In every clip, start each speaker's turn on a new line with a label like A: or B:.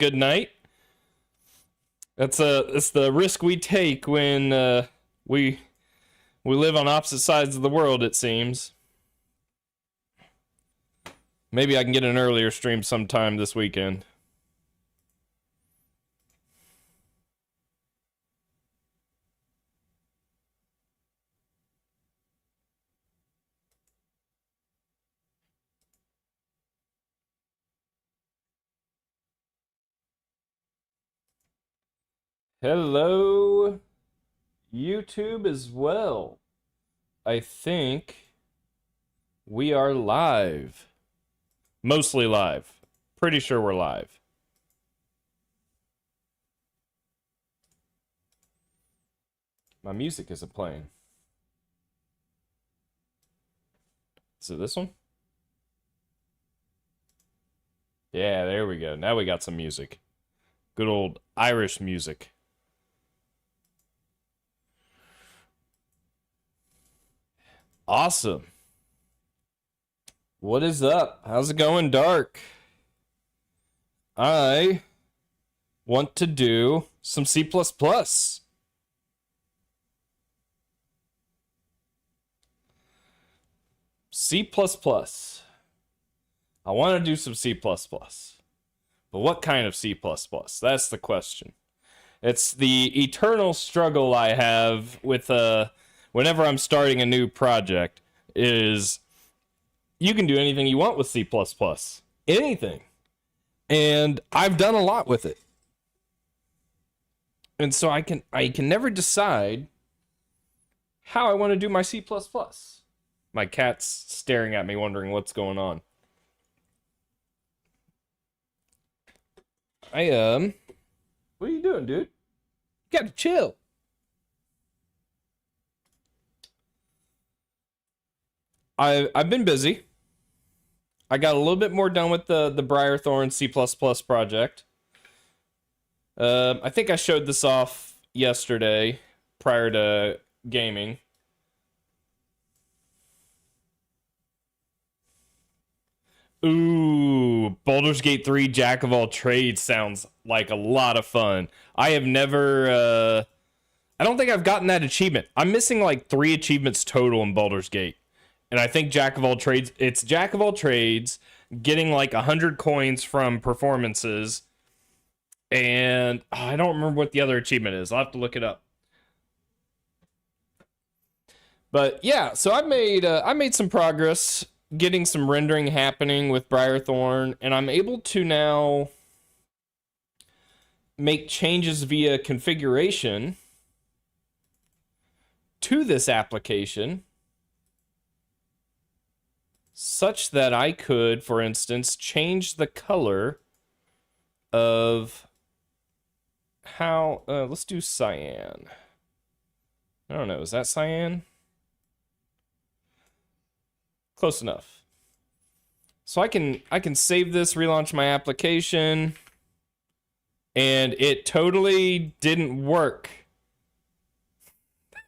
A: Good night. It's the risk we take when we live on opposite sides of the world, it seems. Maybe I can get an earlier stream sometime this weekend. Hello, YouTube as well. I think we are live. Mostly live. Pretty sure we're live. My music isn't playing. Is it this one? Yeah, there we go. Now we got some music. Good old Irish music. Awesome. What is up? How's it going, Dark? I want to do some C++. C++. I want to do some C++. But what kind of C++? That's the question. It's the eternal struggle I have with whenever I'm starting a new project is you can do anything you want with C++. Anything. And I've done a lot with it. And so I can never decide how I want to do my C++. My cat's staring at me wondering what's going on. What are you doing, dude? You gotta chill. I've been busy. I got a little bit more done with the Briarthorn C++ project. I think I showed this off yesterday prior to gaming. Ooh, Baldur's Gate 3 Jack of all trades sounds like a lot of fun. I have never I don't think I've gotten that achievement. I'm missing like 3 achievements total in Baldur's Gate. And I think Jack of all trades, it's Jack of all trades, getting like 100 coins from performances. And I don't remember what the other achievement is. I'll have to look it up. But yeah, so I made some progress getting some rendering happening with Briarthorn, and I'm able to now make changes via configuration to this application such that I could, for instance, change the color of how, let's do cyan. I don't know, is that cyan? Close enough. So I can save this, relaunch my application, and it totally didn't work.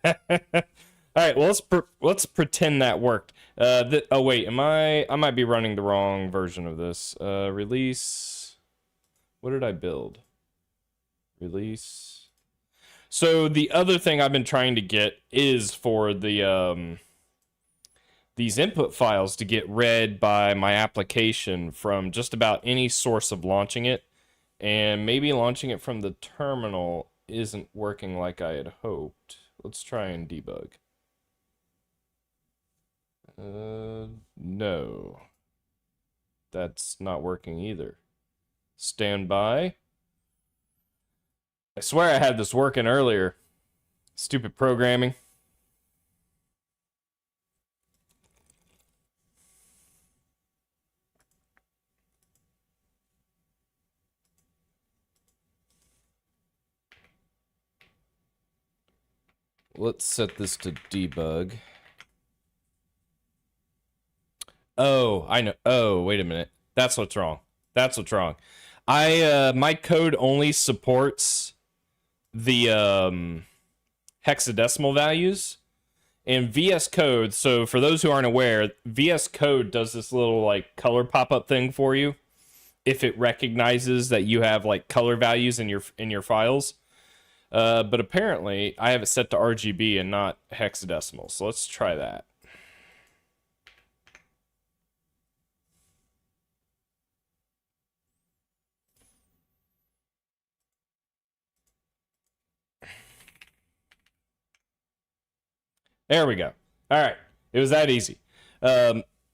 A: All right, well let's pretend that worked. Oh wait, I might be running the wrong version of this. Release. What did I build? Release. So the other thing I've been trying to get is for the these input files to get read by my application from just about any source of launching it, and maybe launching it from the terminal isn't working like I had hoped. Let's try and debug. No. That's not working either. Stand by. I swear I had this working earlier. Stupid programming. Let's set this to debug. Oh, I know. Oh, wait a minute. That's what's wrong. That's what's wrong. My code only supports the hexadecimal values, and VS Code. So for those who aren't aware, VS Code does this little like color pop-up thing for you, if it recognizes that you have like color values in your files. But apparently I have it set to RGB and not hexadecimal. So let's try that. There we go. All right. It was that easy.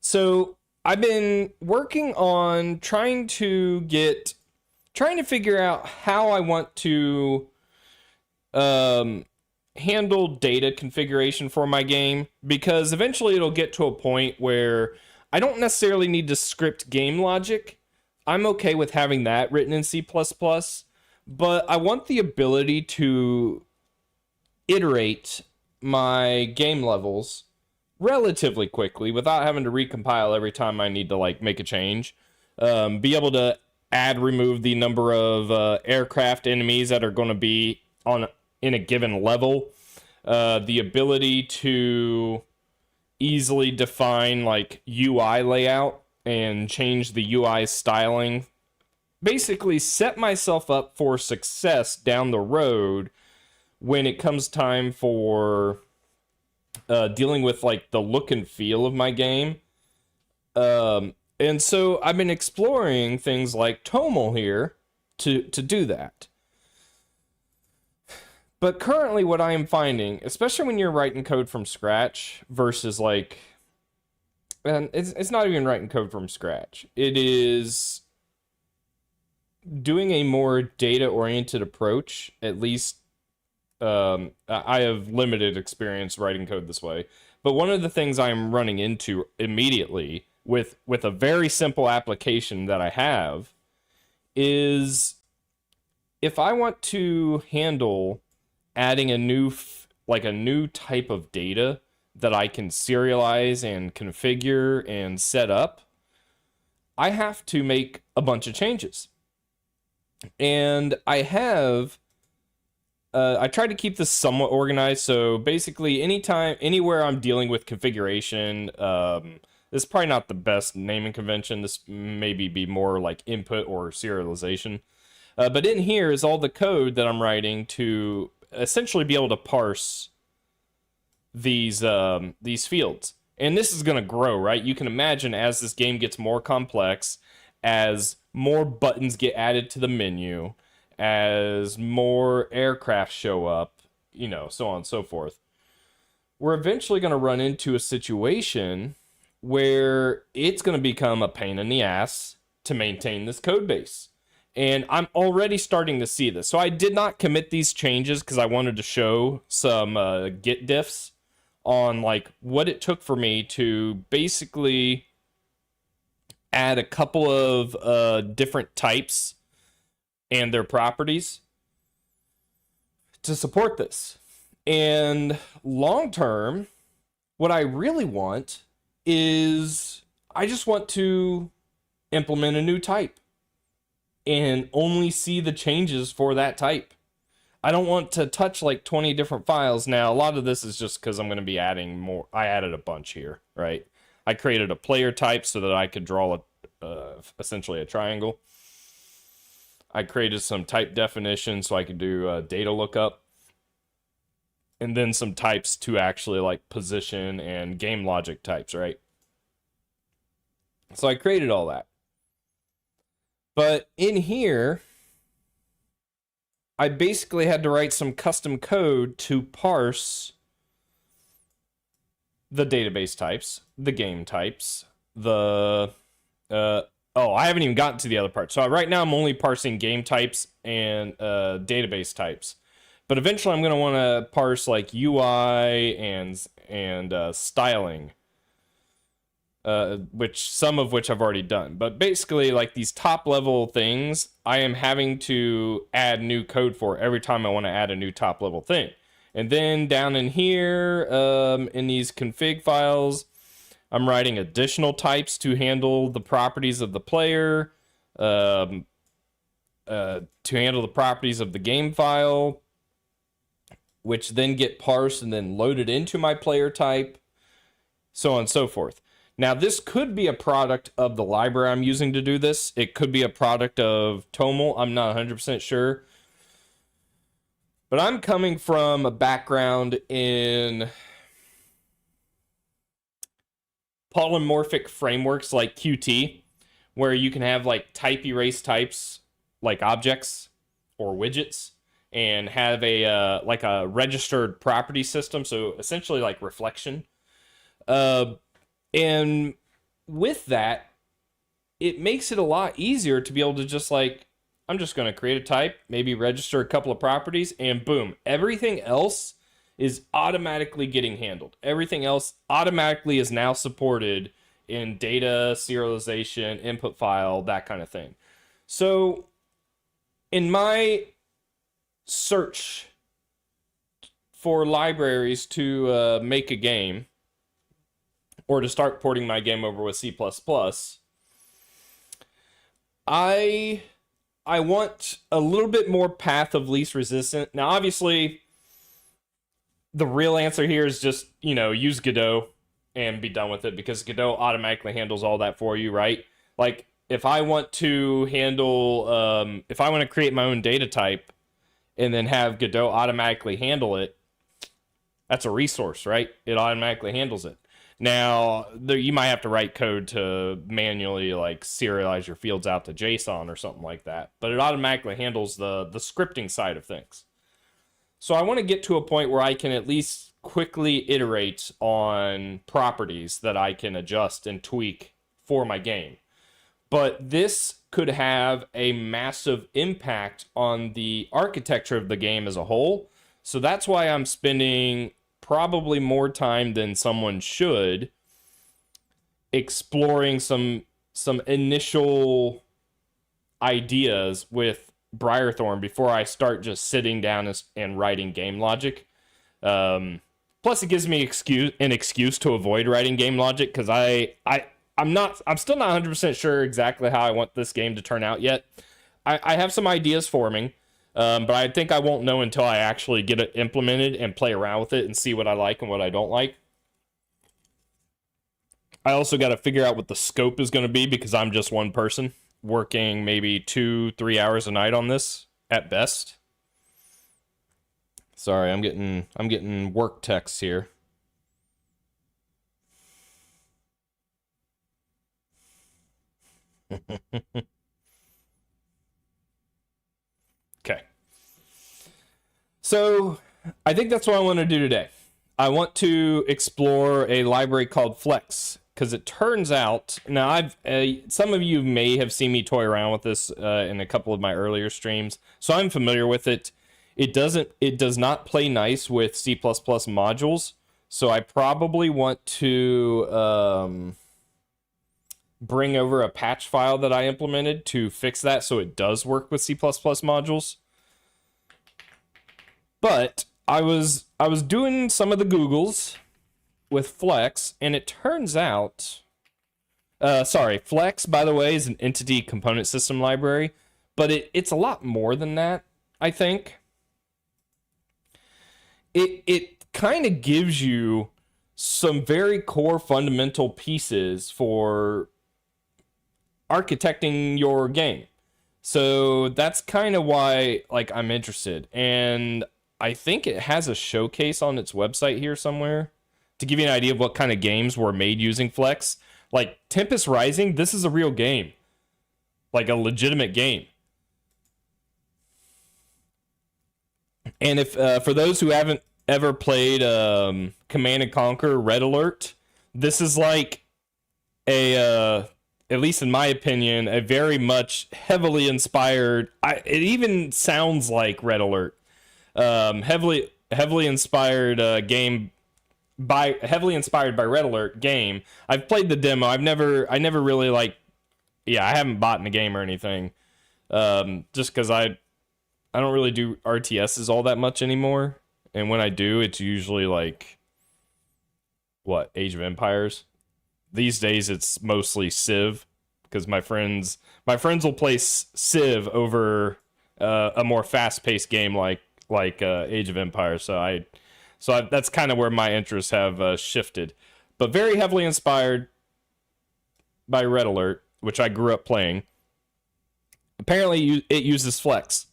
A: So I've been working on trying to figure out how I want to handle data configuration for my game, because eventually it'll get to a point where I don't necessarily need to script game logic. I'm okay with having that written in C++, but I want the ability to iterate my game levels relatively quickly without having to recompile every time I need to like make a change. Be able to remove the number of aircraft enemies that are going to be in a given level. The ability to easily define like UI layout and change the UI styling. Basically set myself up for success down the road when it comes time for dealing with like the look and feel of my game. And so I've been exploring things like Toml here to do that. But currently what I am finding, especially when you're writing code from scratch versus like, and it's not even writing code from scratch. It is doing a more data-oriented approach. At least I have limited experience writing code this way. But one of the things I'm running into immediately with a very simple application that I have is if I want to handle adding a new type of data that I can serialize and configure and set up, I have to make a bunch of changes. And I tried to keep this somewhat organized. So basically anywhere I'm dealing with configuration, this is probably not the best naming convention. This maybe be more like input or serialization. But in here is all the code that I'm writing to essentially be able to parse these fields. And this is going to grow, right? You can imagine as this game gets more complex, as more buttons get added to the menu, as more aircraft show up, so on and so forth, we're eventually going to run into a situation where it's going to become a pain in the ass to maintain this code base. And I'm already starting to see this. So I did not commit these changes because I wanted to show some Git diffs on like what it took for me to basically add a couple of different types and their properties to support this. And long term, what I really want is I just want to implement a new type and only see the changes for that type. I don't want to touch like 20 different files. Now, a lot of this is just because I'm going to be adding more. I added a bunch here, right? I created a player type so that I could draw essentially a triangle. I created some type definition so I could do data lookup. And then some types to actually like position and game logic types, right? So I created all that. But in here, I basically had to write some custom code to parse the database types, the game types, I haven't even gotten to the other part. So right now I'm only parsing game types and database types. But eventually I'm going to want to parse like UI and styling. Some of which I've already done. But basically, like these top level things, I am having to add new code for every time I want to add a new top level thing. And then down in here, in these config files, I'm writing additional types to handle the properties of the player, to handle the properties of the game file, which then get parsed and then loaded into my player type, so on and so forth. Now, this could be a product of the library I'm using to do this. It could be a product of Toml. I'm not 100% sure. But I'm coming from a background in polymorphic frameworks like Qt, where you can have like type erase types like objects or widgets and have a like a registered property system, so essentially like reflection. And with that, it makes it a lot easier to be able to just like, I'm just going to create a type, maybe register a couple of properties, and boom, everything else is automatically getting handled. Everything else automatically is now supported in data, serialization, input file, that kind of thing. So in my search for libraries to make a game, or to start porting my game over with C++, I want a little bit more path of least resistance. Now, obviously, the real answer here is just, use Godot and be done with it, because Godot automatically handles all that for you, right? Like, if I want to handle, if I want to create my own data type and then have Godot automatically handle it, that's a resource, right? It automatically handles it. Now, you might have to write code to manually like serialize your fields out to JSON or something like that, but it automatically handles the scripting side of things. So I want to get to a point where I can at least quickly iterate on properties that I can adjust and tweak for my game. But this could have a massive impact on the architecture of the game as a whole. So that's why I'm spending probably more time than someone should exploring some initial ideas with Briarthorn before I start just sitting down and writing game logic. Plus, it gives me an excuse to avoid writing game logic, because I'm still not 100% sure exactly how I want this game to turn out yet. I have some ideas forming. But I think I won't know until I actually get it implemented and play around with it and see what I like and what I don't like. I also got to figure out what the scope is going to be, because I'm just one person working maybe 2-3 hours a night on this at best. Sorry, I'm getting work texts here. Okay. So I think that's what I want to do today. I want to explore a library called Flecs, because it turns out, now some of you may have seen me toy around with this in a couple of my earlier streams, so I'm familiar with it. It does not play nice with C++ modules, so I probably want to bring over a patch file that I implemented to fix that so it does work with C++ modules. But I was doing some of the Googles with Flecs, and it turns out, Flecs, by the way, is an entity component system library, but it's a lot more than that, I think. It kind of gives you some very core fundamental pieces for architecting your game. So that's kind of why I'm interested. And I think it has a showcase on its website here somewhere to give you an idea of what kind of games were made using Flecs. Like Tempest Rising, this is a real game. Like a legitimate game. And if for those who haven't ever played Command & Conquer Red Alert, this is like a, at least in my opinion, a very much heavily inspired, it even sounds like Red Alert. Heavily inspired game heavily inspired by Red Alert game. I've played the demo. I never really I haven't bought in the game or anything. Just because I don't really do RTSs all that much anymore, and when I do, it's usually Age of Empires. These days, it's mostly Civ, because my friends will play Civ over a more fast-paced game like Age of Empires. So that's kind of where my interests have shifted. But very heavily inspired. by Red Alert, which I grew up playing. Apparently, it uses Flecs.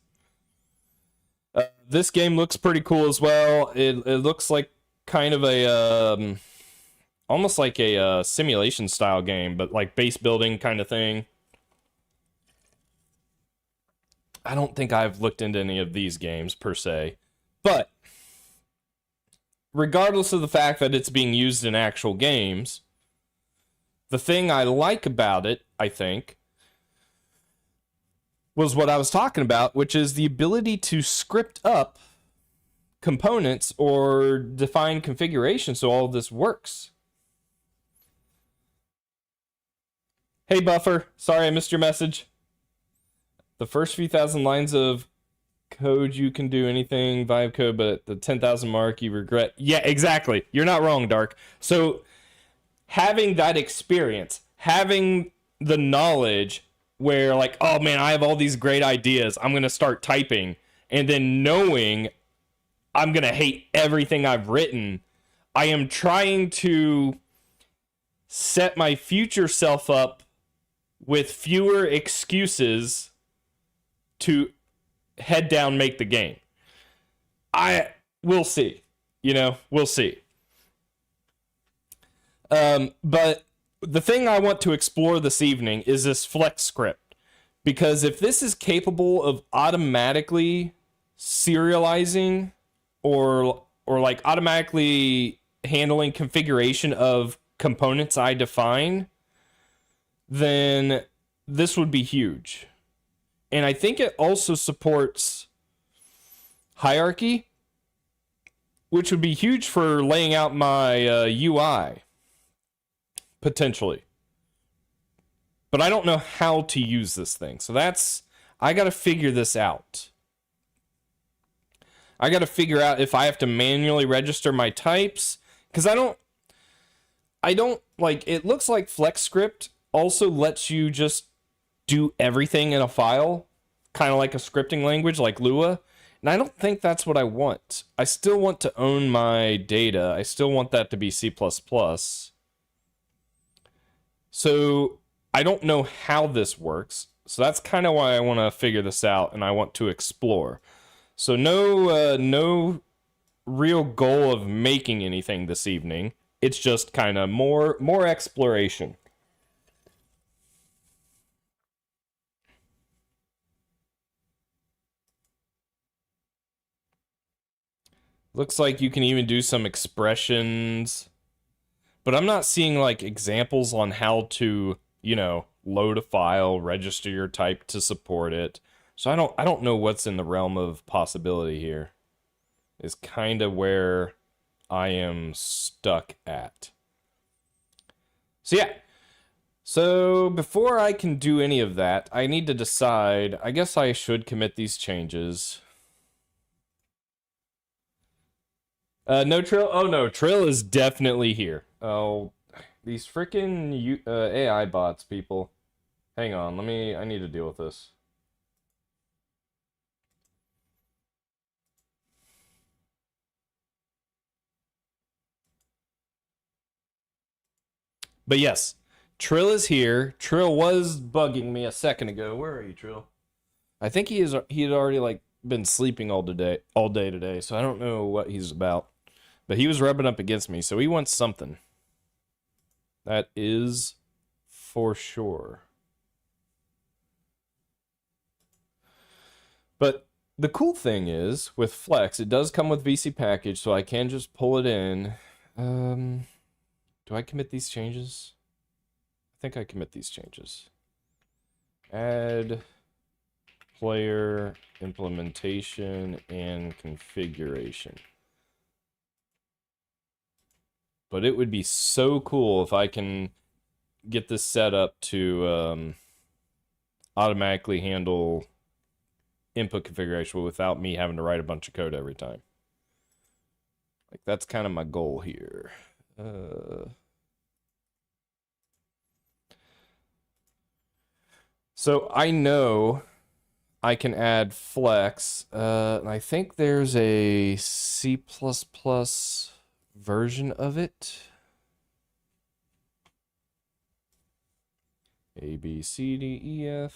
A: This game looks pretty cool as well. It looks like kind of a almost like a simulation style game, but like base building kind of thing. I don't think I've looked into any of these games per se, but regardless of the fact that it's being used in actual games, the thing I like about it, I think, was what I was talking about, which is the ability to script up components or define configuration so all of this works. Hey, Buffer. Sorry I missed your message. The first few thousand lines of code, you can do anything, vibe code, but at the 10,000 mark, you regret. Yeah, exactly. You're not wrong, Dark. So having that experience, having the knowledge where like, oh man, I have all these great ideas, I'm going to start typing, and then knowing I'm going to hate everything I've written, I am trying to set my future self up with fewer excuses to head down, make the game. We'll see. We'll see. But the thing I want to explore this evening is this Flex script. Because if this is capable of automatically serializing or like automatically handling configuration of components I define, then this would be huge. And I think it also supports hierarchy, which would be huge for laying out my UI, potentially. But I don't know how to use this thing. So I got to figure this out. I got to figure out if I have to manually register my types. Because I don't, like, it looks like FlexScript also lets you just do everything in a file, kind of like a scripting language like Lua, and I don't think that's what I want. I still want to own my data. I still want that to be C++. So I don't know how this works, so that's kind of why I want to figure this out, and I want to explore. So no real goal of making anything this evening. It's just kind of more exploration. Looks like you can even do some expressions, but I'm not seeing like examples on how to, load a file, register your type to support it. So I don't know what's in the realm of possibility here. Is kind of where I am stuck at. So yeah. So before I can do any of that, I need to decide. I guess I should commit these changes. No Trill? Oh no, Trill is definitely here. Oh, these freaking AI bots, people. Hang on, I need to deal with this. But yes, Trill is here. Trill was bugging me a second ago. Where are you, Trill? I think he had already like been sleeping all day today, so I don't know what he's about. But he was rubbing up against me, so he wants something. That is for sure. But the cool thing is, with Flex, it does come with VC package, so I can just pull it in. Do I commit these changes? I think I commit these changes. Add player implementation and configuration. But it would be so cool if I can get this set up to automatically handle input configuration without me having to write a bunch of code every time. Like, that's kind of my goal here. So I know I can add Flex. I think there's a C++ version of it. A, B, C, D, E, F.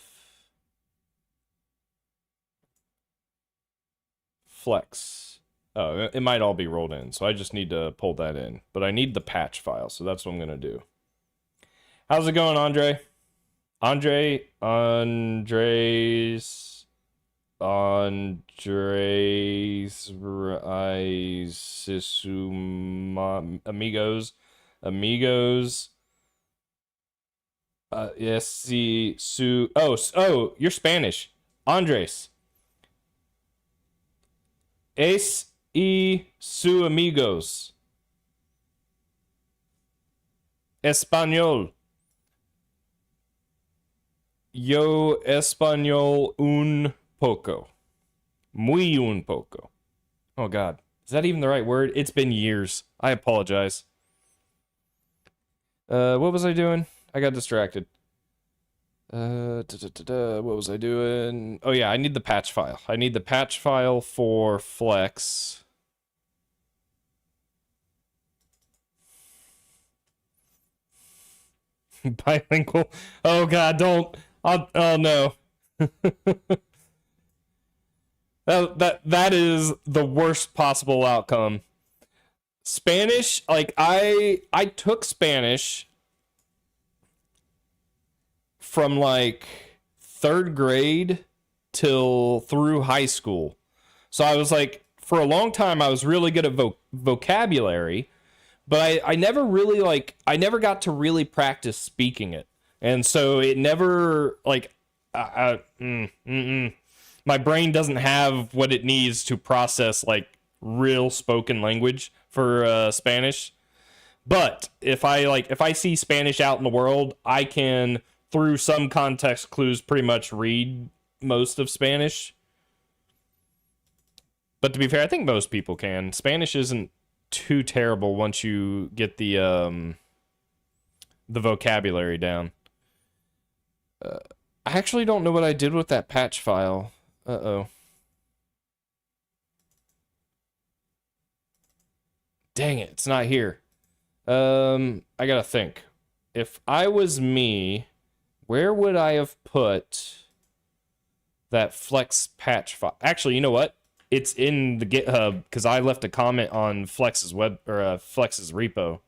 A: Flecs. Oh, it might all be rolled in, so I just need to pull that in. But I need the patch file, so that's what I'm going to do. How's it going, Andre? Andres, amigos. Yes, see, oh, you're Spanish. Andres. Es y su amigos. Español. Yo español un poco. Muy un poco. Oh, God. Is that even the right word? It's been years. I apologize. What was I doing? I got distracted. What was I doing? Oh, yeah, I need the patch file. I need the patch file for Flecs. Bilingual. Oh, God, don't. Oh, no. That is the worst possible outcome. Spanish, like I took Spanish from like 3rd grade till through high school. So I was like, for a long time, I was really good at vocabulary, but I never really I never got to really practice speaking it. And so it never my brain doesn't have what it needs to process like real spoken language for Spanish. But if I see Spanish out in the world, I can, through some context clues, pretty much read most of Spanish. But to be fair, I think most people can. Spanish isn't too terrible once you get the vocabulary down. I actually don't know what I did with that patch file. Uh-oh. Dang it, it's not here. I gotta think. If I was me, where would I have put that Flecs patch file? Actually, you know what? It's in the GitHub because I left a comment on Flex's Flex's repo.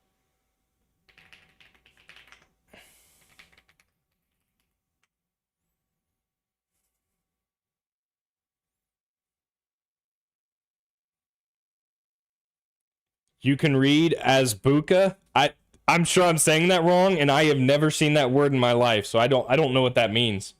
A: You can read as Buka. I'm sure I'm saying that wrong, and I have never seen that word in my life, so I don't know what that means.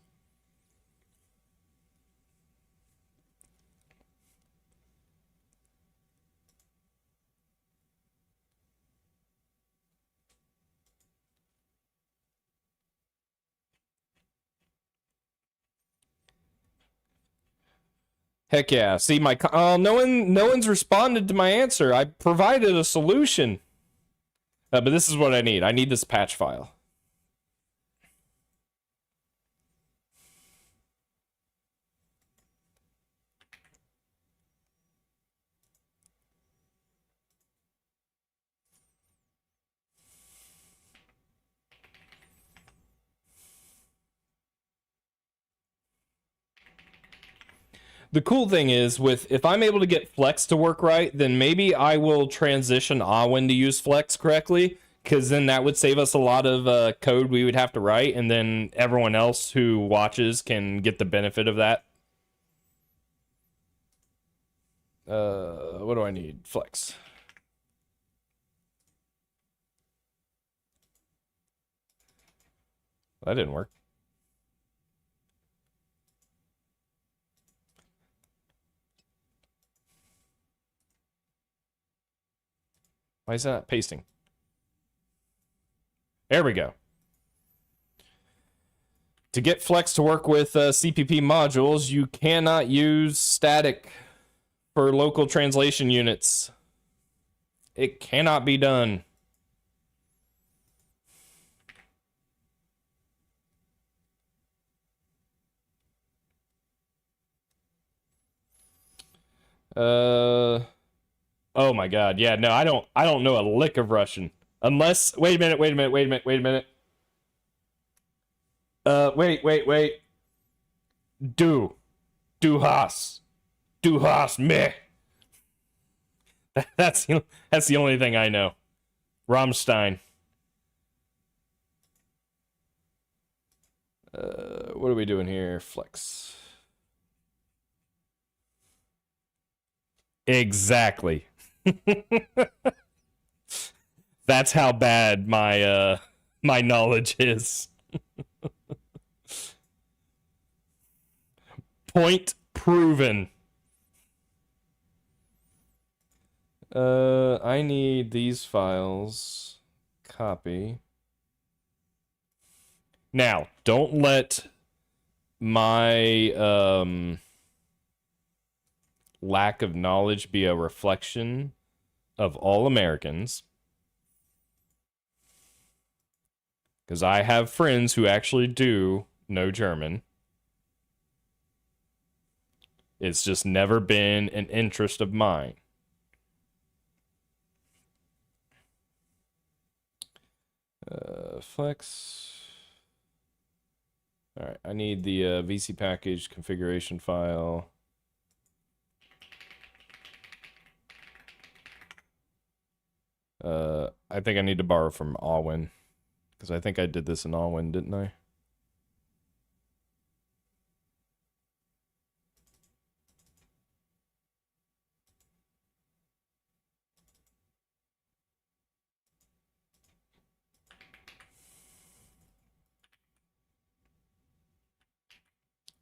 A: Heck yeah. See, no one's responded to my answer. I provided a solution. But this is what I need. I need this patch file. The cool thing is, if I'm able to get Flecs to work right, then maybe I will transition Awin to use Flecs correctly, because then that would save us a lot of code we would have to write, and then everyone else who watches can get the benefit of that. What do I need? Flecs. That didn't work. Why is that not pasting? There we go. To get Flecs to work with CPP modules, you cannot use static for local translation units. It cannot be done. Oh my God. Yeah, no, I don't know a lick of Russian. Unless, wait a minute. Wait. Du. Du hast. Du hast me. That's the only thing I know. Rammstein. What are we doing here? Flex. Exactly. That's how bad my knowledge is. Point proven. I need these files. Copy. Now, don't let my lack of knowledge be a reflection of all Americans. Because I have friends who actually do know German. It's just never been an interest of mine. Flex. All right, I need the VC package configuration file. I think I need to borrow from Alwyn. Because I think I did this in Alwyn, didn't I?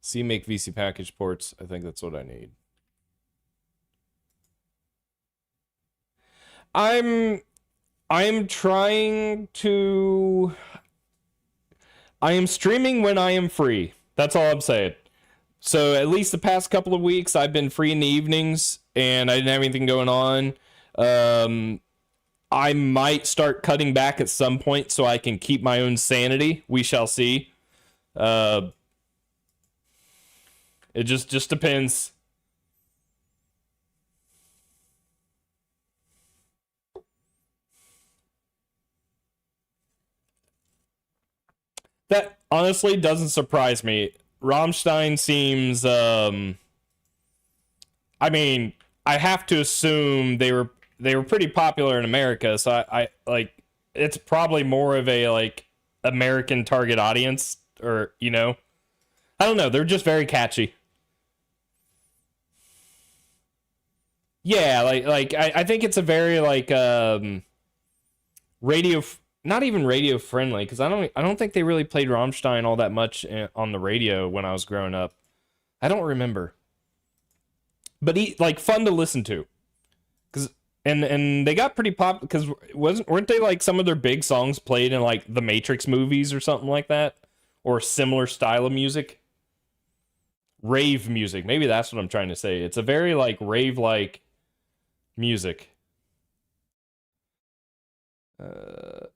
A: C make VC package ports. I think that's what I need. I'm trying to I am streaming when I am free. That's all I'm saying. So at least the past couple of weeks I've been free in the evenings and I didn't have anything going on. I might start cutting back at some point so I can keep my own sanity. We shall see. It just depends. That honestly doesn't surprise me. Rammstein seems I mean, I have to assume they were pretty popular in America, so I like it's probably more of a like American target audience or, you know. I don't know, they're just very catchy. Yeah, like I think it's a very like radio not even radio friendly because I don't think they really played Rammstein all that much on the radio when I was growing up. I don't remember. But like fun to listen to. Cuz and they got pretty pop cuz weren't they like some of their big songs played in like the Matrix movies or something like that or similar style of music? Rave music. Maybe that's what I'm trying to say. It's a very like rave like music.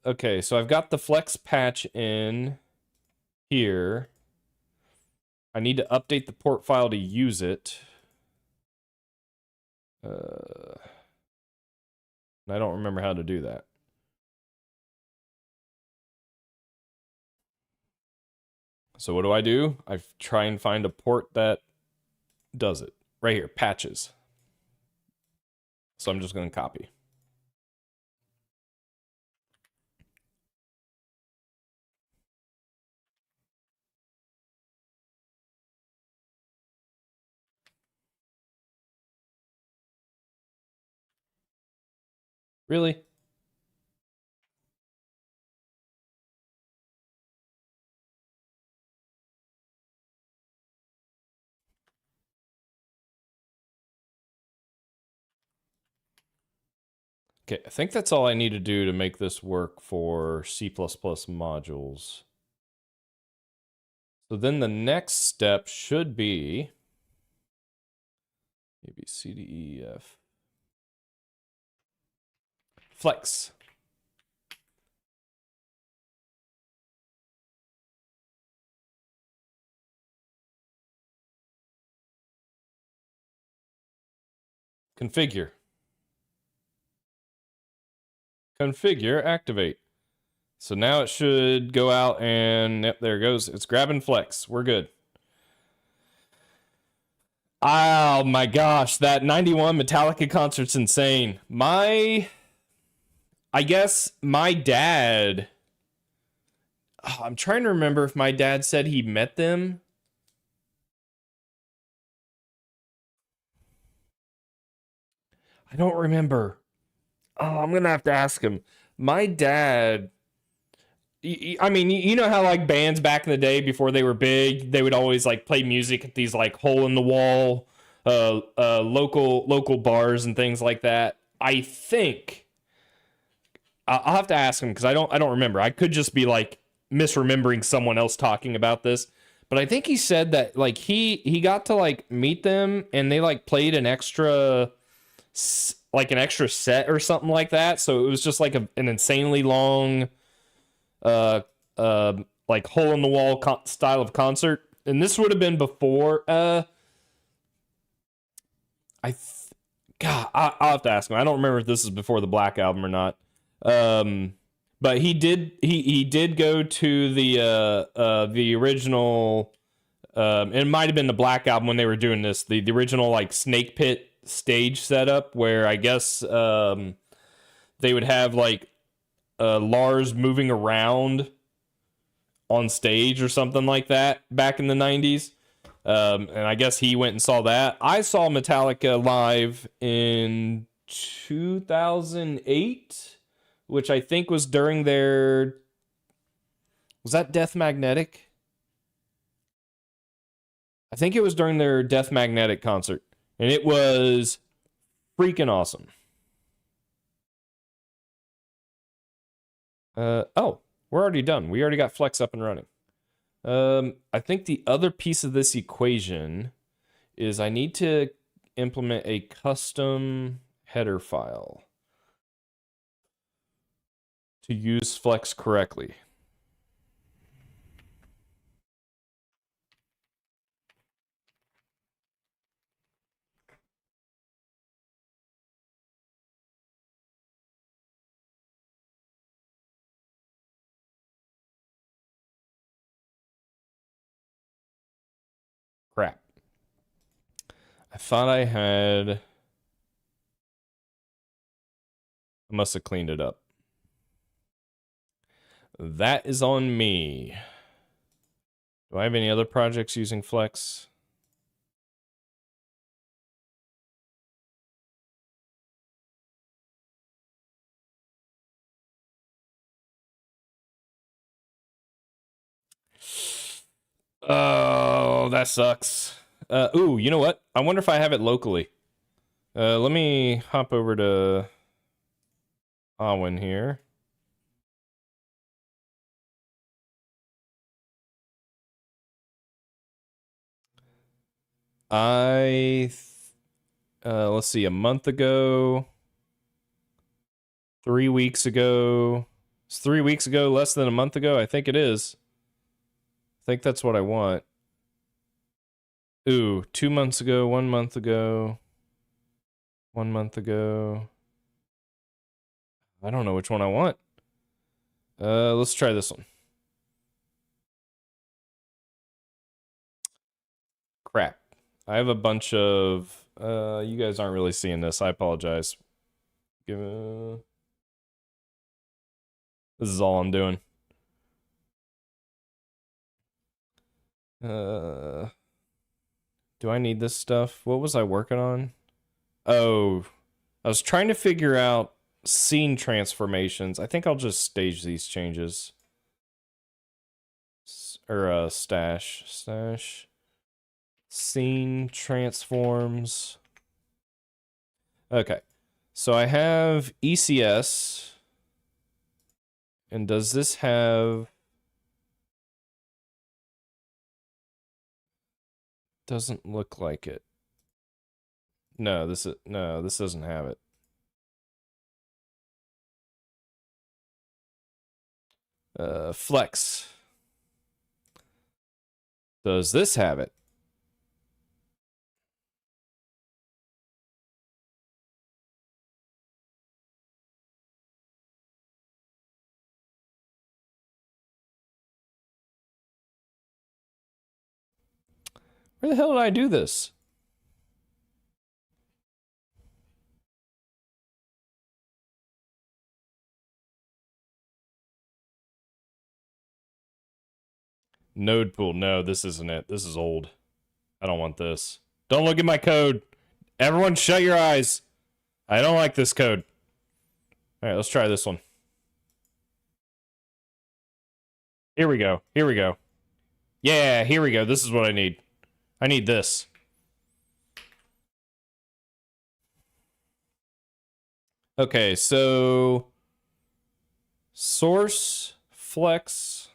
A: Okay, so I've got the Flex patch in here. I need to update the port file to use it. I don't remember how to do that. So what do? I try and find a port that does it. Right here, patches. So I'm just going to copy. Really? Okay, I think that's all I need to do to make this work for C++ modules. So then the next step should be maybe C, D, E, F. Flex. Configure. Configure, activate. So now it should go out and yep, there it goes. It's grabbing Flecs. We're good. Oh my gosh, that 91 Metallica concert's insane. I guess my dad, I'm trying to remember if my dad said he met them. I don't remember. Oh, I'm gonna have to ask him. My dad, I mean, you know how like bands back in the day before they were big, they would always like play music at these like hole in the wall, local bars and things like that. I think I'll have to ask him because I don't remember. I could just be like misremembering someone else talking about this, but I think he said that like he got to like meet them and they like played an extra set or something like that. So it was just like an insanely long uh like hole in the wall style of concert. And this would have been before I'll have to ask him. I don't remember if this is before the Black Album or not. But he did go to the original it might have been the Black Album when they were doing this, the original like Snake Pit stage setup where I guess they would have like Lars moving around on stage or something like that back in the 90s. And I guess he went and saw that. I saw Metallica live in 2008, which I think was during their... Was that Death Magnetic? I think it was during their Death Magnetic concert. And it was freaking awesome. Oh, we're already done. We already got Flecs up and running. I think the other piece of this equation is I need to implement a custom header file to use Flecs correctly. Crap. I thought I had... I must have cleaned it up. That is on me. Do I have any other projects using Flecs? Oh, that sucks. Ooh, you know what? I wonder if I have it locally. Let me hop over to Awin here. Let's see, a month ago, 3 weeks ago. It's 3 weeks ago, less than a month ago. I think it is. I think that's what I want. Ooh, 2 months ago, 1 month ago, 1 month ago. I don't know which one I want. Let's try this one. Crap. I have a bunch of... you guys aren't really seeing this. I apologize. This is all I'm doing. Do I need this stuff? What was I working on? Oh, I was trying to figure out scene transformations. I think I'll just stage these changes. Or stash. Scene transforms. Okay. So I have ECS. And does this have... Doesn't look like it. No, this doesn't have it. Flecs. Does this have it? Where the hell did I do this? Node pool. No, this isn't it. This is old. I don't want this. Don't look at my code. Everyone shut your eyes. I don't like this code. All right, let's try this one. Here we go. Here we go. Yeah, here we go. This is what I need. I need this. Okay, so source, Flecs.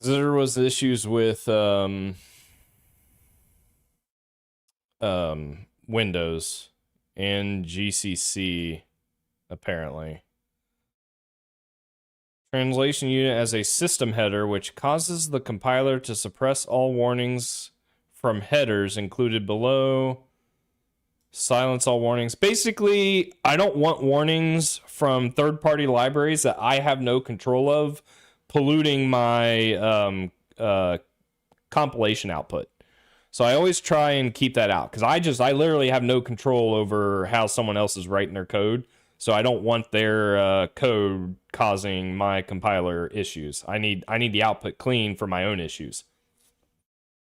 A: There was issues with Windows and GCC, apparently. Translation unit as a system header, which causes the compiler to suppress all warnings from headers included below. Silence all warnings. Basically, I don't want warnings from third-party libraries that I have no control of polluting my compilation output. So I always try and keep that out because I literally have no control over how someone else is writing their code. So I don't want their code causing my compiler issues. I need the output clean for my own issues.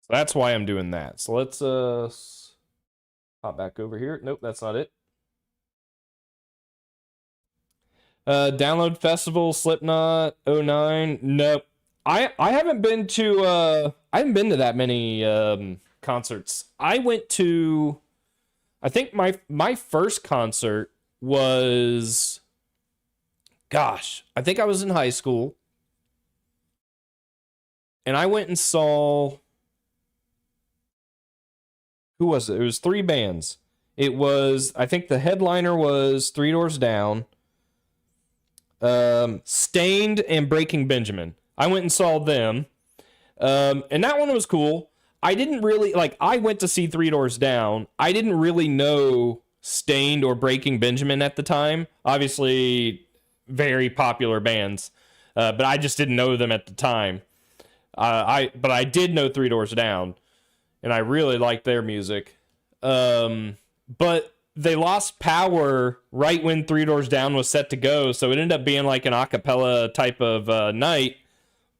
A: So that's why I'm doing that. So let's hop back over here. Nope, that's not it. Download Festival, Slipknot, 09. Nope. I haven't been to that many concerts. I went to, I think my first concert was, gosh, I think I was in high school. And I went and saw, who was it? It was 3 bands. It was, I think the headliner was Three Doors Down, Stained, and Breaking Benjamin. I went and saw them. And that one was cool. I didn't really, like, I went to see Three Doors Down. I didn't really know Stained or Breaking Benjamin at the time. Obviously, very popular bands. But I just didn't know them at the time. But I did know Three Doors Down. And I really liked their music. But they lost power right when Three Doors Down was set to go. So it ended up being like an a cappella type of night.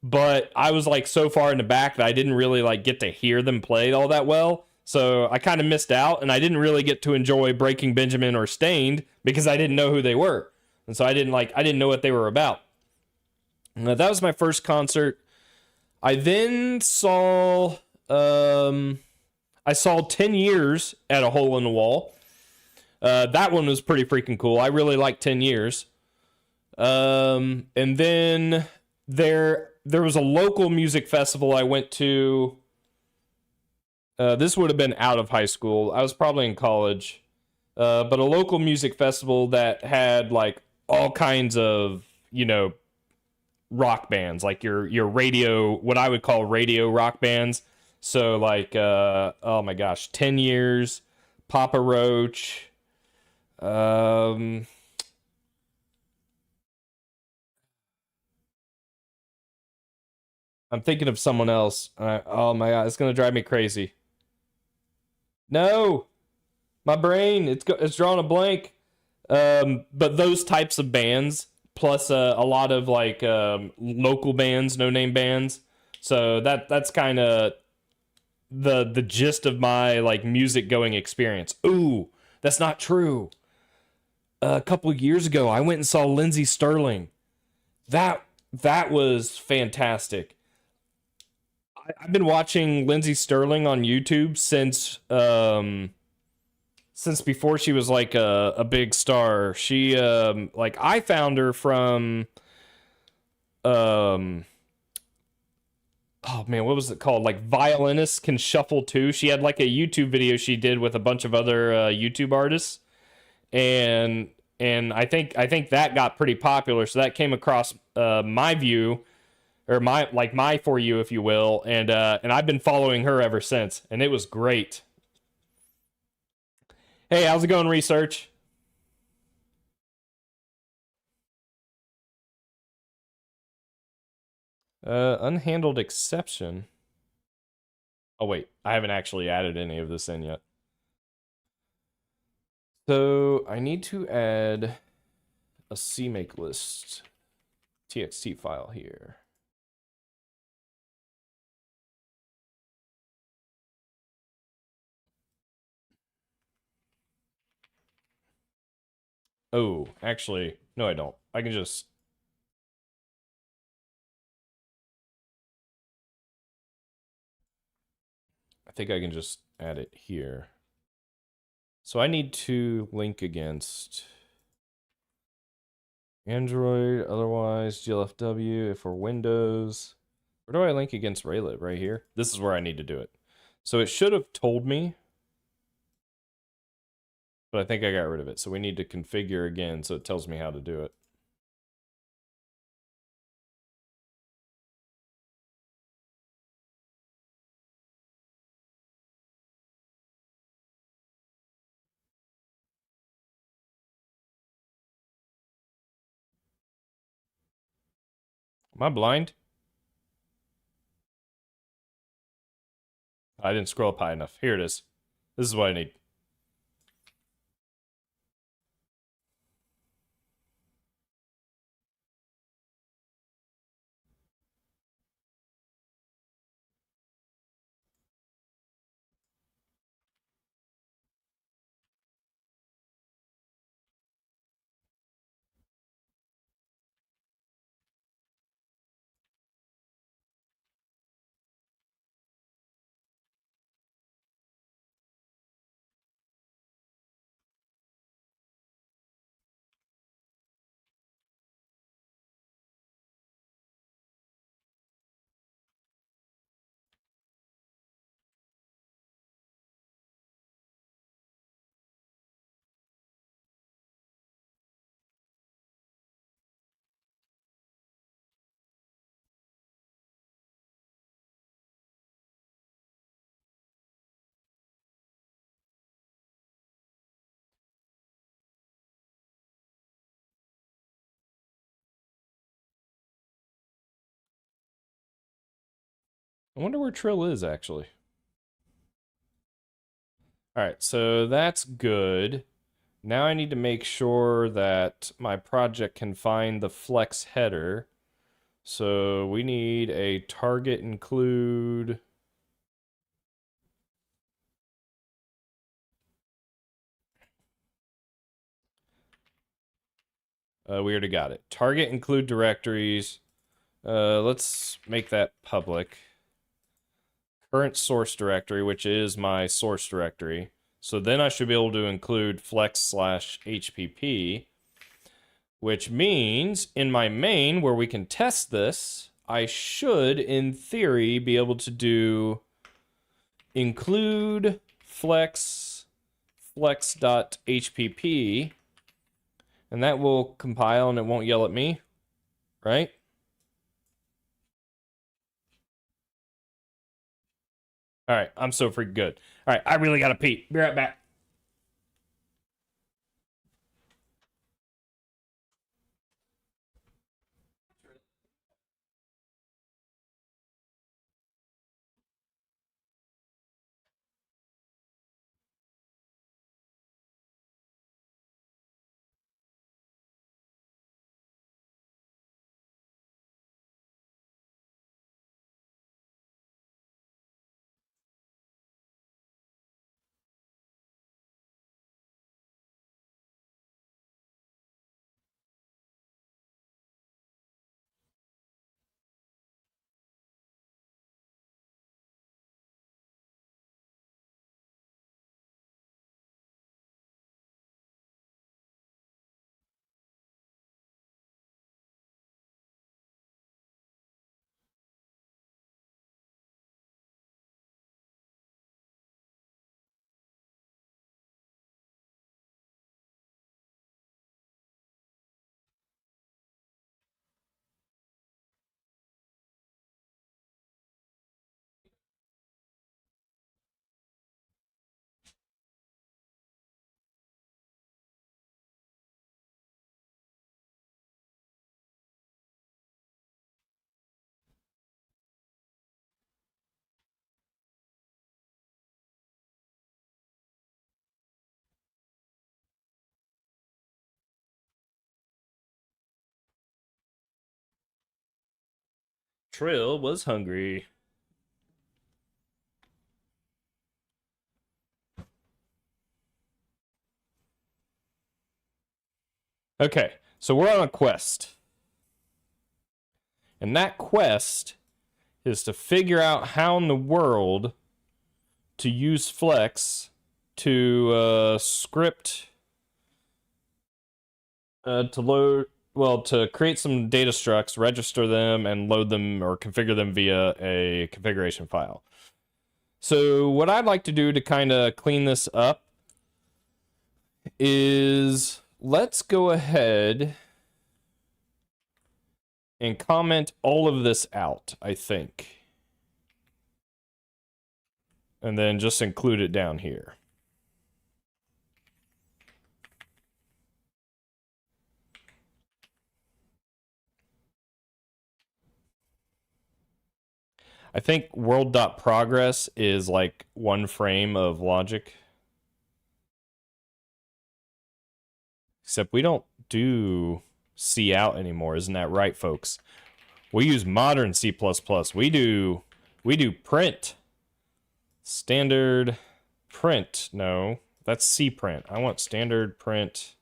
A: But I was like so far in the back that I didn't really like get to hear them play all that well. So I kind of missed out, and I didn't really get to enjoy Breaking Benjamin or Stained because I didn't know who they were. And so I didn't know what they were about. That was my first concert. I then saw I saw 10 Years at a Hole in the Wall. That one was pretty freaking cool. I really liked 10 Years. And then there was a local music festival I went to. This would have been out of high school. I was probably in college. But a local music festival that had like all kinds of, rock bands, like your radio, what I would call radio rock bands. So like, oh my gosh, 10 Years, Papa Roach, I'm thinking of someone else. Oh my god, it's gonna drive me crazy. No, my brain, it's drawing a blank. But those types of bands, plus a lot of like local bands, no name bands. So that's kind of the gist of my like music going experience. Ooh, that's not true. A couple of years ago, I went and saw Lindsey Sterling. That was fantastic. I've been watching Lindsey Sterling on YouTube since before she was like a big star. She like I found her from oh man, what was it called? Like Violinists Can Shuffle Too. She had like a YouTube video she did with a bunch of other YouTube artists, and I think that got pretty popular. So that came across my view, or my for you, if you will, and I've been following her ever since, and it was great. Hey, how's it going, research? Unhandled exception. Oh wait, I haven't actually added any of this in yet. So I need to add a CMake list txt file here. Oh, actually, no, I don't. I can just. I think I can just add it here. So I need to link against Android, otherwise GLFW if for Windows. Where do I link against Raylib? Right here? This is where I need to do it. So it should have told me, but I think I got rid of it. So we need to configure again so it tells me how to do it. Am I blind? I didn't scroll up high enough. Here it is. This is what I need. I wonder where Trill is actually. All right, so that's good. Now I need to make sure that my project can find the Flecs header. So we need a target include. We already got it. Target include directories. Let's make that public. Current source directory, which is my source directory. So then I should be able to include flex/hpp, which means in my main, where we can test this, I should, in theory, be able to do include flex.hpp, and that will compile and it won't yell at me, right? All right, I'm so freaking good. All right, I really gotta pee. Be right back. Trill was hungry. Okay, so we're on a quest. And that quest is to figure out how in the world to use Flecs to script to load, well, to create some data structs, register them, and load them or configure them via a configuration file. So what I'd like to do to kind of clean this up is let's go ahead and comment all of this out, I think. And then just include it down here. I think world.progress is like one frame of logic. Except we don't do C out anymore, isn't that right, folks? We use modern C++. We do print. Standard print. No, that's C print. I want standard print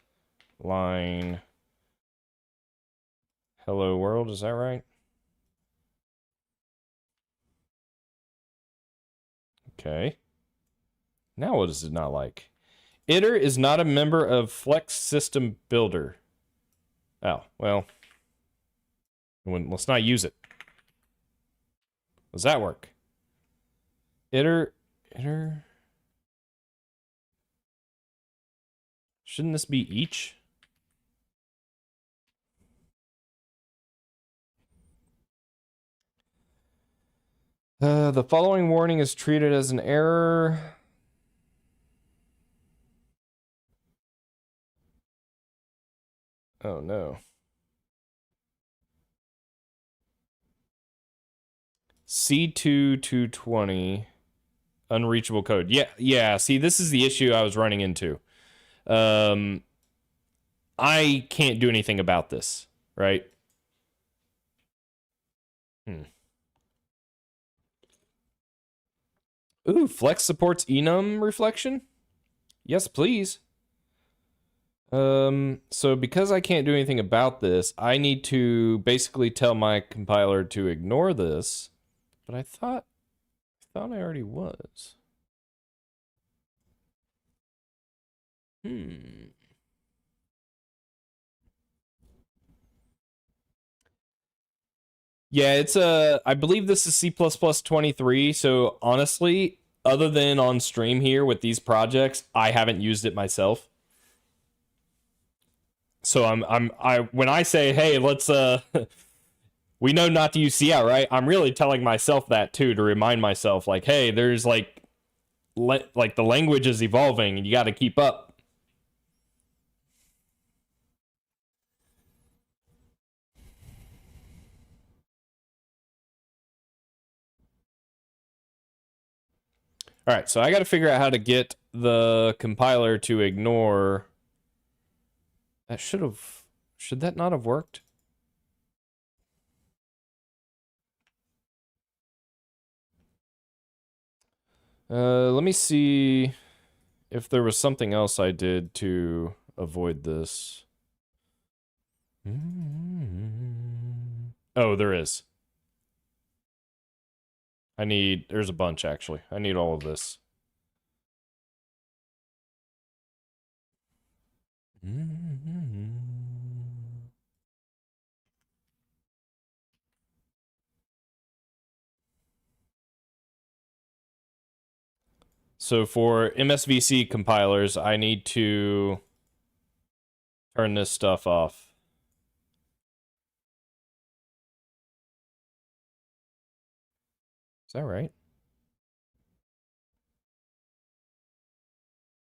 A: line. Hello world, is that right? Okay. Now what is it not like? Iter is not a member of Flecs System Builder. Oh, well. Let's not use it. Does that work? Iter. Shouldn't this be each? The following warning is treated as an error. Oh no. C2-220 unreachable code. Yeah, see, this is the issue I was running into. I can't do anything about this, right? Ooh, Flecs supports enum reflection? Yes, please. So because I can't do anything about this, I need to basically tell my compiler to ignore this. But I thought I already was. Yeah, it's I believe this is C++23, so honestly, other than on stream here with these projects, I haven't used it myself. So when I say, hey, let's we know not to use cout, right? I'm really telling myself that too, to remind myself, like, hey, there's like the language is evolving and you got to keep up. All right, so I got to figure out how to get the compiler to ignore. That should that not have worked? Let me see if there was something else I did to avoid this. Oh, there is. There's a bunch actually. I need all of this. So for MSVC compilers, I need to turn this stuff off. Is that right?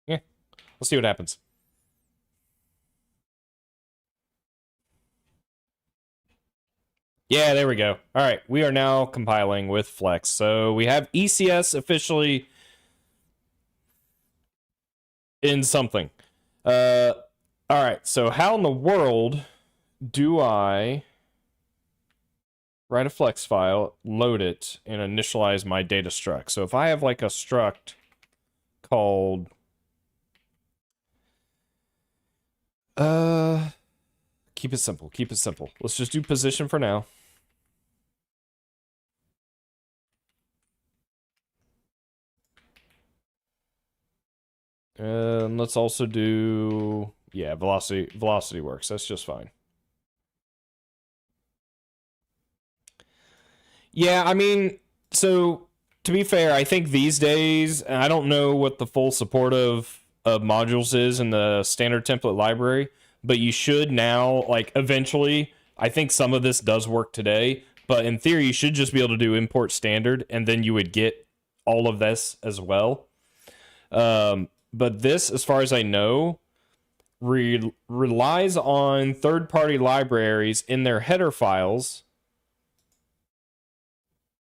A: Yeah. Let's see what happens. Yeah, there we go. All right, we are now compiling with Flecs. So we have ECS officially in something. All right, so how in the world do I write a Flex file, load it, and initialize my data struct. So if I have like a struct called keep it simple, keep it simple. Let's just do position for now. And let's also do, yeah, velocity works. That's just fine. Yeah, I mean, so to be fair, I think these days, and I don't know what the full support of modules is in the standard template library, but you should now, like, eventually, I think some of this does work today, but in theory, you should just be able to do import standard, and then you would get all of this as well. But this, as far as I know, relies on third-party libraries in their header files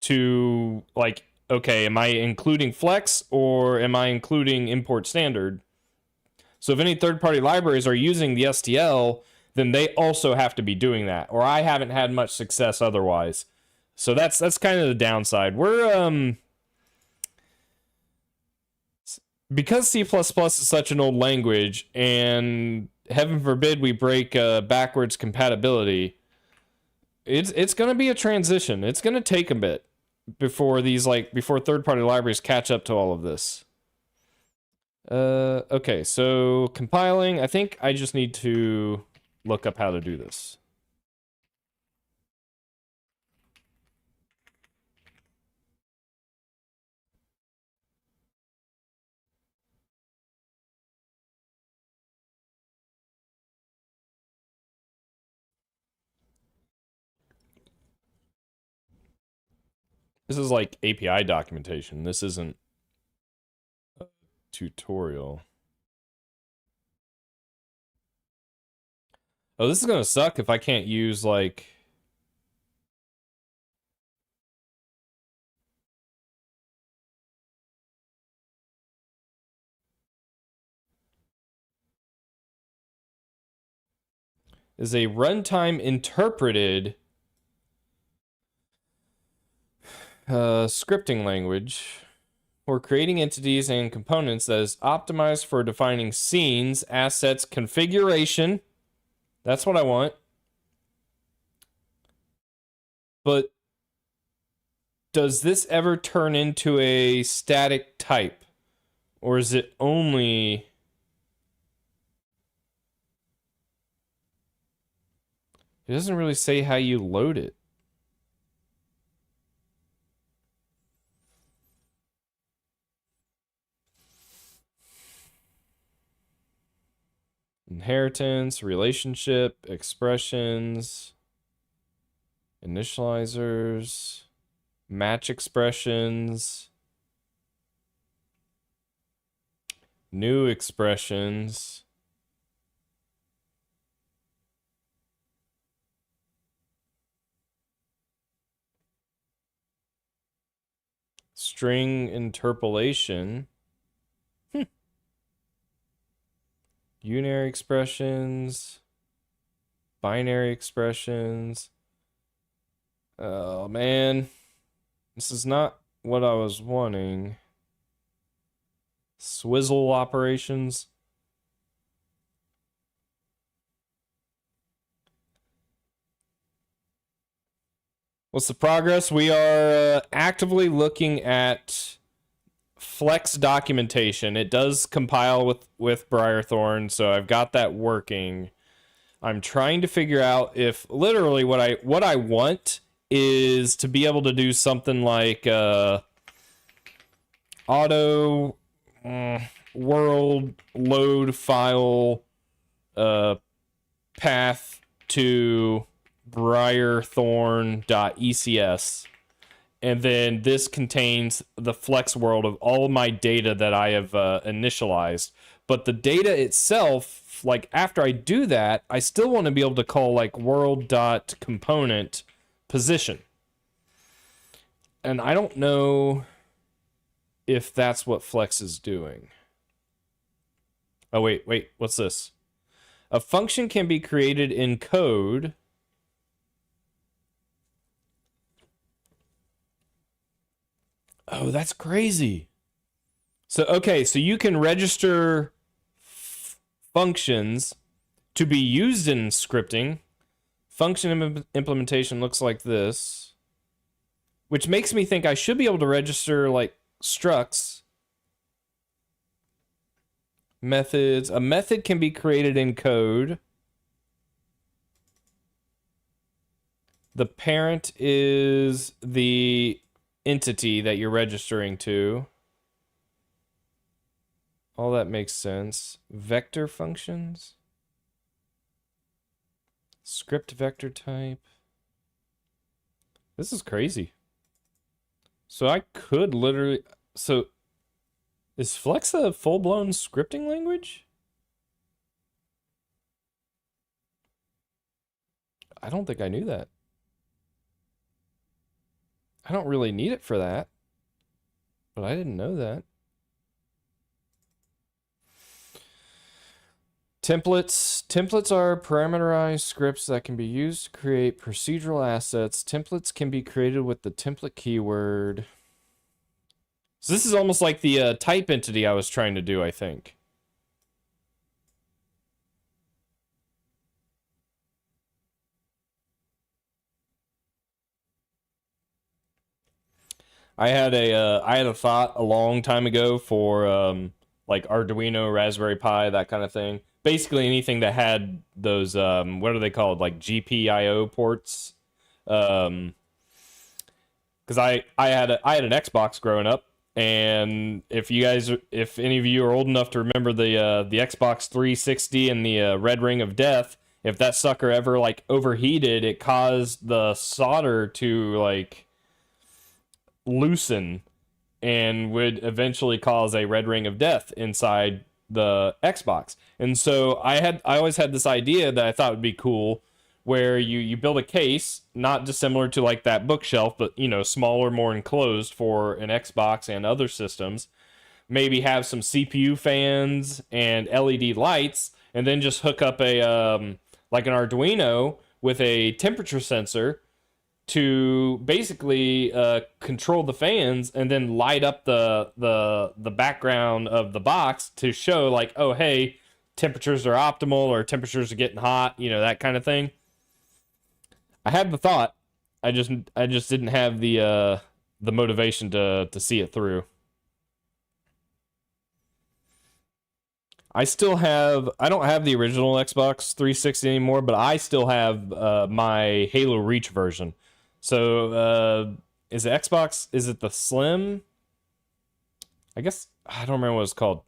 A: to, like, okay, am I including Flecs or am I including import standard? So if any third-party libraries are using the STL, then they also have to be doing that, or I haven't had much success otherwise. So that's kind of the downside. We're because C++ is such an old language, and heaven forbid we break backwards compatibility, it's going to be a transition. It's going to take a bit before before third-party libraries catch up to all of this. Okay, so compiling, I think I just need to look up how to do this. This is like API documentation. This isn't a tutorial. Oh, this is gonna suck if I can't use, like... is a runtime interpreted scripting language for creating entities and components that is optimized for defining scenes, assets, configuration. That's what I want. But does this ever turn into a static type? Or is it only... It doesn't really say how you load it. Inheritance, relationship, expressions, initializers, match expressions, new expressions. String interpolation. Unary expressions. Binary expressions. Oh, man. This is not what I was wanting. Swizzle operations. What's the progress? We are actively looking at Flecs documentation. It does compile with Briarthorn, so I've got that working. I'm trying to figure out if literally what I want is to be able to do something like auto world load file path to briarthorn.ecs, and then this contains the Flecs world of all of my data that I have initialized. But the data itself, like after I do that, I still want to be able to call like world.component position. And I don't know if that's what Flecs is doing. Oh, wait, what's this? A function can be created in code Oh, that's crazy. So, okay, so you can register functions to be used in scripting. Function implementation looks like this, which makes me think I should be able to register like structs. Methods. A method can be created in code. The parent is the entity that you're registering to. All that makes sense. Vector functions. Script vector type. This is crazy. So I could literally... So is Flecs a full-blown scripting language? I don't think I knew that. I don't really need it for that. But I didn't know that. Templates. Templates are parameterized scripts that can be used to create procedural assets. Templates can be created with the template keyword. So this is almost like the type entity I was trying to do, I think. I had a thought a long time ago for like Arduino, Raspberry Pi, that kind of thing. Basically anything that had those what are they called, like GPIO ports. Because I had an Xbox growing up, and if any of you are old enough to remember the Xbox 360 and the Red Ring of Death, if that sucker ever like overheated, it caused the solder to like loosen and would eventually cause a red ring of death inside the Xbox. And so I always had this idea that I thought would be cool, where you build a case not dissimilar to like that bookshelf, but you know, smaller, more enclosed for an Xbox and other systems. Maybe have some CPU fans and LED lights, and then just hook up a like an Arduino with a temperature sensor to basically control the fans, and then light up the background of the box to show like, oh hey, temperatures are optimal, or temperatures are getting hot, you know, that kind of thing. I had the thought, I just didn't have the motivation to see it through. I don't have the original Xbox 360 anymore, but I still have my Halo Reach version. So, is it the Slim? I guess, I don't remember what it's called.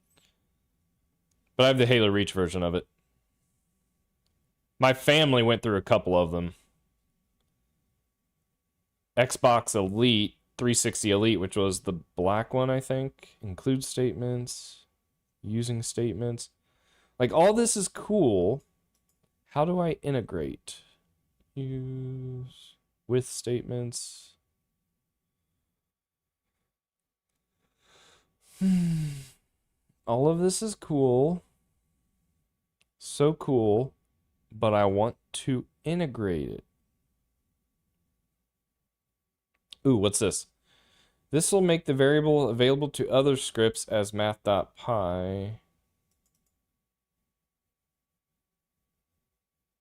A: But I have the Halo Reach version of it. My family went through a couple of them. Xbox Elite, 360 Elite, which was the black one, I think. Include statements, using statements. Like, all this is cool. How do I integrate? Use with statements. All of this is cool. So cool. But I want to integrate it. Ooh, what's this? This will make the variable available to other scripts as math.py.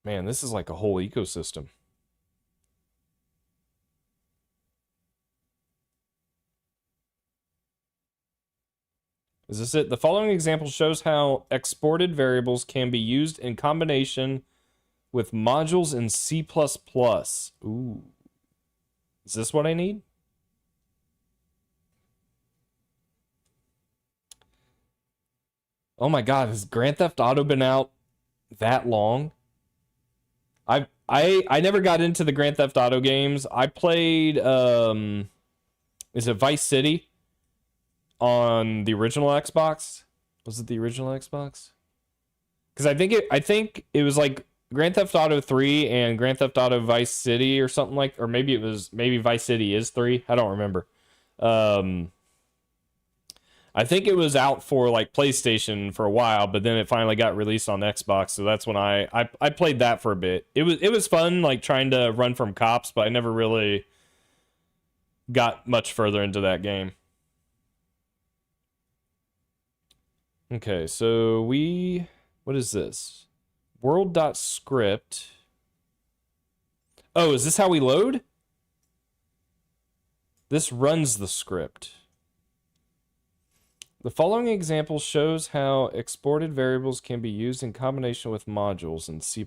A: Man, this is like a whole ecosystem. Is this it? The following example shows how exported variables can be used in combination with modules in C++. Ooh. Is this what I need? Oh my God, has Grand Theft Auto been out that long? I never got into the Grand Theft Auto games. I played is it Vice City on the original Xbox? Was it the original Xbox? Because I think it was like Grand Theft Auto 3 and Grand Theft Auto Vice City or something like, or maybe Vice City is 3. I don't remember. I think it was out for like PlayStation for a while, but then it finally got released on Xbox. So that's when I played that for a bit. It was fun, like trying to run from cops, but I never really got much further into that game. Okay, so what is this? World.script. Oh, is this how we load? This runs the script. The following example shows how exported variables can be used in combination with modules in C++.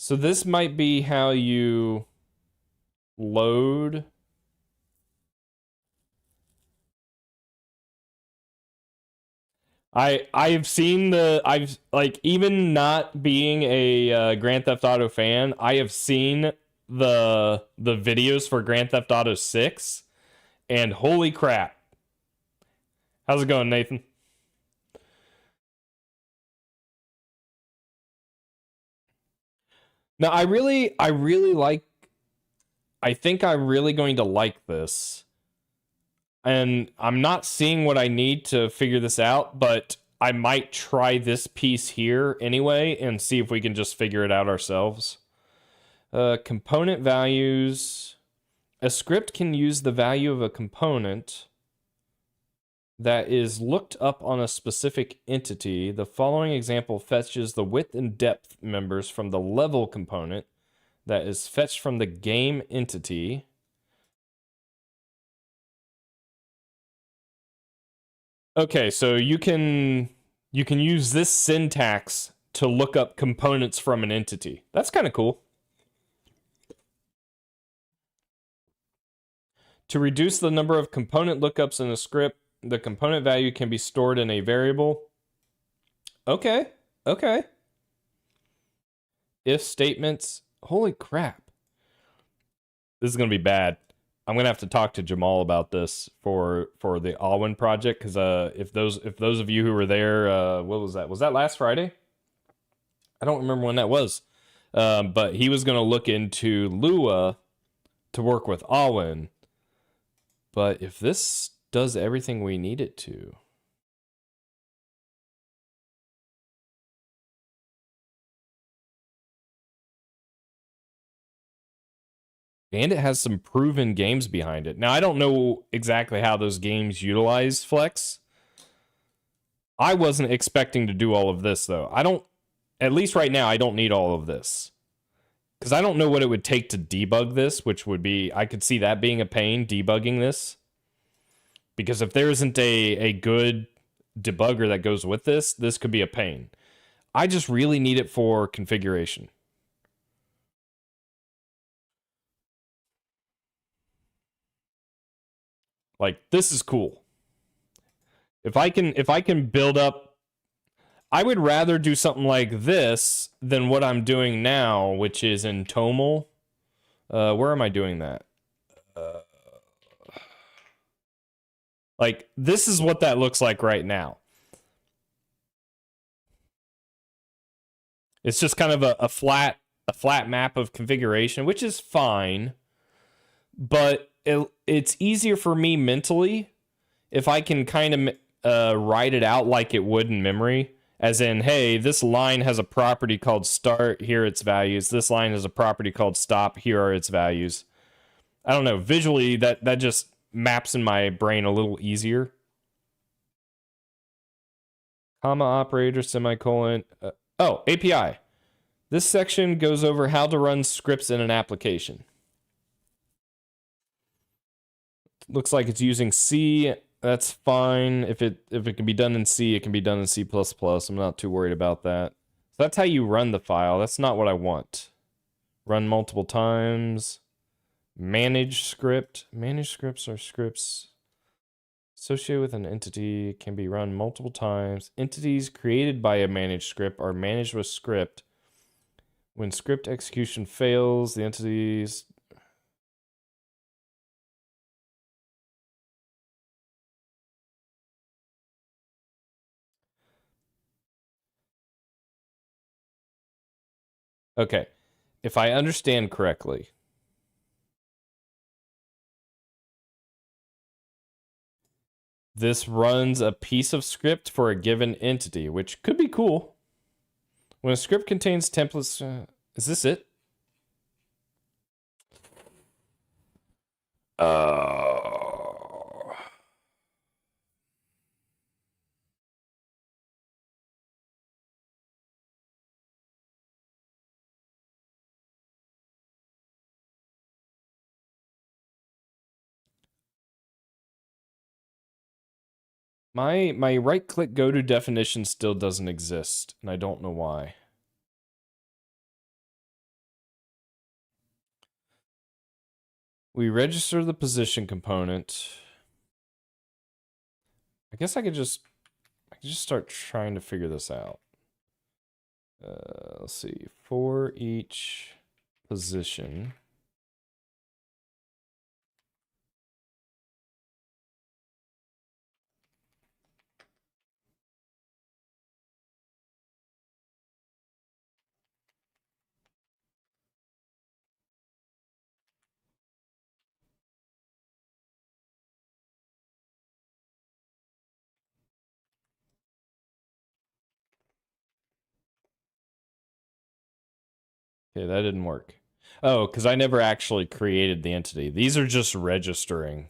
A: So this might be how you load. I've seen I've like, even not being a Grand Theft Auto fan, I have seen the videos for Grand Theft Auto 6, and holy crap. How's it going, Nathan? No, I really like, I think I'm really going to like this. And I'm not seeing what I need to figure this out, but I might try this piece here anyway and see if we can just figure it out ourselves. Component values. A script can use the value of a component that is looked up on a specific entity. The following example fetches the width and depth members from the level component that is fetched from the game entity. Okay, so you can use this syntax to look up components from an entity. That's kind of cool. To reduce the number of component lookups in a script, the component value can be stored in a variable. Okay, okay. If statements, holy crap. This is going to be bad. I'm gonna have to talk to Jamal about this for the Alwyn project, because if those of you who were there, what was that? Was that last Friday? I don't remember when that was, but he was gonna look into Lua to work with Alwyn. But if this does everything we need it to, and it has some proven games behind it. Now, I don't know exactly how those games utilize Flecs. I wasn't expecting to do all of this, though. At least right now, I don't need all of this. Because I don't know what it would take to debug this, which would be, I could see that being a pain, debugging this. Because if there isn't a good debugger that goes with this could be a pain. I just really need it for configuration. Like, this is cool. If I can build up, I would rather do something like this than what I'm doing now, which is in Toml. Where am I doing that? Like, this is what that looks like right now. It's just kind of a flat map of configuration, which is fine, but it's easier for me mentally if I can kind of write it out like it would in memory. As in, hey, this line has a property called start, here are its values. This line has a property called stop, here are its values. I don't know, visually, that just maps in my brain a little easier. Comma operator, semicolon. Oh, API. This section goes over how to run scripts in an application. Looks like it's using C. That's fine. If it can be done in C, it can be done in C++. I'm not too worried about that. So that's how you run the file. That's not what I want. Run multiple times. Manage script. Manage scripts are scripts associated with an entity, can be run multiple times. Entities created by a managed script are managed with script. When script execution fails, the entities... Okay, if I understand correctly, this runs a piece of script for a given entity, which could be cool. When a script contains templates, Is this it? My right click go to definition still doesn't exist, and I don't know why. We register the position component. I guess I could just start trying to figure this out. Let's see. For each position. Okay, that didn't work. Oh, because I never actually created the entity. These are just registering.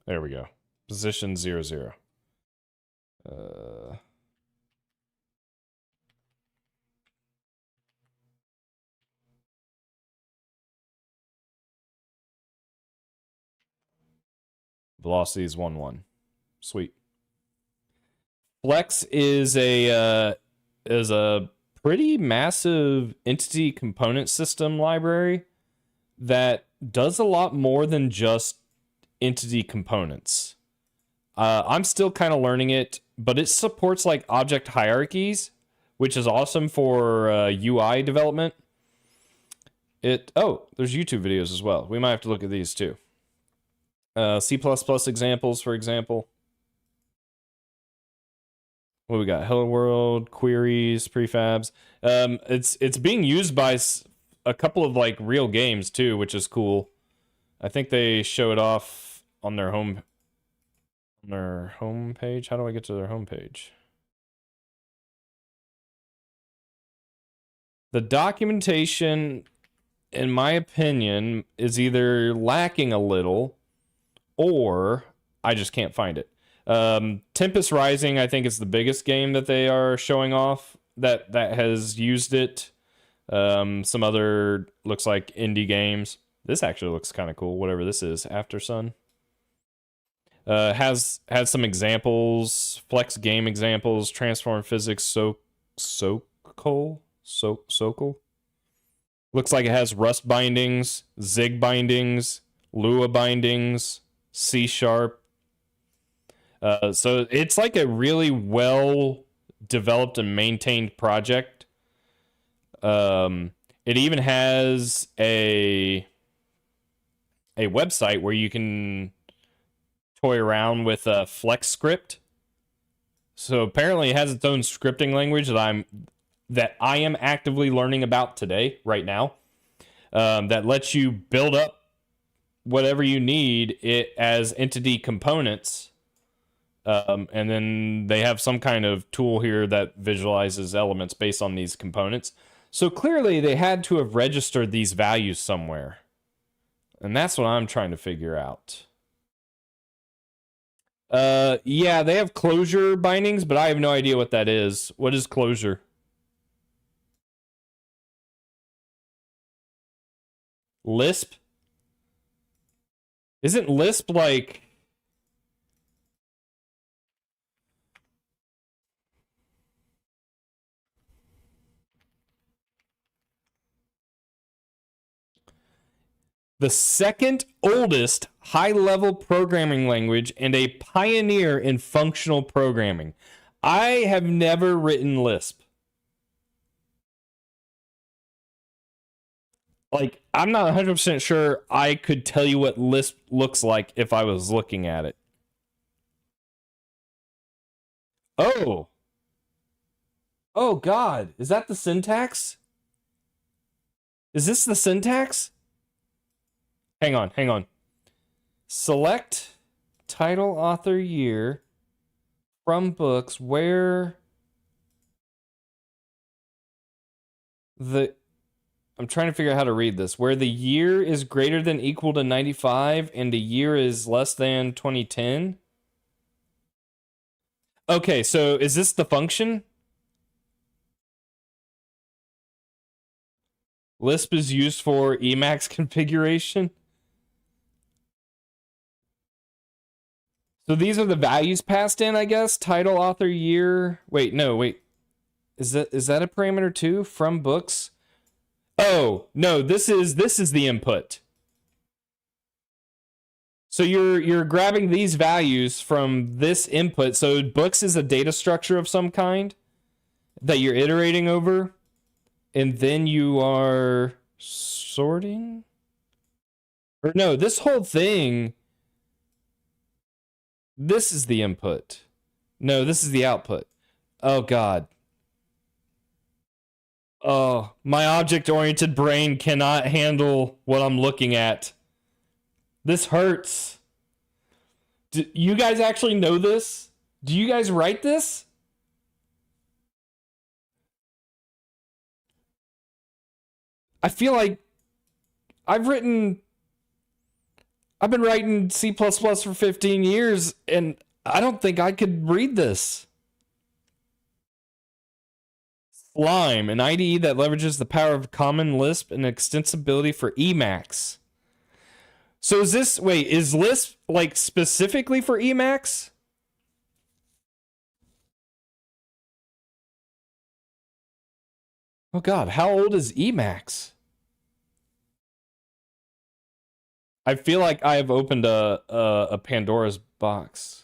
A: There we go. Position 0, 0. Velocity is 1, 1. Sweet. Flecs is a pretty massive entity component system library that does a lot more than just entity components. I'm still kind of learning it, but it supports like object hierarchies, which is awesome for UI development. There's YouTube videos as well. We might have to look at these too. C++ examples, for example. What we got? Hello World, queries, prefabs. It's being used by a couple of like real games too, which is cool. I think they show it off on their home page. How do I get to their home page? The documentation, in my opinion, is either lacking a little or I just can't find it. Tempest Rising, I think, is the biggest game that they are showing off that has used it. Some other looks like indie games. This actually looks kind of cool. Whatever this is, After Sun. Has some examples, Flex game examples, transform physics, Sokol. Looks like it has Rust bindings, Zig bindings, Lua bindings, C#. So it's like a really well developed and maintained project. It even has a website where you can toy around with a Flex script. So apparently it has its own scripting language that I am actively learning about today, right now. That lets you build up whatever you need it as entity components. And then they have some kind of tool here that visualizes elements based on these components. So clearly they had to have registered these values somewhere. And that's what I'm trying to figure out. Yeah, they have closure bindings, but I have no idea what that is. What is closure? Lisp? Isn't Lisp like... the second oldest high-level programming language and a pioneer in functional programming. I have never written Lisp. Like, I'm not 100% sure I could tell you what Lisp looks like if I was looking at it. Oh. Oh, God. Is that the syntax? Is this the syntax? Hang on. Select title, author, year from books where I'm trying to figure out how to read this. Where the year is greater than equal to 95 and the year is less than 2010. Okay, so is this the function? Lisp is used for Emacs configuration. So these are the values passed in, I guess. Title, author, year. Wait. Is that a parameter too? From books? Oh, no, this is the input. So you're grabbing these values from this input. So books is a data structure of some kind that you're iterating over. And then you are sorting? Or no, this whole thing, this is the input. No, this is the output. Oh, God. Oh, my object-oriented brain cannot handle what I'm looking at. This hurts. Do you guys actually know this? Do you guys write this? I feel like I've been writing C++ for 15 years, and I don't think I could read this. Slime, an IDE that leverages the power of Common Lisp and extensibility for Emacs. So is Lisp like specifically for Emacs? Oh God, how old is Emacs? I feel like I have opened a Pandora's box.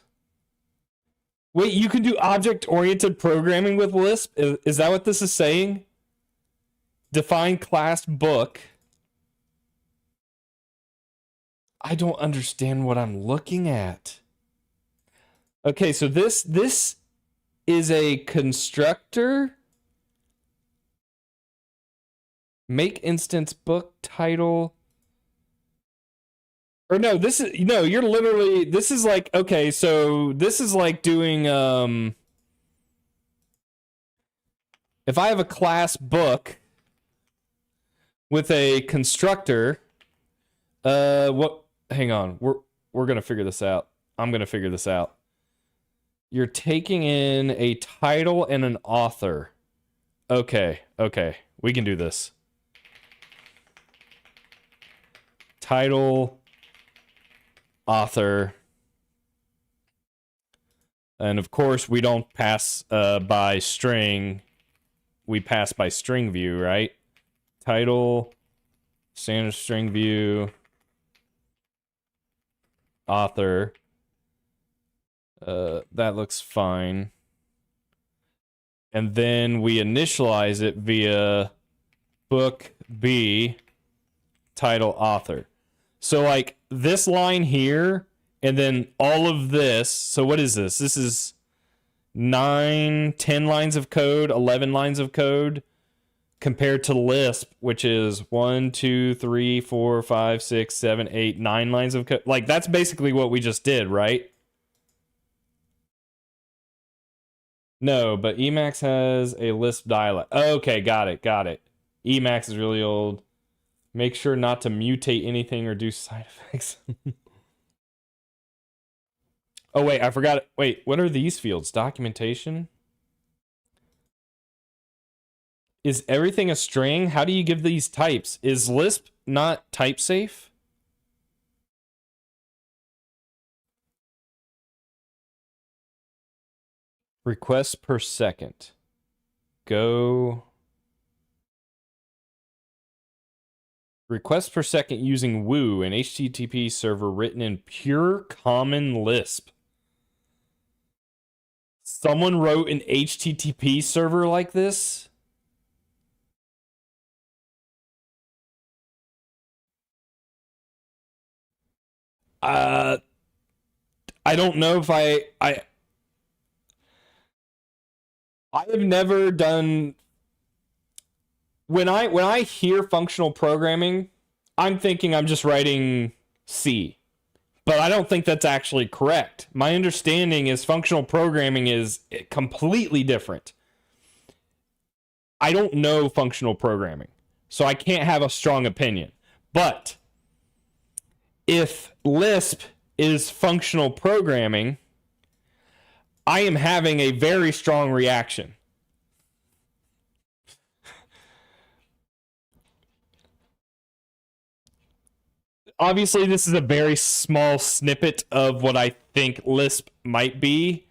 A: Wait, you can do object-oriented programming with Lisp? Is that what this is saying? Define class book. I don't understand what I'm looking at. Okay, so this is a constructor. Make instance book title. Or no, you're literally, this is like, okay, so this is like doing, if I have a class book with a constructor, hang on, we're gonna figure this out. I'm gonna figure this out. You're taking in a title and an author. Okay, we can do this. Title, author, and of course we don't pass by string, we pass by string view, right? Title, standard string view, author, that looks fine, and then we initialize it via book B, title, author. So like this line here, and then all of this. So what is this? This is 9, 10 lines of code, 11 lines of code, compared to Lisp, which is 1, 2, 3, 4, 5, 6, 7, 8, 9 lines of code. Like that's basically what we just did, right? No, but Emacs has a Lisp dialect. Okay, got it. Emacs is really old. Make sure not to mutate anything or do side effects. Oh, wait, I forgot it. Wait, what are these fields? Documentation? Is everything a string? How do you give these types? Is Lisp not type safe? Requests per second. Go. Requests per second using Woo, an HTTP server written in pure Common Lisp. Someone wrote an HTTP server like this? I don't know if I have never done, when I hear functional programming, I'm thinking I'm just writing C. But I don't think that's actually correct. My understanding is functional programming is completely different. I don't know functional programming, so I can't have a strong opinion. But if Lisp is functional programming, I am having a very strong reaction. Obviously, this is a very small snippet of what I think Lisp might be.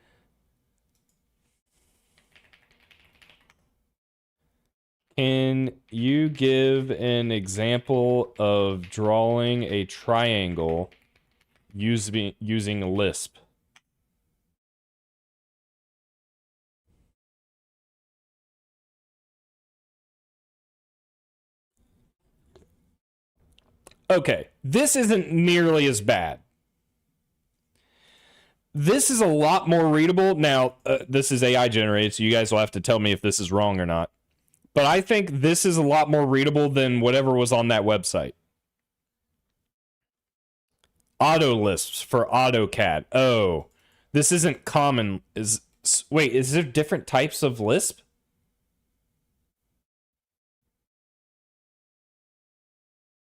A: Can you give an example of drawing a triangle using Lisp? Okay, this isn't nearly as bad. This is a lot more readable. Now, this is AI generated, so you guys will have to tell me if this is wrong or not. But I think this is a lot more readable than whatever was on that website. Auto Lisps for AutoCAD. Oh, this isn't common. Wait, is there different types of Lisp?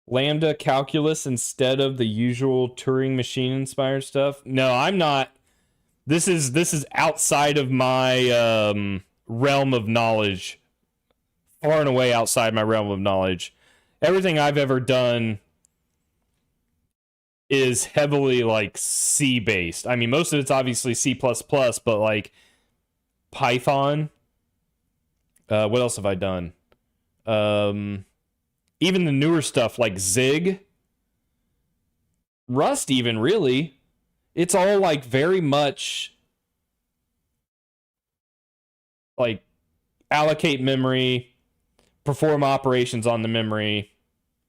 A: Lambda calculus instead of the usual Turing machine inspired stuff? No, I'm not. This is outside of my realm of knowledge. Far and away outside my realm of knowledge. Everything I've ever done is heavily like C based. I mean, most of it's obviously C++, but like Python. What else have I done? Even the newer stuff like Zig, Rust, even really. It's all like very much like allocate memory, perform operations on the memory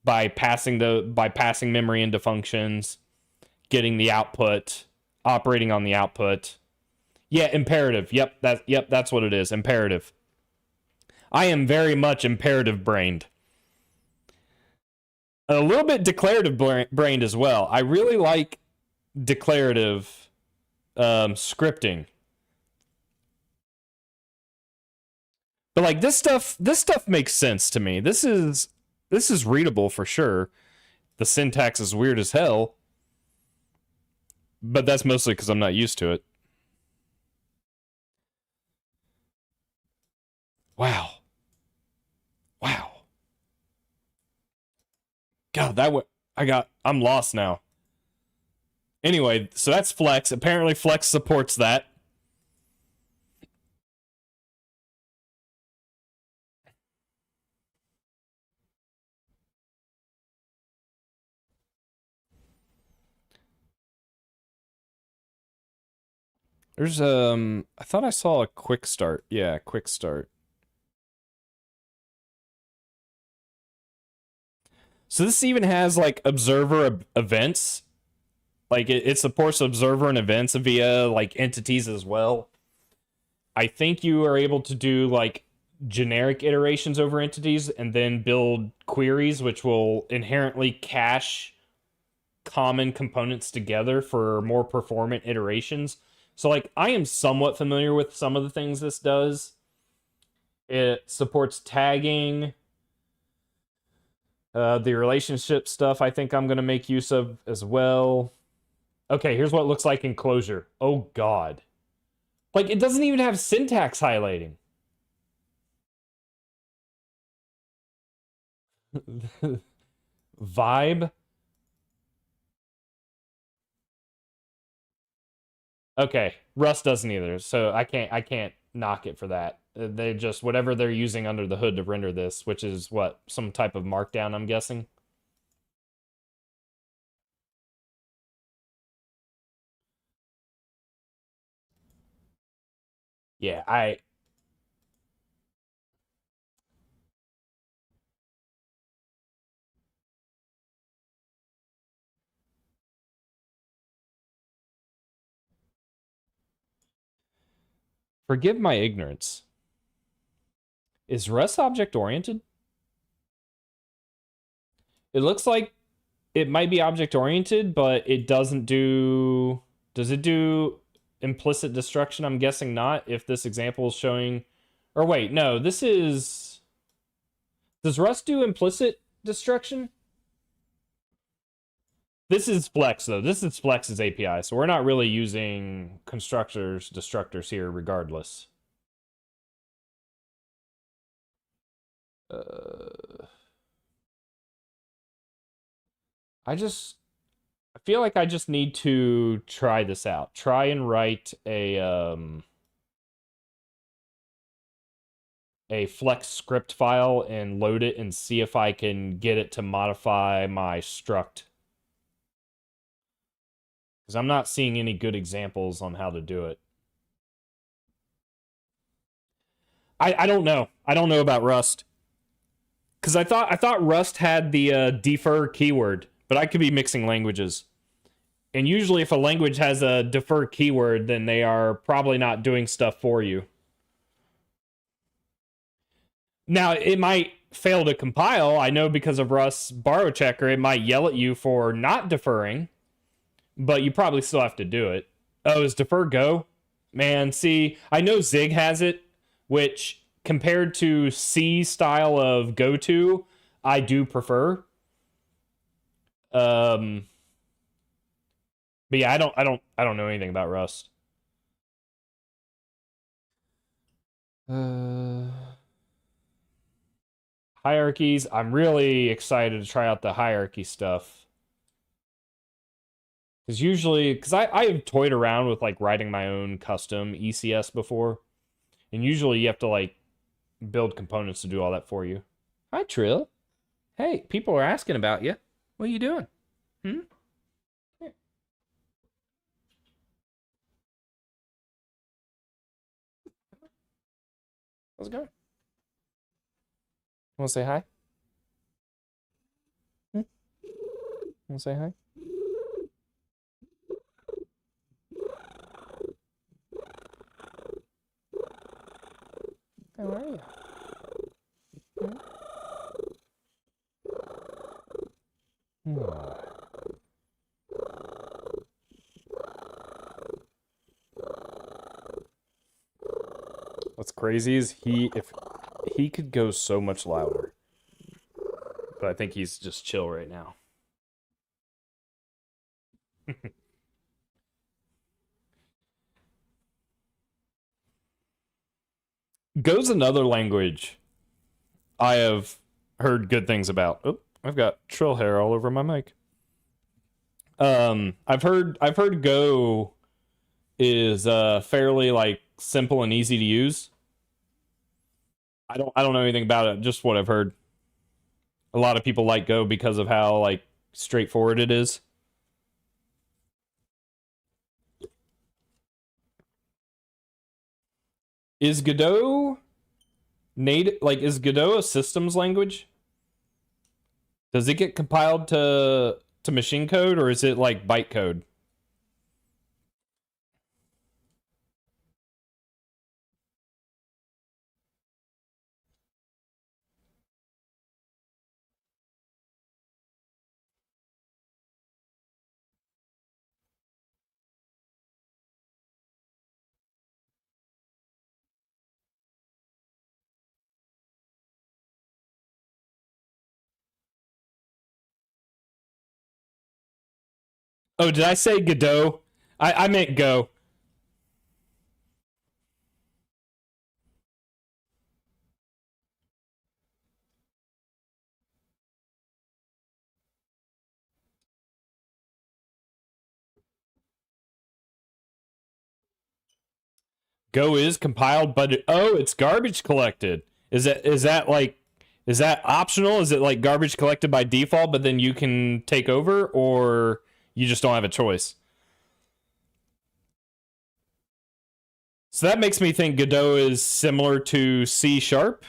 A: by passing memory into functions, getting the output, operating on the output. Yeah, imperative. Yep, that's what it is. Imperative. I am very much imperative brained. A little bit declarative brained as well. I really like declarative scripting. But like this stuff makes sense to me. This is readable for sure. The syntax is weird as hell, but that's mostly because I'm not used to it. Wow. God, I'm lost now. Anyway, so that's Flecs. Apparently Flecs supports that. There's I thought I saw a quick start. Yeah, quick start. So this even has like observer events. Like it supports observer and events via like entities as well. I think you are able to do like generic iterations over entities and then build queries which will inherently cache common components together for more performant iterations. So like I am somewhat familiar with some of the things this does. It supports tagging. The relationship stuff I think I'm going to make use of as well. Okay, here's what it looks like in Clojure. Oh god. Like it doesn't even have syntax highlighting. Vibe. Okay, Rust doesn't either, so I can't knock it for that. They just whatever they're using under the hood to render this, which is what, some type of markdown, I'm guessing. Yeah, I forgive my ignorance. Is Rust object oriented? It looks like it might be object oriented, but it doesn't do. Does it do implicit destruction? I'm guessing not. If this example is showing, or wait, no, this is. Does Rust do implicit destruction? This is Flecs though. This is Flex's API, so we're not really using constructors, destructors here, regardless. I feel like I just need to try this out. Try and write a Flex script file and load it and see if I can get it to modify my struct. Because I'm not seeing any good examples on how to do it. I don't know. I don't know about Rust. Because I thought Rust had the defer keyword, but I could be mixing languages. And usually if a language has a defer keyword, then they are probably not doing stuff for you. Now, it might fail to compile. I know because of Rust's borrow checker, it might yell at you for not deferring, but you probably still have to do it. Oh, is defer Go? Man, see, I know Zig has it, which compared to C style of go-to, I do prefer. But yeah, I don't know anything about Rust. Hierarchies. I'm really excited to try out the hierarchy stuff. Because I've toyed around with like writing my own custom ECS before. And usually you have to like build components to do all that for you. Hi, Trill. Hey, people are asking about you. What are you doing? Here. How's it going? Want to say hi? Want to say hi? How are you? What's crazy is if he could go so much louder, but I think he's just chill right now. Go's another language I have heard good things about. Oh, I've got trill hair all over my mic. I've heard Go is fairly like simple and easy to use. I don't know anything about it, just what I've heard. A lot of people like Go because of how like straightforward it is. Is Godot native? Like, is Godot a systems language? Does it get compiled to machine code, or is it like bytecode? Oh, did I say Godot? I meant Go. Go is compiled, but it's garbage collected. Is that optional? Is it like garbage collected by default, but then you can take over, or you just don't have a choice? So that makes me think Godot is similar to C Sharp.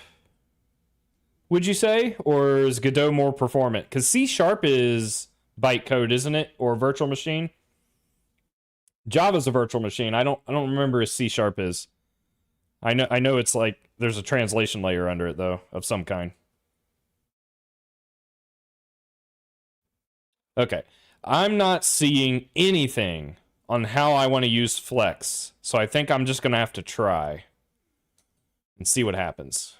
A: Would you say, or is Godot more performant? Because C Sharp is bytecode, isn't it, or virtual machine? Java's a virtual machine. I don't remember if C Sharp is. I know it's like there's a translation layer under it though of some kind. Okay. I'm not seeing anything on how I want to use Flecs, so I think I'm just going to have to try and see what happens.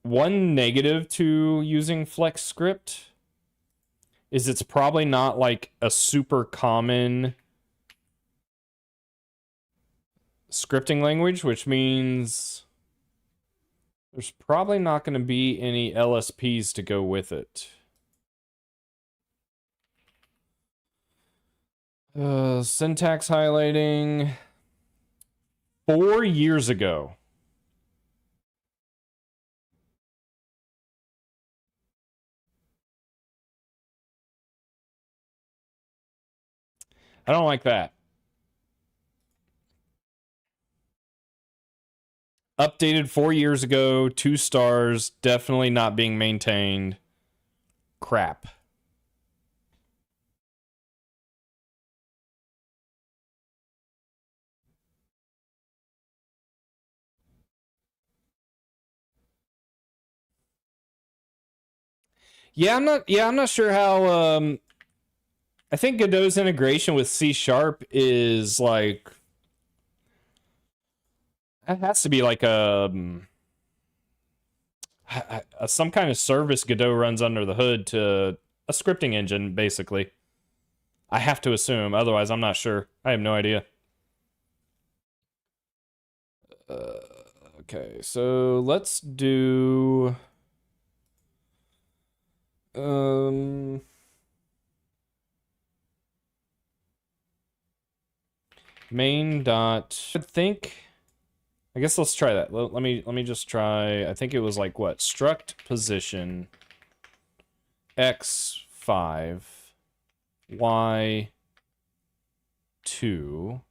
A: One negative to using Flex script is it's probably not like a super common scripting language, which means there's probably not going to be any LSPs to go with it. Syntax highlighting. 4 years ago. I don't like that. Updated 4 years ago, 2 stars, definitely not being maintained. Crap. I'm not sure how I think Godot's integration with C# is like it has to be like some kind of service Godot runs under the hood to a scripting engine, basically. I have to assume, otherwise I'm not sure. I have no idea. Okay, so let's do main dot. I guess let's try that. Let me just try. I think it was like what? Struct position x5 y2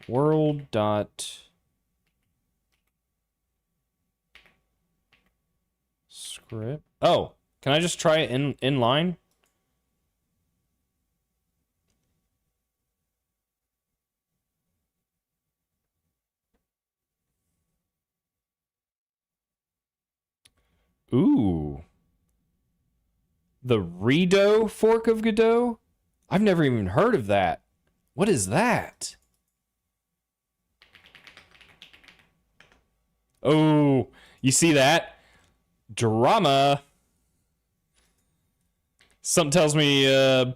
A: world dot script. Oh, can I just try it in line? Ooh. The Redo fork of Godot? I've never even heard of that. What is that? Oh, you see that? Drama. Something tells me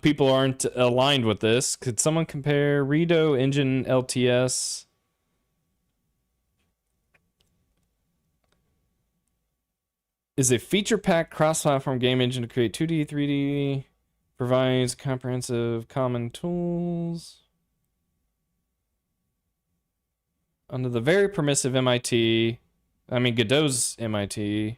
A: people aren't aligned with this. Could someone compare Redo engine LTS? Is a feature-packed cross-platform game engine to create 2D, 3D, provides comprehensive common tools. Under the very permissive MIT, I mean Godot's MIT.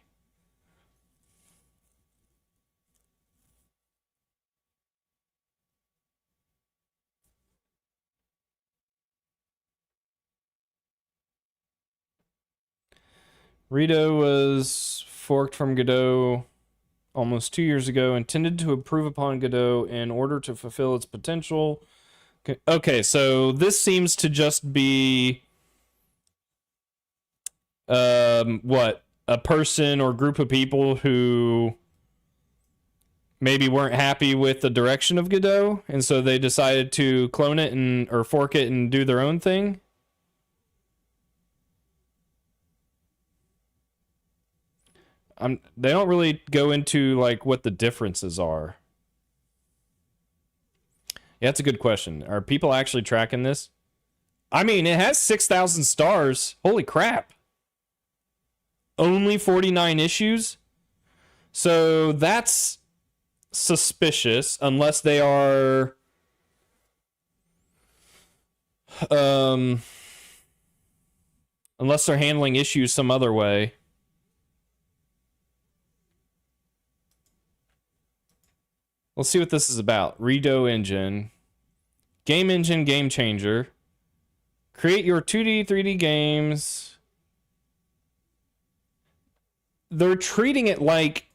A: Redo was forked from Godot almost 2 years ago, intended to improve upon Godot in order to fulfill its potential. Okay, so this seems to just be what? A person or group of people who maybe weren't happy with the direction of Godot, and so they decided to clone it or fork it and do their own thing. They don't really go into like what the differences are. Yeah, that's a good question. Are people actually tracking this? I mean, it has 6,000 stars. Holy crap. Only 49 issues? So that's suspicious unless they are unless they're handling issues some other way. Let's see what this is about. Redo engine. Game engine, game changer. Create your 2D, 3D games. They're treating it like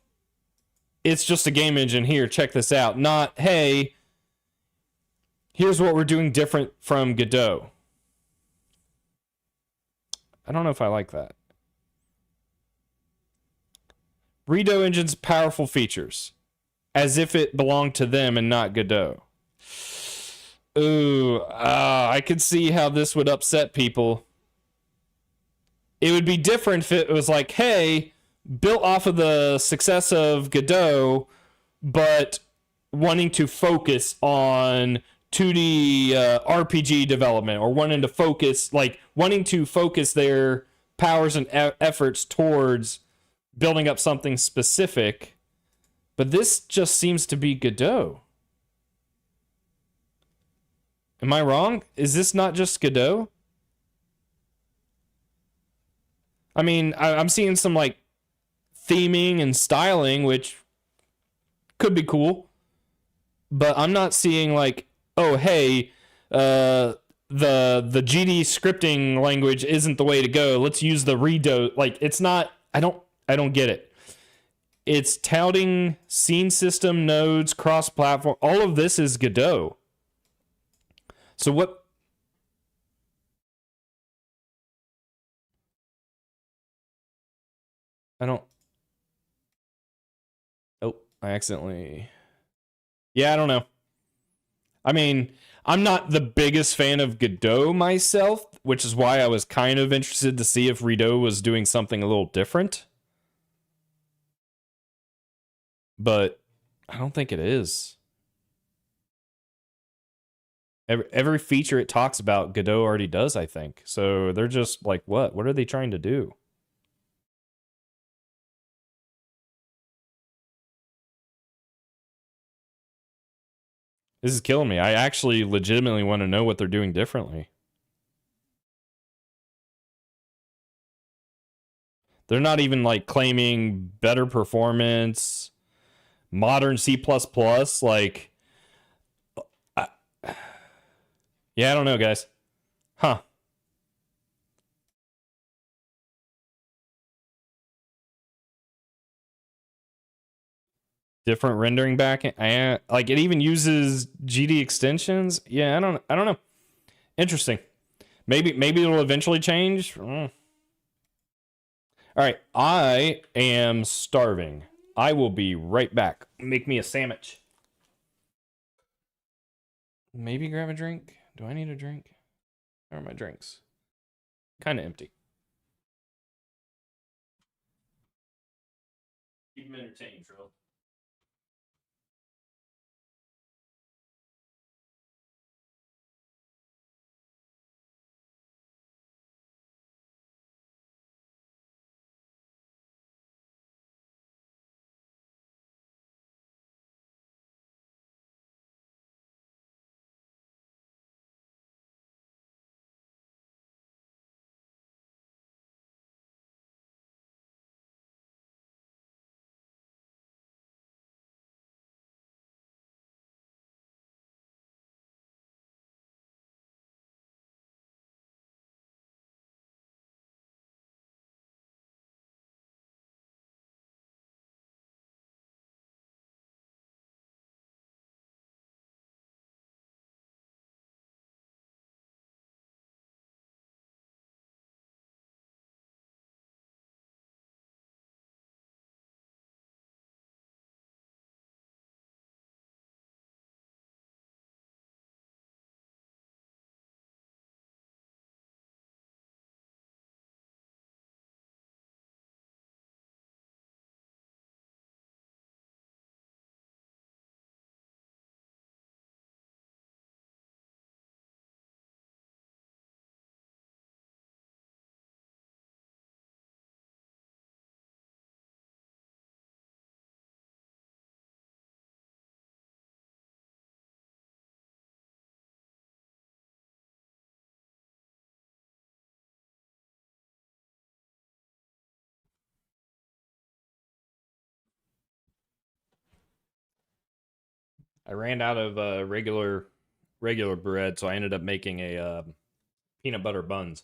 A: it's just a game engine. Here, check this out. Not, hey, Here's what we're doing different from Godot. I don't know if I like that. Godot engine's powerful features, as if it belonged to them and not Godot. Ooh, I could see how this would upset people. It would be different if it was like, hey, built off of the success of Godot, but wanting to focus on 2D RPG development, or wanting to focus their powers and efforts towards building up something specific. But this just seems to be Godot. Am I wrong? Is this not just Godot? I mean, I'm seeing some like theming and styling, which could be cool, but I'm not seeing like, oh hey, the GD scripting language isn't the way to go. Let's use the Redo. Like, it's not. I don't get it. It's touting scene system nodes, cross-platform. All of this is Godot. So what? I don't. Oh, I accidentally. Yeah, I don't know. I mean, I'm not the biggest fan of Godot myself, which is why I was kind of interested to see if Redo was doing something a little different. But I don't think it is. Every feature it talks about, Godot already does, I think. So they're just like, what? What are they trying to do? This is killing me. I actually legitimately want to know what they're doing differently. They're not even like claiming better performance, modern C++. Like, I, yeah, I don't know, guys. Huh. Different rendering back. Like, it even uses GD extensions. Yeah, I don't know. Interesting. Maybe it'll eventually change. All right, I am starving. I will be right back. Make me a sandwich. Maybe grab a drink. Do I need a drink? Or are my drinks? Kind of empty. Keep them entertained, Trill. I ran out of regular bread, so I ended up making a peanut butter buns.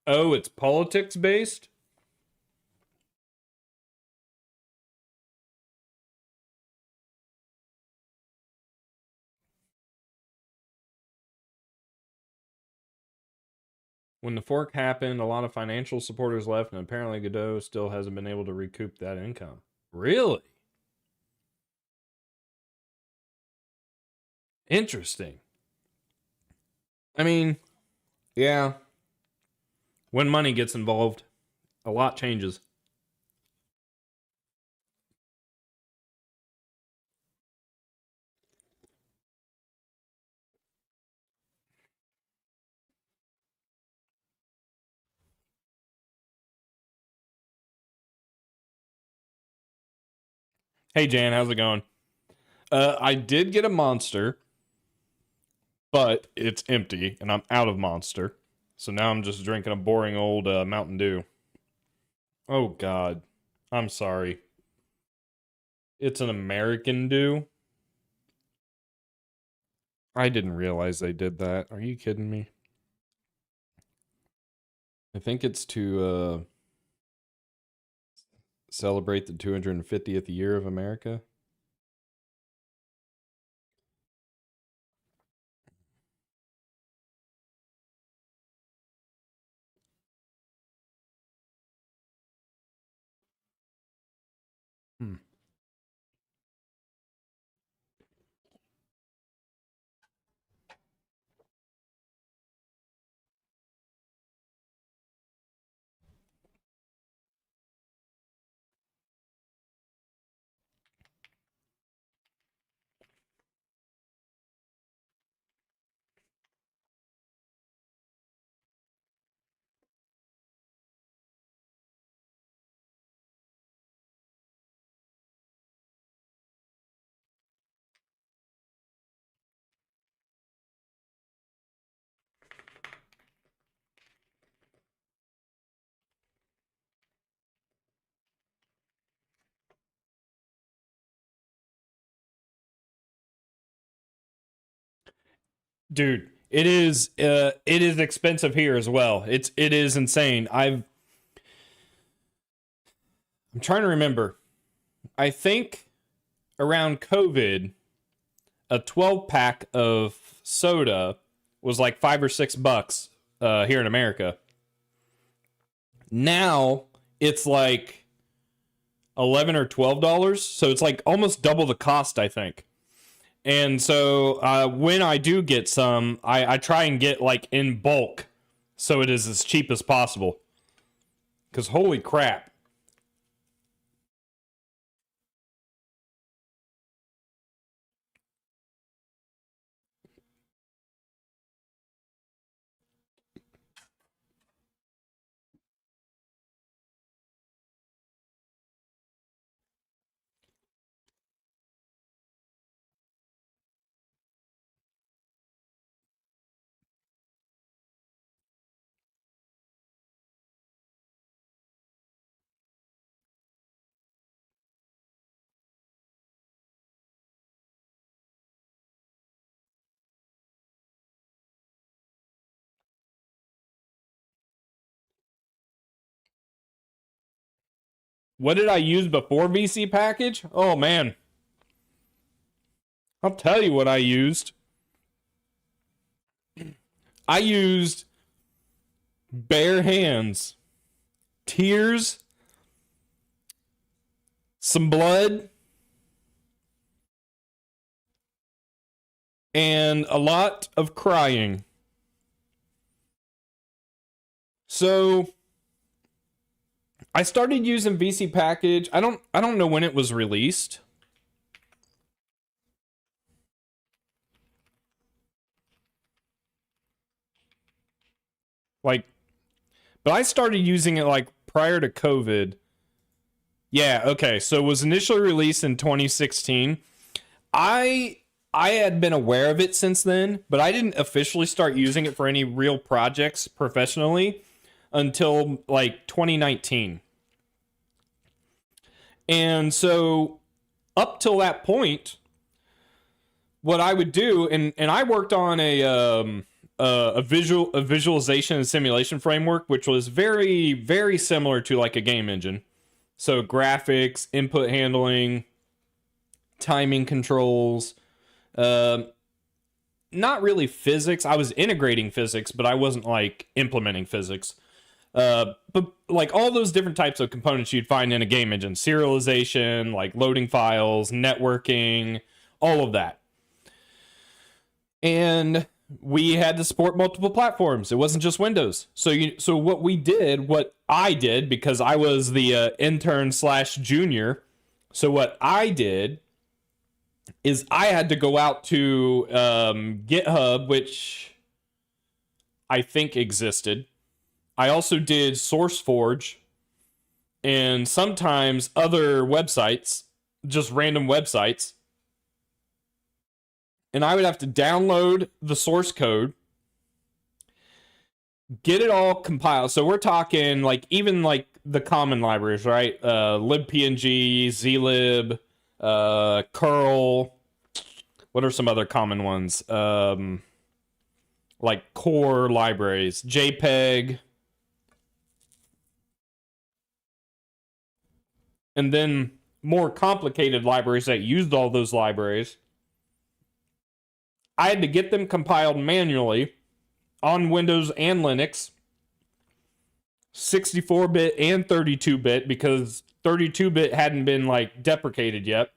A: Oh, it's politics based? When the fork happened, a lot of financial supporters left, and apparently Godot still hasn't been able to recoup that income. Really? Interesting. I mean, yeah. When money gets involved, a lot changes. Hey, Jan, how's it going? I did get a monster, but it's empty, and I'm out of monster. So now I'm just drinking a boring old Mountain Dew. Oh, God. I'm sorry. It's an American Dew. I didn't realize they did that. Are you kidding me? I think it's to celebrate the 250th year of America. Hmm. Dude, it is expensive here as well. It is insane. I'm trying to remember. I think around COVID, a 12 pack of soda was like $5 or $6 here in America. Now it's like 11 or $12, so it's like almost double the cost, I think. And so when I do get some, I try and get like in bulk, so it is as cheap as possible. Because holy crap. What did I use before VC package? Oh man, I'll tell you what I used. I used bare hands, tears, some blood, and a lot of crying. So I started using VC package. I don't know when it was released. Like, but I started using it like prior to COVID. Yeah, okay. So it was initially released in 2016. I I had been aware of it since then, but I didn't officially start using it for any real projects professionally until like 2019. And so up till that point, what I would do, and I worked on a visualization and simulation framework, which was very, very similar to like a game engine. So graphics, input handling, timing controls, not really physics. I was integrating physics, but I wasn't like implementing physics. But like all those different types of components you'd find in a game engine, serialization, like loading files, networking, all of that. And we had to support multiple platforms. It wasn't just Windows. So what I did, because I was the intern / junior. So what I did is I had to go out to GitHub, which I think existed. I also did SourceForge and sometimes other websites, just random websites. And I would have to download the source code, get it all compiled. So we're talking like even like the common libraries, right? libpng, zlib, curl. What are some other common ones? Like core libraries, JPEG. And then more complicated libraries that used all those libraries. I had to get them compiled manually on Windows and Linux, 64-bit and 32-bit, because 32-bit hadn't been like deprecated yet.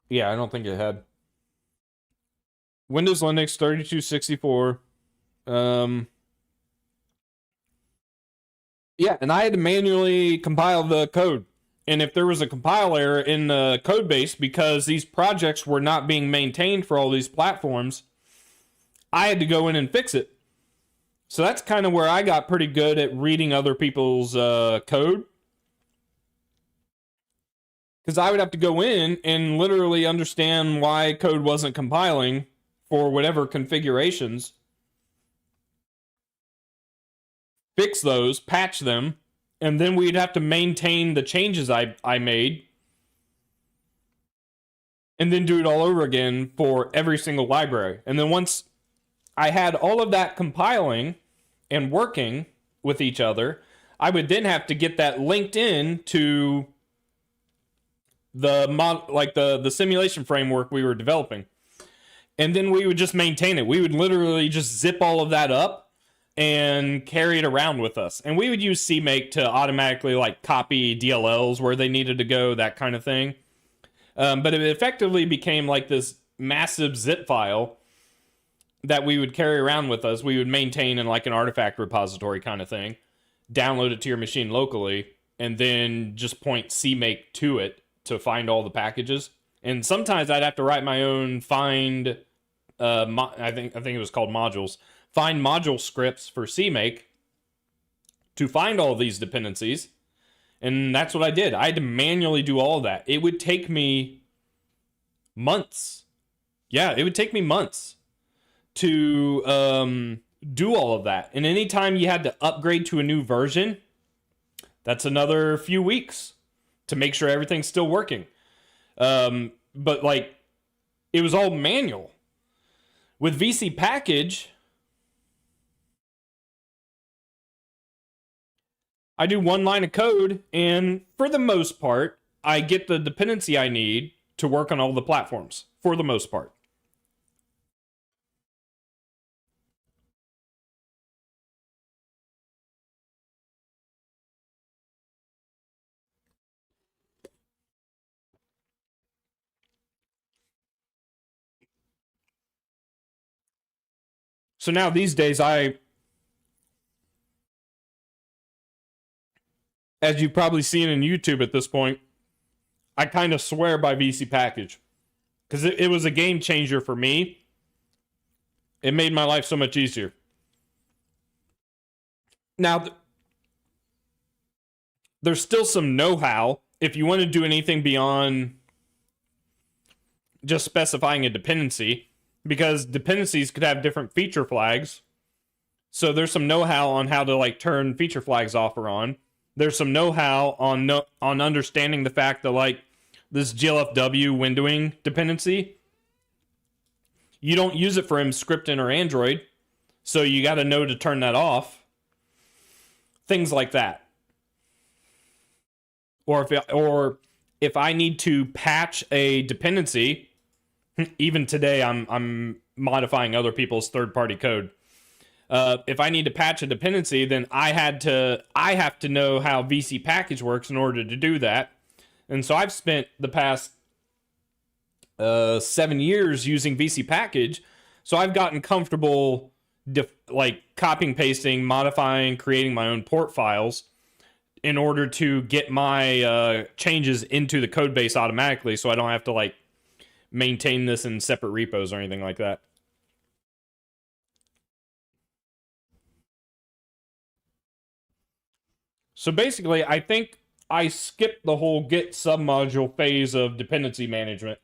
A: Yeah, I don't think it had. Windows, Linux, 32, 64. Yeah, and I had to manually compile the code. And if there was a compile error in the code base because these projects were not being maintained for all these platforms, I had to go in and fix it. So that's kind of where I got pretty good at reading other people's code. Because I would have to go in and literally understand why code wasn't compiling for whatever configurations. Fix those, patch them, and then we'd have to maintain the changes I made, and then do it all over again for every single library. And then once I had all of that compiling and working with each other, I would then have to get that linked in to the simulation framework we were developing. And then we would just maintain it. We would literally just zip all of that up and carry it around with us. And we would use CMake to automatically like copy DLLs where they needed to go, that kind of thing. But it effectively became like this massive zip file that we would carry around with us. We would maintain in like an artifact repository kind of thing, download it to your machine locally, and then just point CMake to it to find all the packages. And sometimes I'd have to write my own find, I think it was called modules, find module scripts for CMake to find all these dependencies. And that's what I did. I had to manually do all of that. It would take me months. Yeah, it would take me months to do all of that. And anytime you had to upgrade to a new version, that's another few weeks to make sure everything's still working. But like, it was all manual. With VC Package, I do one line of code, and for the most part, I get the dependency I need to work on all the platforms, for the most part. So now these days, as you've probably seen in YouTube at this point, I kind of swear by VC Package. Because it was a game changer for me. It made my life so much easier. Now, there's still some know-how if you want to do anything beyond just specifying a dependency, because dependencies could have different feature flags. So there's some know-how on how to like turn feature flags off or on. There's some know-how on understanding the fact that like this GLFW windowing dependency, You don't use it for Emscripten or Android, so you got to know to turn that off. Things like that. Or if I need to patch a dependency, even today I'm modifying other people's third-party code. If I need to patch a dependency, then I have to know how VC package works in order to do that. And so I've spent the past 7 years using VC package, so I've gotten comfortable like copying, pasting, modifying, creating my own port files in order to get my changes into the code base automatically, so I don't have to like maintain this in separate repos or anything like that. So basically, I think I skipped the whole Git submodule phase of dependency management,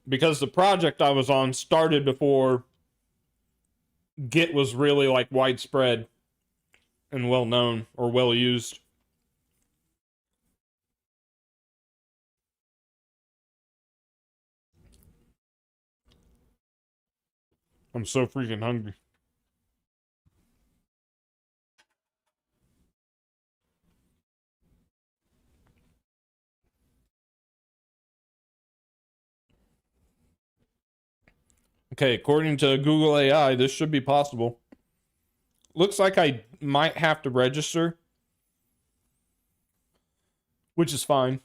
A: because the project I was on started before Git was really like widespread and well known or well used. I'm so freaking hungry. Okay, according to Google AI, this should be possible. Looks like I might have to register, which is fine.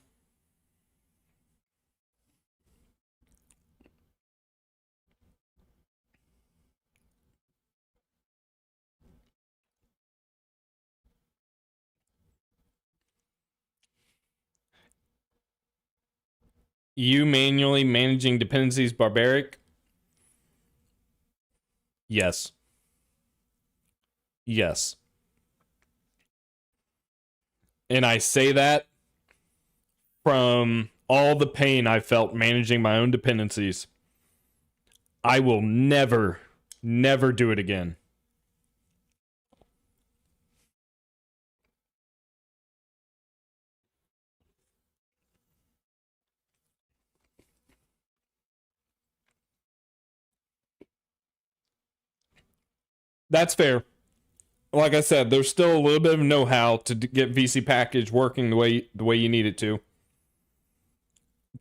A: You manually managing dependencies barbaric? Yes. Yes. And I say that from all the pain I felt managing my own dependencies. I will never do it again. That's fair. Like I said, there's still a little bit of know-how to get VC package working the way you need it to.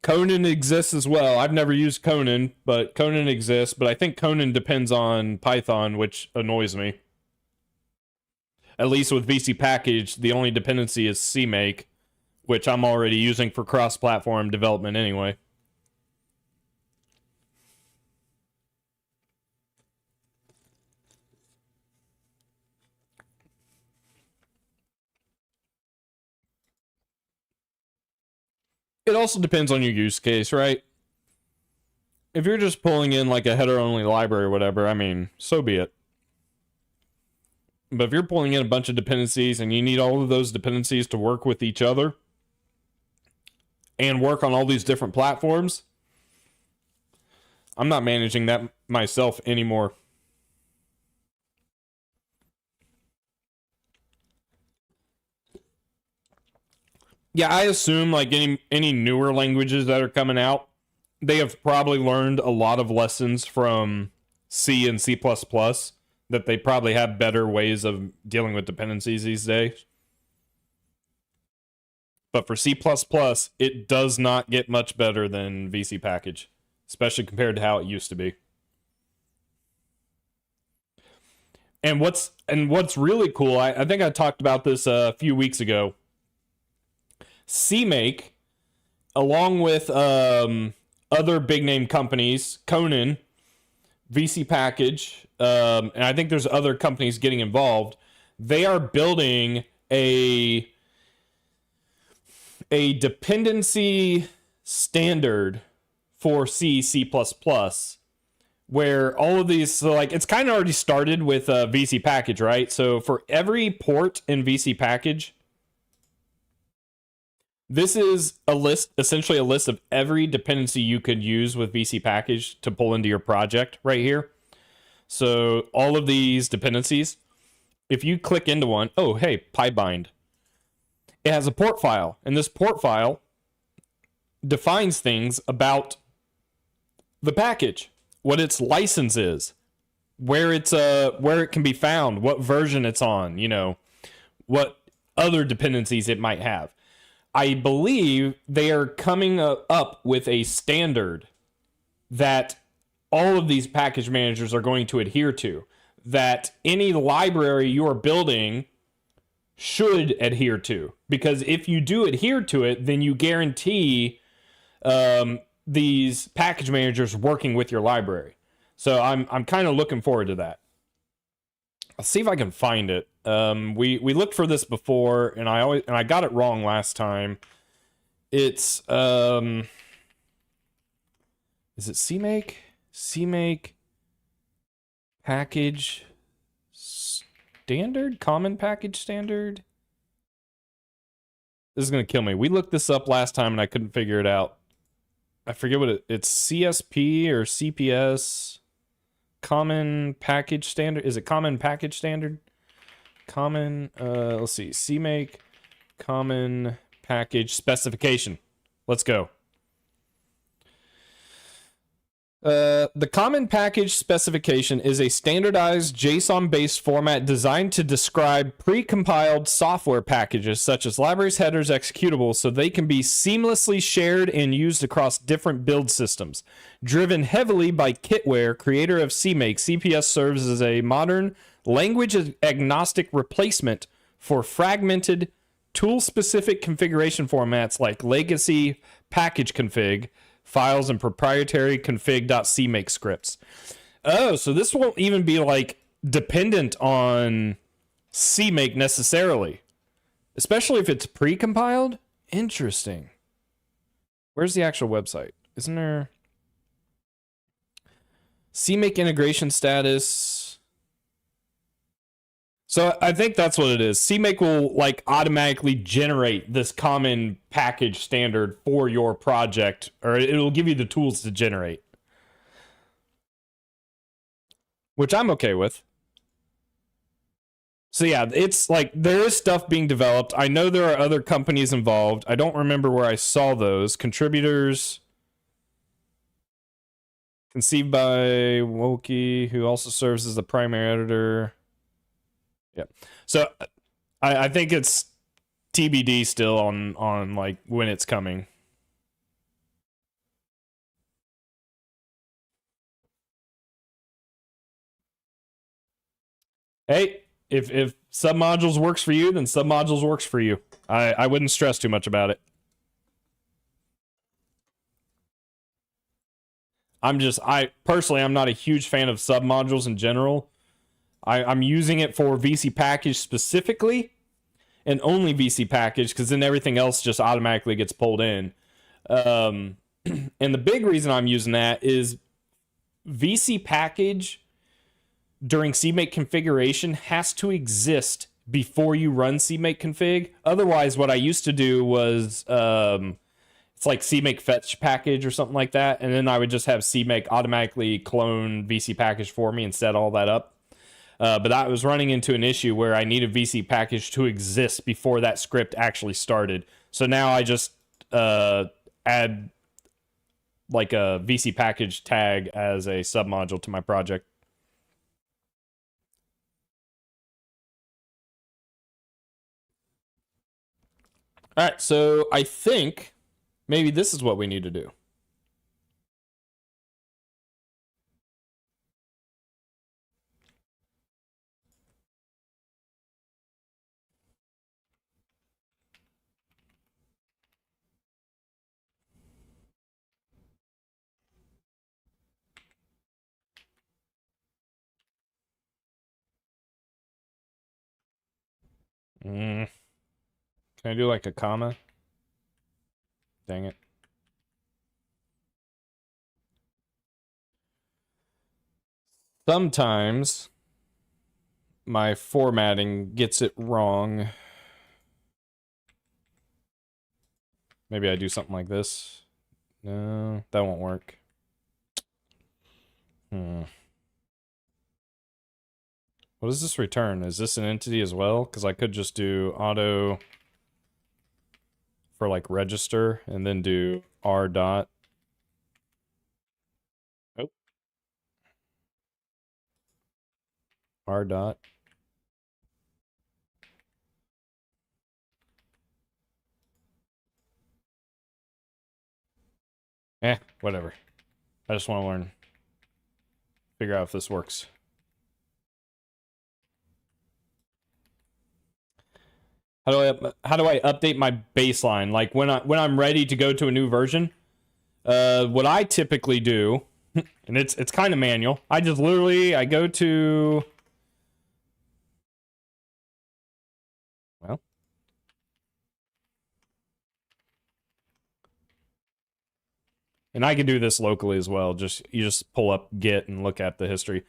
A: Conan exists as well. I've never used Conan, but Conan exists. But I think Conan depends on Python, which annoys me. At least with VC package, the only dependency is CMake, which I'm already using for cross-platform development anyway. It also depends on your use case, right? If you're just pulling in like a header-only library or whatever, I mean, so be it. But if you're pulling in a bunch of dependencies and you need all of those dependencies to work with each other and work on all these different platforms, I'm not managing that myself anymore. Yeah, I assume like any newer languages that are coming out, they have probably learned a lot of lessons from C and C++, that they probably have better ways of dealing with dependencies these days. But for C++, it does not get much better than VC package, especially compared to how it used to be. And what's really cool, I think I talked about this a few weeks ago. CMake, along with other big name companies, Conan, VC package, and I think there's other companies getting involved. They are building a dependency standard for C, C++, where all of these, so like it's kind of already started with VC package, right? So for every port in VC package, this is a list, essentially a list of every dependency you could use with VC package to pull into your project right here. So all of these dependencies, if you click into one, oh, hey, PyBind. It has a port file, and this port file defines things about the package, what its license is, where it can be found, what version it's on, you know, what other dependencies it might have. I believe they are coming up with a standard that all of these package managers are going to adhere to, that any library you are building should adhere to. Because if you do adhere to it, then you guarantee these package managers working with your library. So I'm kind of looking forward to that. I'll see if I can find it. We looked for this before, and I got it wrong last time. It's is it CMake? CMake package standard? Common package standard? This is gonna kill me. We looked this up last time and I couldn't figure it out. I forget what it's CSP or CPS. Common package standard. Is it common package standard? Common, let's see. CMake common package specification. Let's go. The common package specification is a standardized JSON-based format designed to describe pre-compiled software packages such as libraries, headers, executables, so they can be seamlessly shared and used across different build systems. Driven heavily by Kitware, creator of CMake, CPS serves as a modern language-agnostic replacement for fragmented, tool-specific configuration formats like legacy package config files and proprietary config.cmake scripts. Oh, so this won't even be like dependent on CMake necessarily, especially if it's pre-compiled. Interesting. Where's the actual website? Isn't there CMake integration status? So I think that's what it is. CMake will like automatically generate this common package standard for your project, or it'll give you the tools to generate, which I'm okay with. So yeah, it's like there is stuff being developed. I know there are other companies involved. I don't remember where I saw those. Contributors conceived by Wokey, who also serves as the primary editor. Yeah. So I think it's TBD still on like when it's coming. Hey, if submodules works for you, then submodules works for you. I wouldn't stress too much about it. I personally, I'm not a huge fan of submodules in general. I'm using it for VC package specifically, and only VC package, because then everything else just automatically gets pulled in. And the big reason I'm using that is VC package during CMake configuration has to exist before you run CMake config. Otherwise, what I used to do was it's like CMake fetch package or something like that, and then I would just have CMake automatically clone VC package for me and set all that up. But I was running into an issue where I needed VC package to exist before that script actually started. So now I just add like a VC package tag as a submodule to my project. All right, so I think maybe this is what we need to do. Can I do like a comma? Dang it. Sometimes my formatting gets it wrong. Maybe I do something like this. No, that won't work. What does this return? Is this an entity as well? Because I could just do auto for like register and then do r dot. Oh. R dot. Whatever. I just want to learn. Figure out if this works. How do I update my baseline? Like when I'm ready to go to a new version, what I typically do, and it's kind of manual. I just literally I go to, well, and I can do this locally as well. You just pull up Git and look at the history.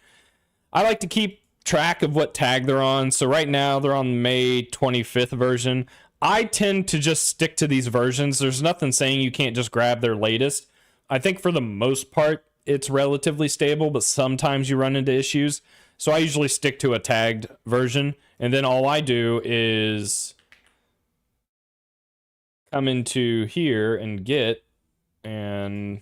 A: I like to keep track of what tag they're on. So right now they're on May 25th version. I tend to just stick to these versions. There's nothing saying you can't just grab their latest. I think for the most part, it's relatively stable, but sometimes you run into issues. So I usually stick to a tagged version. And then all I do is come into here and Git, and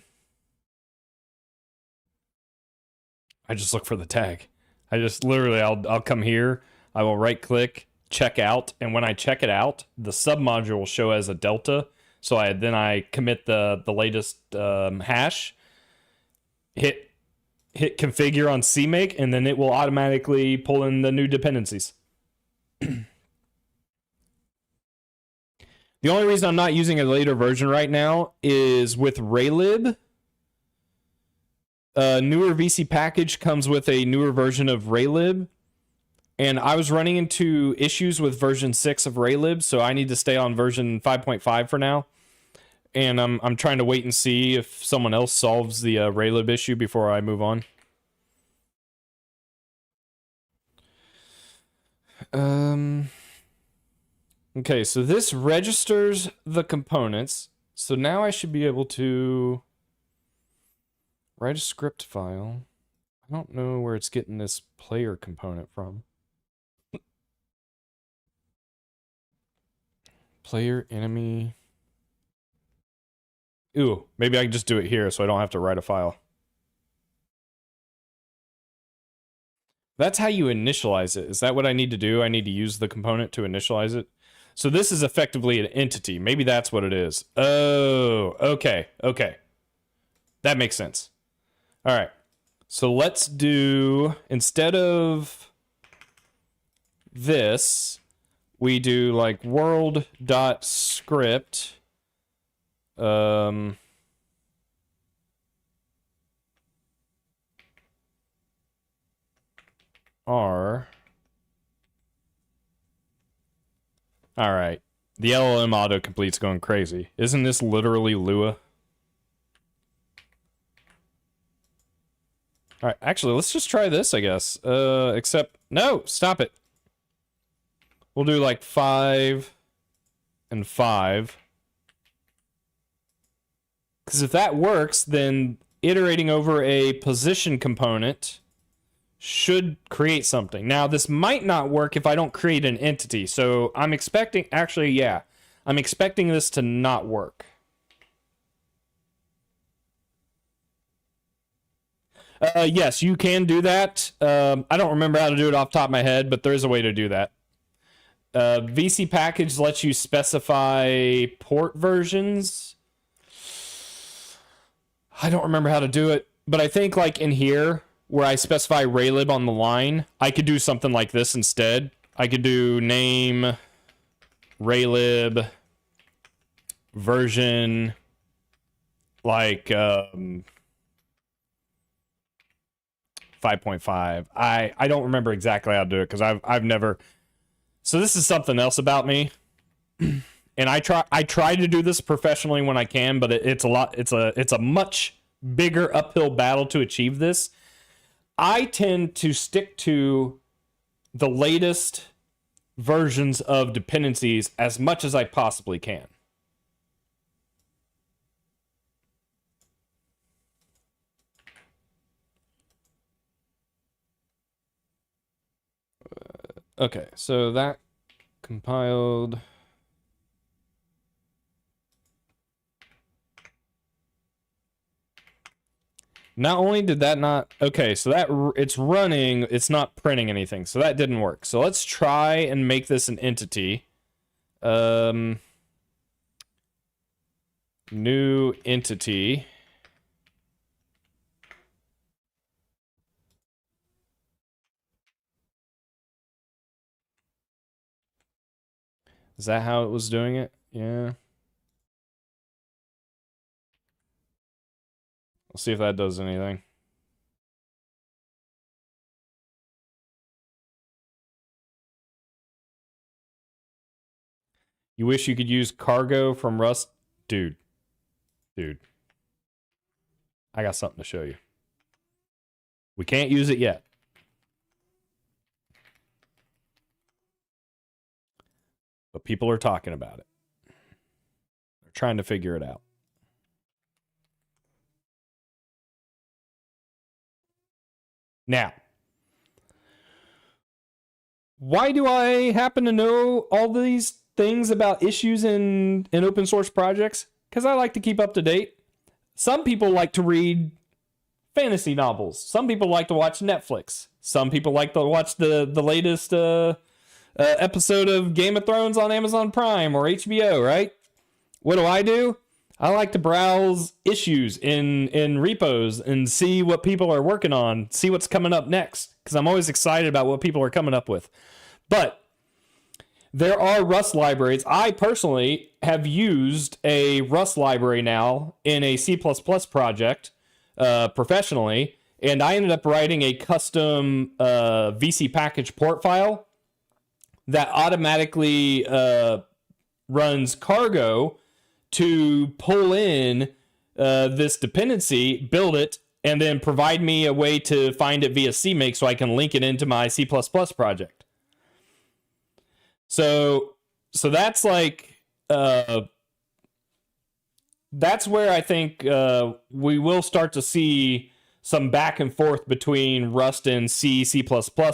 A: I just look for the tag. I just literally, I'll come here, I will right click, check out, and when I check it out, the submodule will show as a delta. So I commit the latest hash, hit configure on CMake, and then it will automatically pull in the new dependencies. The only reason I'm not using a later version right now is with Raylib. Newer VC package comes with a newer version of Raylib, and I was running into issues with version 6 of Raylib, so I need to stay on version 5.5 for now. And I'm trying to wait and see if someone else solves the Raylib issue before I move on. Okay, so this registers the components. So now I should be able to write a script file. I don't know where it's getting this player component from. Player, enemy. Ooh, maybe I can just do it here so I don't have to write a file. That's how you initialize it. Is that what I need to do? I need to use the component to initialize it. So this is effectively an entity. Maybe that's what it is. Oh, okay, okay. That makes sense. All right. So let's do, instead of this, we do like world.script. R. All right. The LLM autocomplete's going crazy. Isn't this literally Lua? All right, actually, let's just try this, I guess. Except, no, stop it. We'll do like 5 and 5. Because if that works, then iterating over a position component should create something. Now, this might not work if I don't create an entity. So I'm expecting, actually, yeah, I'm expecting this to not work. Yes, you can do that. I don't remember how to do it off the top of my head, but there is a way to do that. VC package lets you specify port versions. I don't remember how to do it, but I think like in here, where I specify Raylib on the line, I could do something like this instead. I could do name Raylib version like 5.5. I don't remember exactly how to do it because I've never. So this is something else about me, and I try to do this professionally when I can, but it's a lot. It's a much bigger uphill battle to achieve this. I tend to stick to the latest versions of dependencies as much as I possibly can. Okay, so that compiled. Not only did that not... Okay, so that it's running, it's not printing anything. So that didn't work. So let's try and make this an entity. New entity. Is that how it was doing it? Yeah. Let's see if that does anything. You wish you could use cargo from Rust? Dude. I got something to show you. We can't use it yet. But people are talking about it. They're trying to figure it out. Now, why do I happen to know all these things about issues in open source projects? Because I like to keep up to date. Some people like to read fantasy novels. Some people like to watch Netflix. Some people like to watch the latest episode of Game of Thrones on Amazon Prime or HBO, right? What do? I like to browse issues in repos and see what people are working on, see what's coming up next, because I'm always excited about what people are coming up with. But there are Rust libraries. I personally have used a Rust library now in a C++ project professionally, and I ended up writing a custom VC package port file that automatically runs cargo to pull in this dependency, build it, and then provide me a way to find it via CMake so I can link it into my C++ project. So that's like that's where I think we will start to see some back and forth between Rust and C++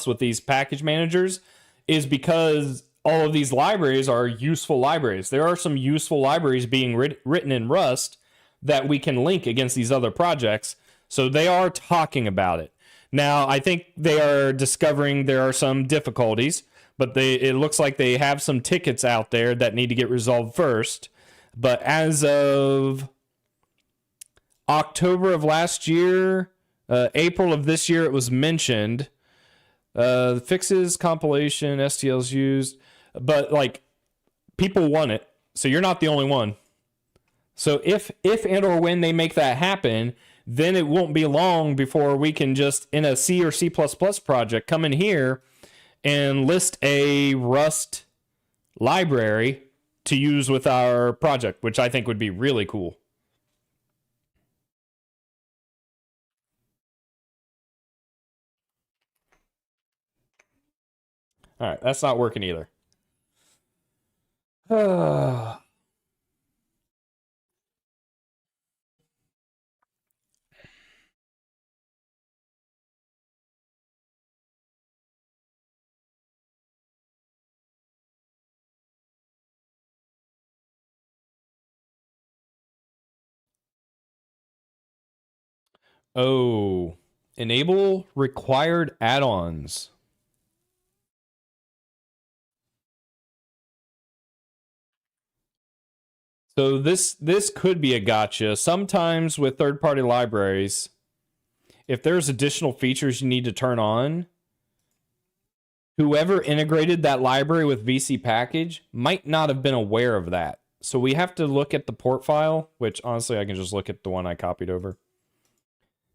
A: with these package managers, is because all of these libraries are useful libraries. There are some useful libraries being written in Rust that we can link against these other projects. So they are talking about it. Now, I think they are discovering there are some difficulties, but it looks like they have some tickets out there that need to get resolved first. But as of October of last year, April of this year, it was mentioned. Fixes, compilation, STLs used. But, like, people want it. So you're not the only one. So if and or when they make that happen, then it won't be long before we can just, in a C or C++ project, come in here and list a Rust library to use with our project, which I think would be really cool. All right, that's not working either. Oh, enable required add-ons. So this could be a gotcha. Sometimes with third-party libraries, if there's additional features you need to turn on, whoever integrated that library with VC package might not have been aware of that. So we have to look at the port file, which honestly I can just look at the one I copied over.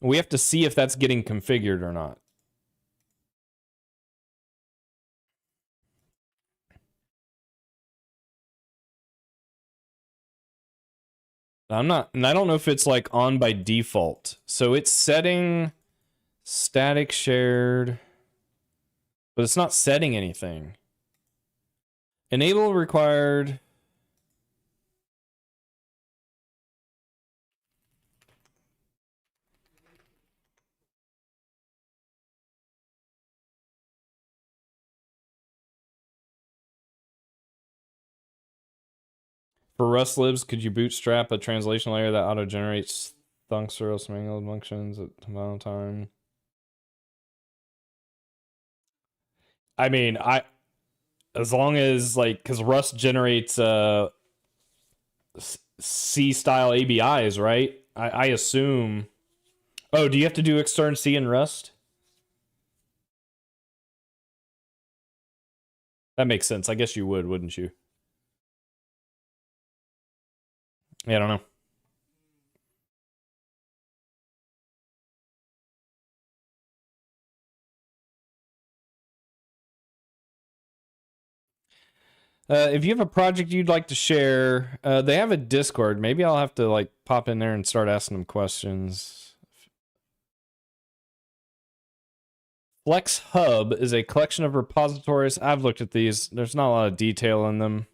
A: We have to see if that's getting configured or not. I'm not, and I don't know if it's like on by default. So it's setting static shared, but it's not setting anything. Enable required. For Rust libs, could you bootstrap a translation layer that auto-generates Thunks or else mangled functions at the final time. I mean, as long as like, because Rust generates C style ABIs, right? I assume. Oh, do you have to do extern C in Rust? That makes sense. I guess you would, wouldn't you? Yeah, I don't know. If you have a project you'd like to share, they have a Discord. Maybe I'll have to like pop in there and start asking them questions. Flecs Hub is a collection of repositories. I've looked at these. There's not a lot of detail in them.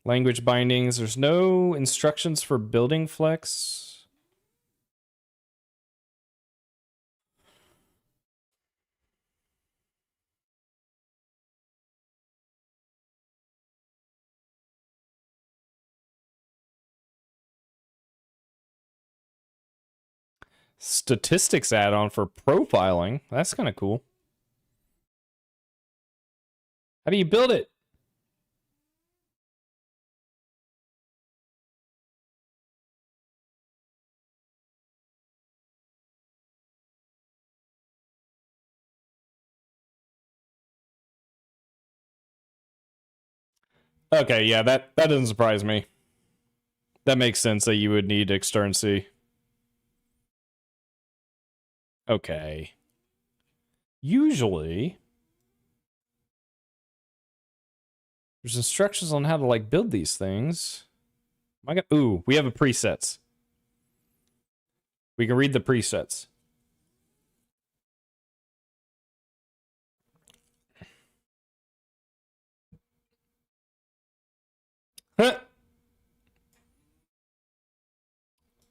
A: Language bindings. There's no instructions for building Flecs. Statistics add-on for profiling. That's kind of cool. How do you build it? Okay, yeah, that doesn't surprise me. That makes sense that you would need extern C. Okay. Usually, there's instructions on how to like build these things. My God, ooh, we have a presets. We can read the presets.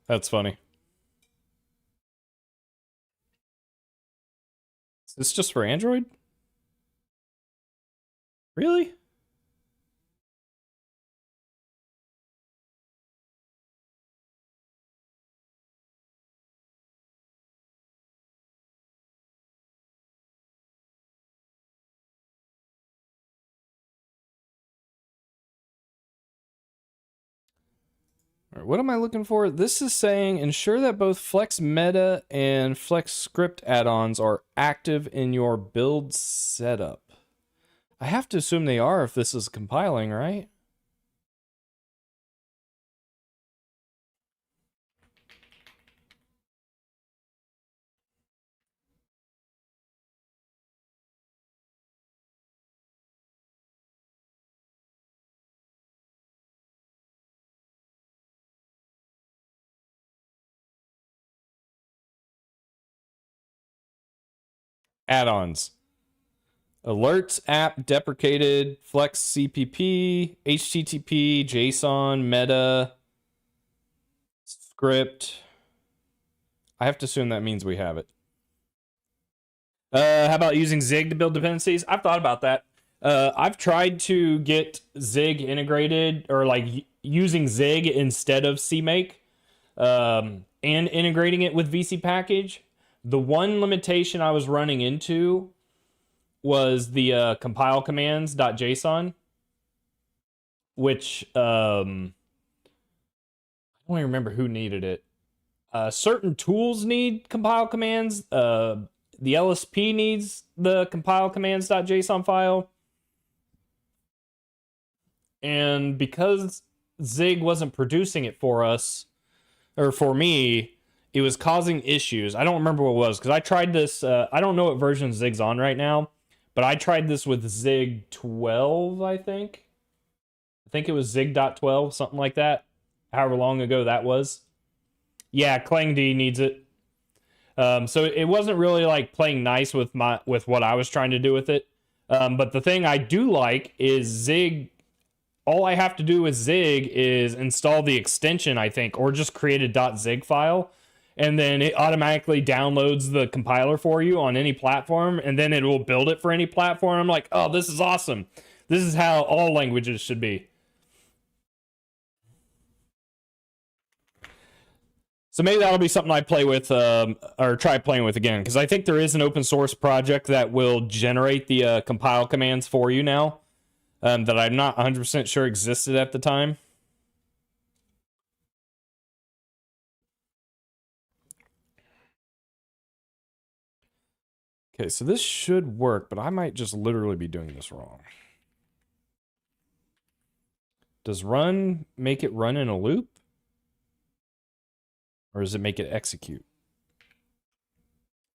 A: That's funny. Is this just for Android? Really? All right, what am I looking for? This is saying ensure that both Flex Meta and Flex Script add-ons are active in your build setup. I have to assume they are if this is compiling, right? Add-ons. Alerts app deprecated, Flex CPP, HTTP, JSON, Meta, Script. I have to assume that means we have it. How about using Zig to build dependencies? I've thought about that. I've tried to get Zig integrated or like using Zig instead of CMake and integrating it with VC package. The one limitation I was running into was the compile commands.json, which I don't even remember who needed it. Certain tools need compile commands. The LSP needs the compile commands.json file. And because Zig wasn't producing it for us, or for me, it was causing issues. I don't remember what it was, because I tried this. I don't know what version Zig's on right now, but I tried this with Zig 12, I think. I think it was Zig.12, something like that. However long ago that was. Yeah, ClangD needs it. So it wasn't really like playing nice with what I was trying to do with it. But the thing I do like is Zig. All I have to do with Zig is install the extension, I think, or just create a .zig file, and then it automatically downloads the compiler for you on any platform, and then it will build it for any platform. I'm like, oh, this is awesome. This is how all languages should be. So maybe that'll be something I play with, or try playing with again, because I think there is an open source project that will generate the compile commands for you now, that I'm not 100% sure existed at the time. Okay, so this should work, but I might just literally be doing this wrong. Does run make it run in a loop? Or does it make it execute?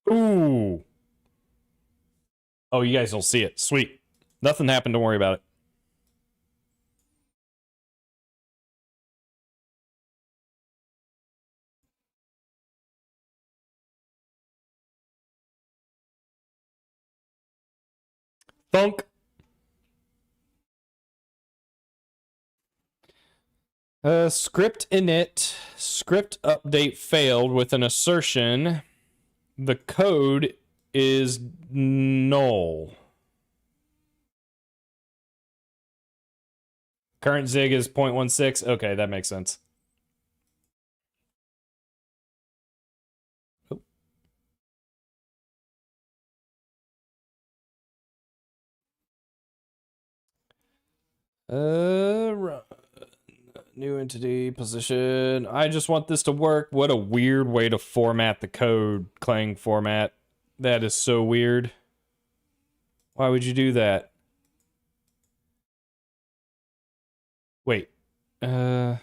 A: Ooh. Oh, you guys don't see it. Sweet. Nothing happened. Don't worry about it. Thunk. Script init. Script update failed with an assertion. The code is null. Current zig is 0.16. Okay, that makes sense. New entity position. I just want this to work. What a weird way to format the code, Clang format. That is so weird. Why would you do that? Wait. Okay,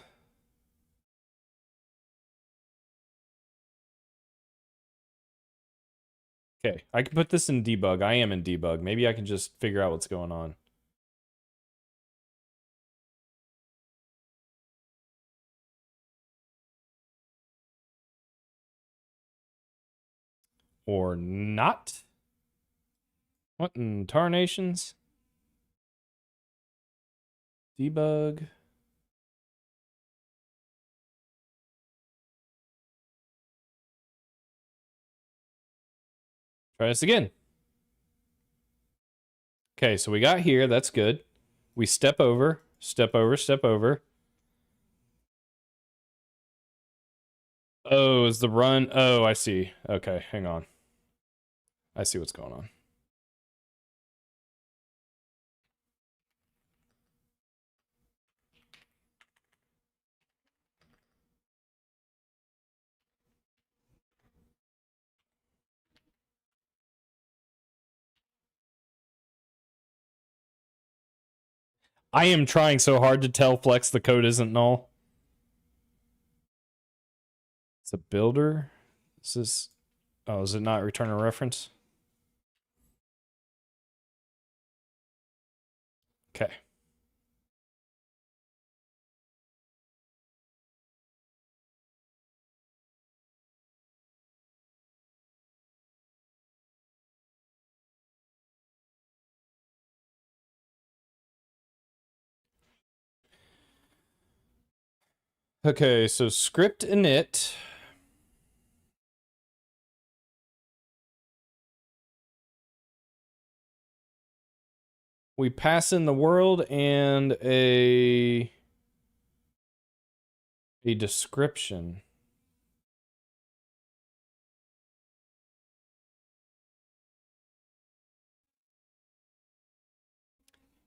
A: I can put this in debug. I am in debug. Maybe I can just figure out what's going on. Or not. What in tarnations? Debug. Try this again. Okay, so we got here. That's good. We step over, step over, step over. Oh, is the run? Oh, I see. Okay, hang on. I see what's going on. I am trying so hard to tell Flecs the code isn't null. It's a builder. This is... Oh, is it not return a reference? Okay. Okay, so script init. We pass in the world and a description.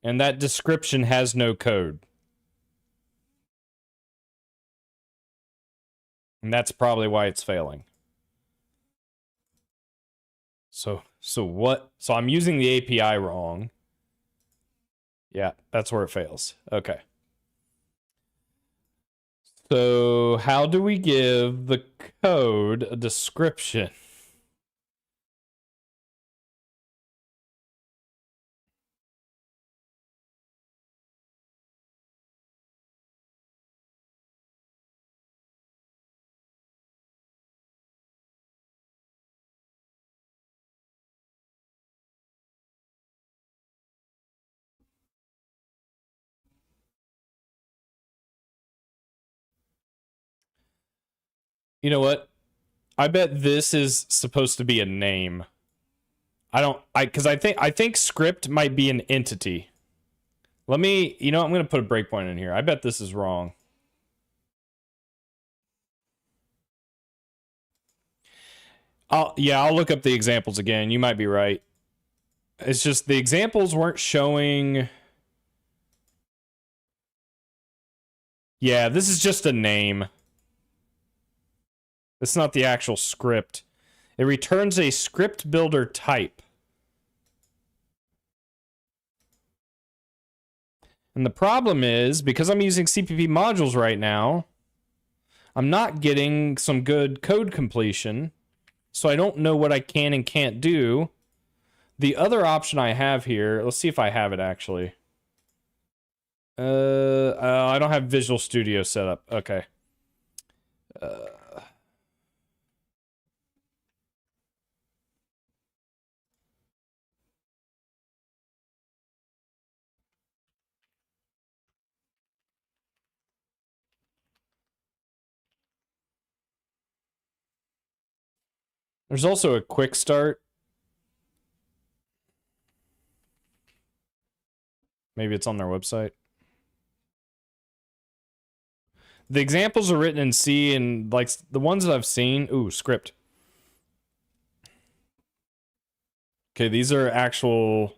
A: And that description has no code. And that's probably why it's failing. So what? So I'm using the API wrong. Yeah, that's where it fails. Okay. So how do we give the code a description? You know what? I bet this is supposed to be a name. Because I think script might be an entity. Let me, I'm going to put a breakpoint in here. I bet this is wrong. I'll look up the examples again. You might be right. It's just the examples weren't showing. Yeah, this is just a name. It's not the actual script. It returns a script builder type. And the problem is, because I'm using CPP modules right now, I'm not getting some good code completion, so I don't know what I can and can't do. The other option I have here, let's see if I have it actually. I don't have Visual Studio set up. Okay. There's also a quick start. Maybe it's on their website. The examples are written in C, and like the ones that I've seen, ooh, script. Okay, these are actual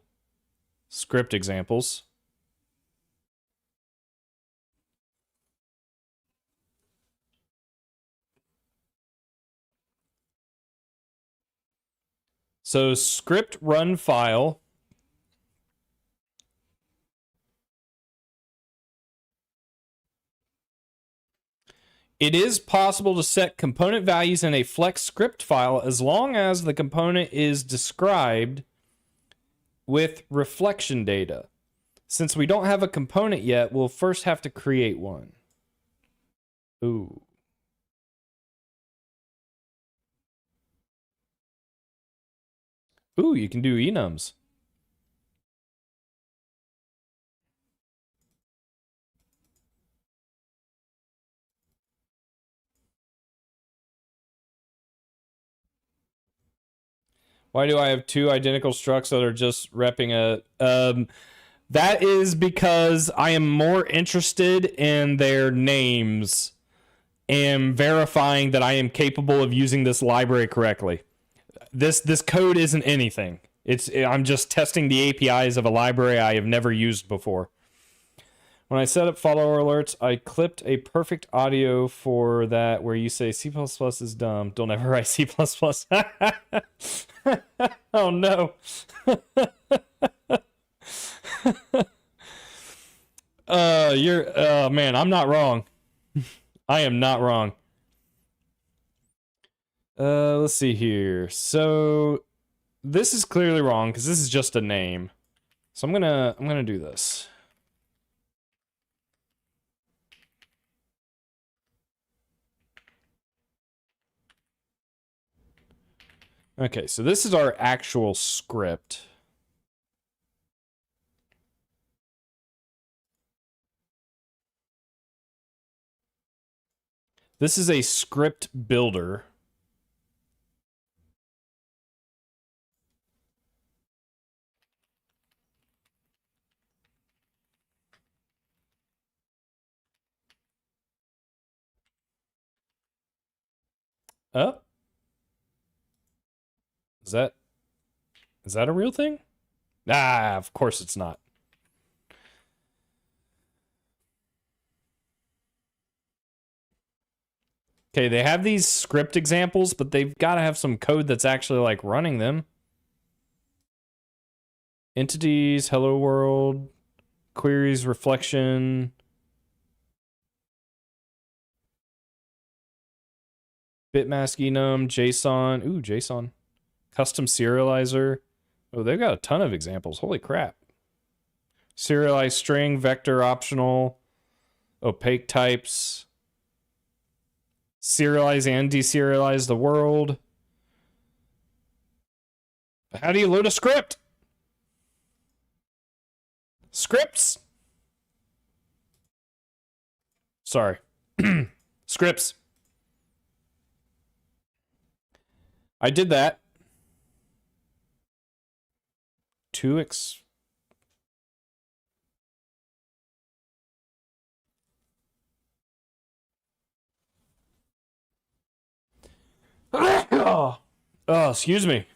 A: script examples. So script run file. It is possible to set component values in a Flecs script file as long as the component is described with reflection data. Since we don't have a component yet, we'll first have to create one. Ooh. Ooh, you can do enums. Why do I have two identical structs that are just repping a... that is because I am more interested in their names and verifying that I am capable of using this library correctly. This code isn't anything. I'm just testing the APIs of a library I have never used before. When I set up follower alerts, I clipped a perfect audio for that where you say C++ is dumb. Don't ever write C++. Oh no. Man, I'm not wrong. I am not wrong. Let's see here. So this is clearly wrong because this is just a name. So I'm gonna do this. Okay, so this is our actual script. This is a script builder. Oh. Is that a real thing? Ah, of course it's not. Okay, they have these script examples, but they've got to have some code that's actually like running them. Entities, hello world, queries, reflection. Bitmask enum, JSON. Ooh, JSON. Custom serializer. Oh, they've got a ton of examples. Holy crap. Serialized string, vector optional, opaque types. Serialize and deserialize the world. How do you load a script? Scripts? Sorry. Scripts. I did that. Oh, excuse me.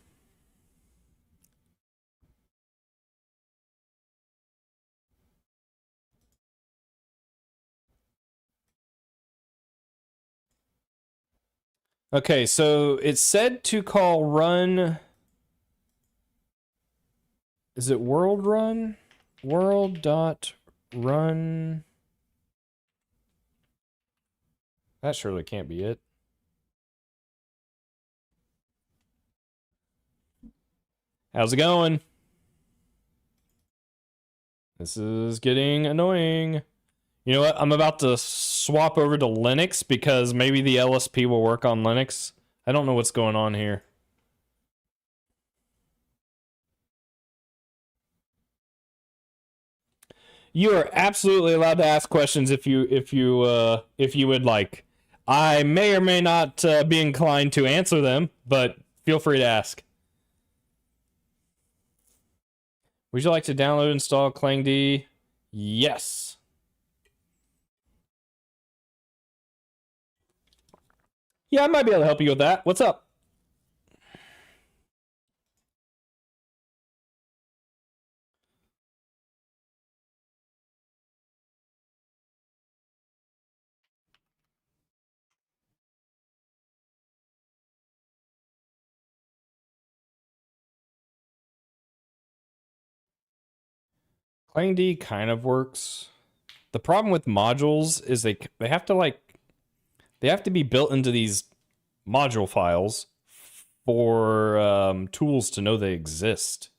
A: Okay, so it's said to call run. Is it world run? World dot run. That surely can't be it. How's it going? This is getting annoying. You know what? I'm about to swap over to Linux because maybe the LSP will work on Linux. I don't know what's going on here. You are absolutely allowed to ask questions if you would like. I may or may not be inclined to answer them, but feel free to ask. Would you like to download and install ClangD? Yes. Yeah, I might be able to help you with that. What's up? ClangD kind of works. The problem with modules is they have to be built into these module files for tools to know they exist.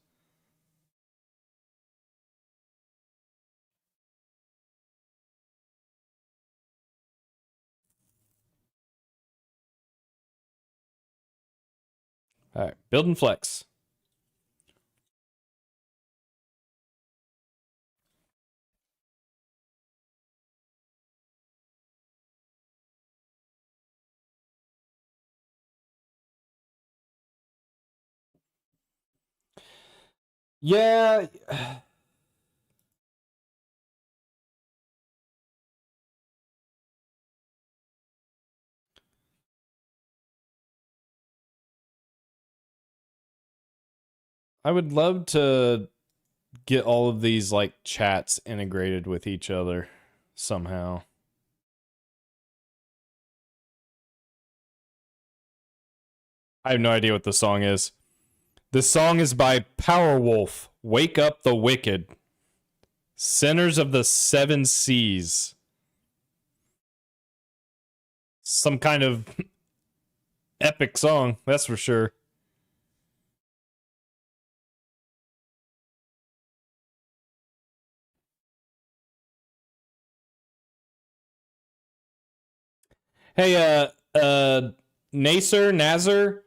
A: All right, building Flecs. Yeah. I would love to get all of these like chats integrated with each other somehow. I have no idea what the song is. The song is by Powerwolf. Wake Up the Wicked. Sinners of the Seven Seas. Some kind of epic song, that's for sure. Hey, Nazar,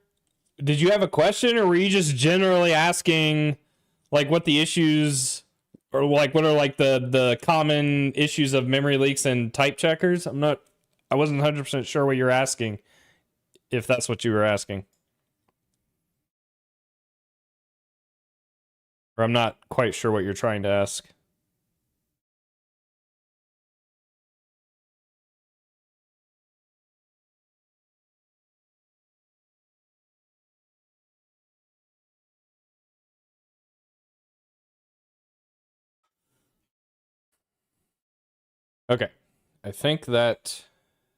A: did you have a question, or were you just generally asking, like, what the issues, or like what are like the common issues of memory leaks and type checkers? I wasn't 100% sure what you're asking, if that's what you were asking, or I'm not quite sure what you're trying to ask. Okay, I think that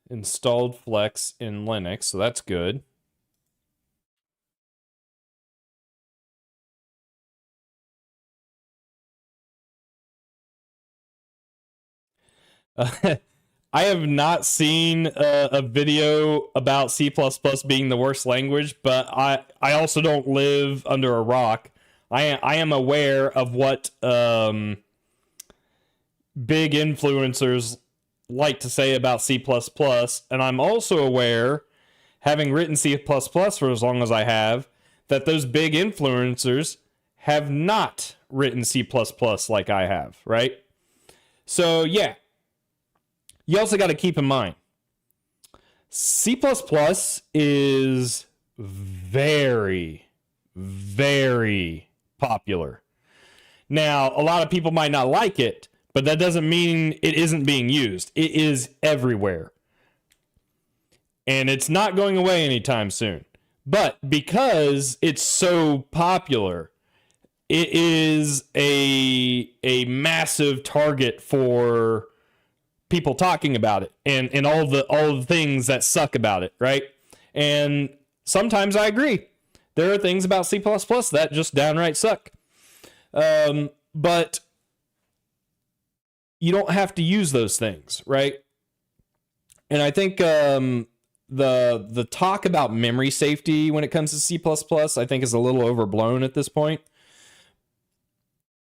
A: installed Flecs in Linux, so that's good. I have not seen a video about C++ being the worst language, but I also don't live under a rock. I am aware of what big influencers like to say about C++, and I'm also aware, having written C++ for as long as I have, that those big influencers have not written C++ like I have, right? So yeah, you also got to keep in mind, C++ is very, very popular. Now, a lot of people might not like it, but that doesn't mean it isn't being used. It is everywhere. And it's not going away anytime soon. But because it's so popular, it is a massive target for people talking about it and all the things that suck about it, right? And sometimes I agree. There are things about C++ that just downright suck. But you don't have to use those things, right? And I think the talk about memory safety when it comes to C++, I think is a little overblown at this point.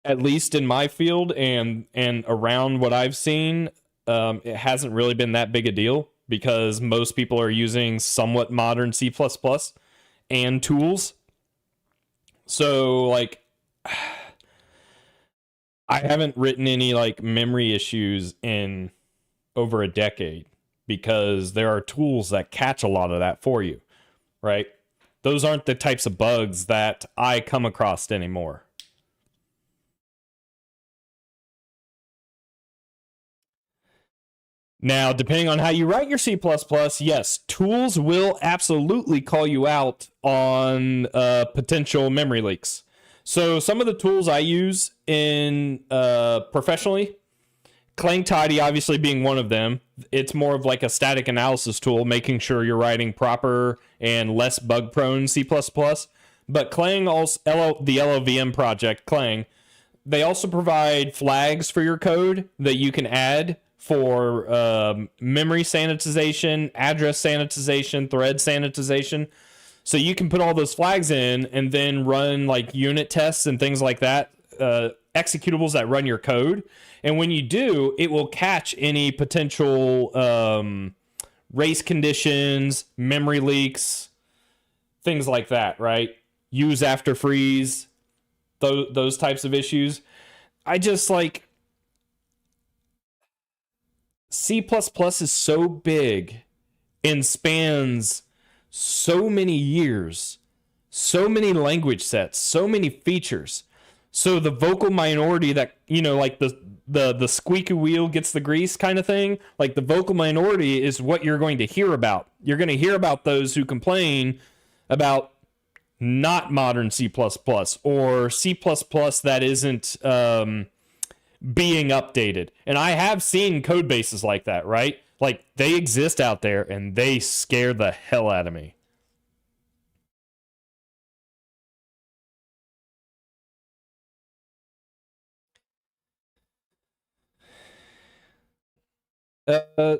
A: At least in my field and around what I've seen, it hasn't really been that big a deal because most people are using somewhat modern C++ and tools. So like I haven't written any like memory issues in over a decade because there are tools that catch a lot of that for you, right? Those aren't the types of bugs that I come across anymore. Now, depending on how you write your C++, yes, tools will absolutely call you out on potential memory leaks. So some of the tools I use in professionally, Clang Tidy obviously being one of them. It's more of like a static analysis tool, making sure you're writing proper and less bug-prone C++. But Clang also, the LLVM project, Clang, they also provide flags for your code that you can add for memory sanitization, address sanitization, thread sanitization. So you can put all those flags in and then run like unit tests and things like that, executables that run your code. And when you do, it will catch any potential race conditions, memory leaks, things like that, right? Use after freeze, those types of issues. I just like C++ is so big and spans so many years, so many language sets, so many features. So the vocal minority that, you know, like the squeaky wheel gets the grease kind of thing, like the vocal minority is what you're going to hear about. You're going to hear about those who complain about not modern C++ or C++ that isn't being updated. And I have seen code bases like that, right? Like they exist out there and they scare the hell out of me. Uh,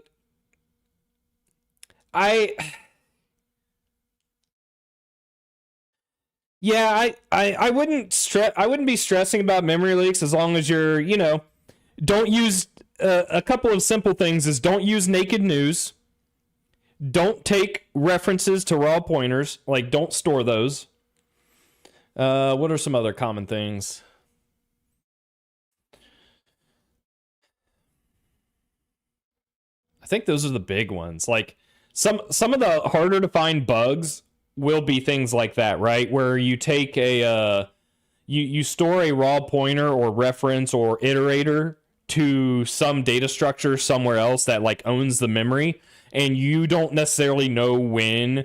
A: I yeah, I wouldn't I wouldn't be stressing about memory leaks as long as you're, you know, don't use a couple of simple things is don't use naked news. Don't take references to raw pointers, like don't store those. What are some other common things? I think those are the big ones. Like some of the harder to find bugs will be things like that, right? Where you take a you store a raw pointer or reference or iterator to some data structure somewhere else that like owns the memory, and you don't necessarily know when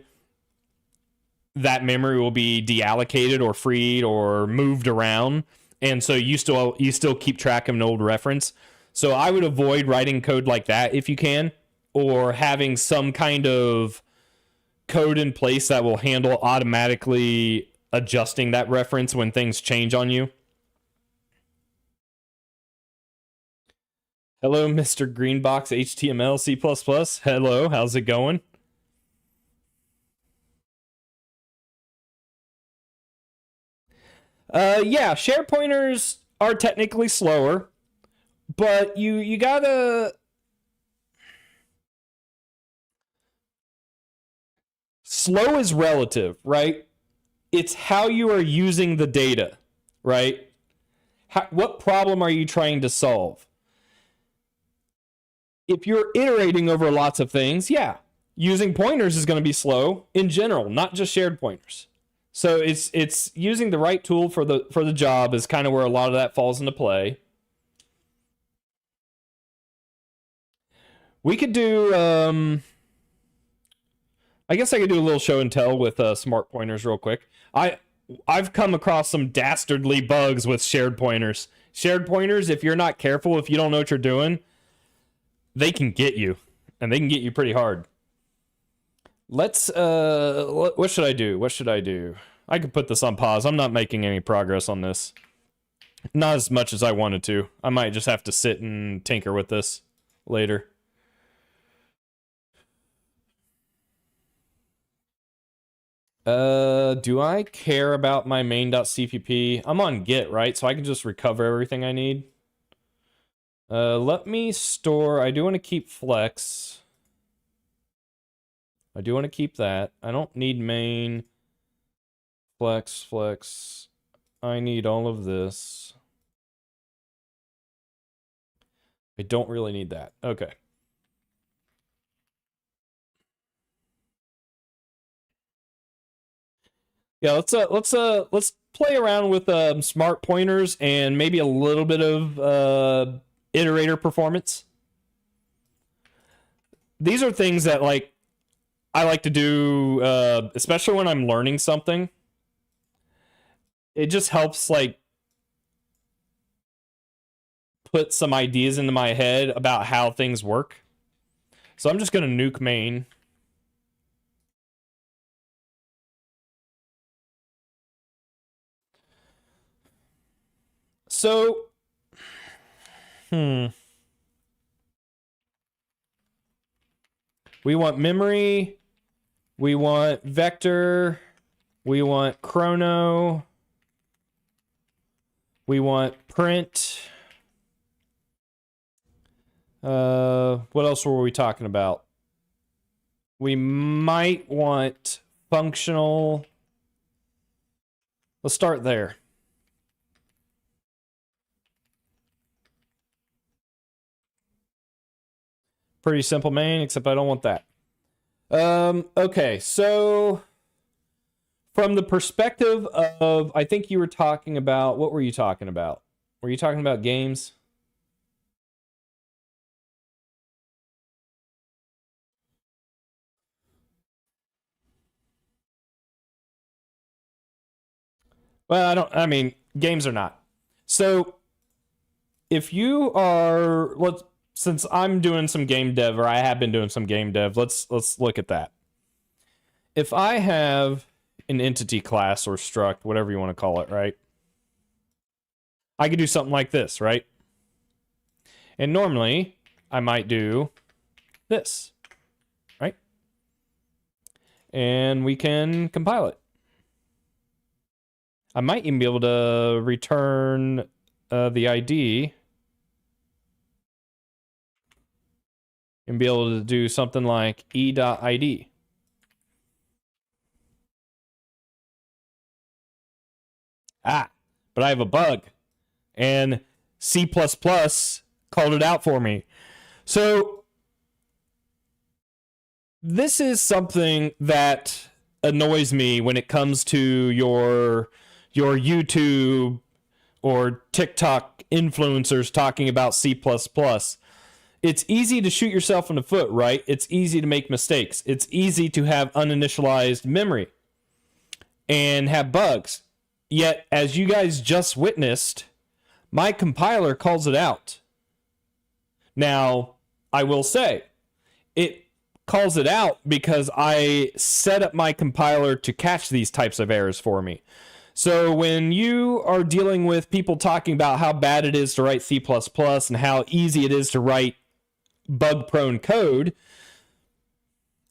A: that memory will be deallocated or freed or moved around, and so you still keep track of an old reference. So I would avoid writing code like that if you can, or having some kind of code in place that will handle automatically adjusting that reference when things change on you. Hello, Mr. Greenbox HTML C++. Hello, how's it going? Yeah, share pointers are technically slower, but you gotta slow is relative, right? It's how you are using the data, right? What problem are you trying to solve? If you're iterating over lots of things, yeah, using pointers is going to be slow in general, not just shared pointers. So it's using the right tool for the job is kind of where a lot of that falls into play. We could do I guess I could do a little show and tell with smart pointers real quick. I've come across some dastardly bugs with shared pointers. Shared pointers, if you're not careful, if you don't know what you're doing, they can get you, and they can get you pretty hard. Let's what should I do? What should I do? I could put this on pause. I'm not making any progress on this. Not as much as I wanted to. I might just have to sit and tinker with this later. Do I care about my main.cpp? I'm on Git, right? So I can just recover everything I need. Let me store, I do want to keep Flecs. I do want to keep that. I don't need main. Flecs. I need all of this. I don't really need that. Okay. Yeah, let's play around with smart pointers and maybe a little bit of iterator performance. These are things that like I like to do, especially when I'm learning something. It just helps like put some ideas into my head about how things work. So I'm just gonna nuke main. So, we want memory, we want vector, we want chrono, we want print. What else were we talking about? We might want functional. Let's start there. Pretty simple main, except I don't want that. Okay, so from the perspective of, I think you were talking about, what were you talking about? Were you talking about games? Well, I mean, games are not. So if you are, since I'm doing some game dev, or I have been doing some game dev, let's look at that. If I have an entity class or struct, whatever you want to call it, right? I could do something like this, right? And normally I might do this, right? And we can compile it. I might even be able to return the ID and be able to do something like e.id. But I have a bug, and C++ called it out for me. So this is something that annoys me when it comes to your YouTube or TikTok influencers talking about C++. It's easy to shoot yourself in the foot, right? It's easy to make mistakes. It's easy to have uninitialized memory and have bugs. Yet, as you guys just witnessed, my compiler calls it out. Now, I will say, it calls it out because I set up my compiler to catch these types of errors for me. So when you are dealing with people talking about how bad it is to write C++ and how easy it is to write bug-prone code,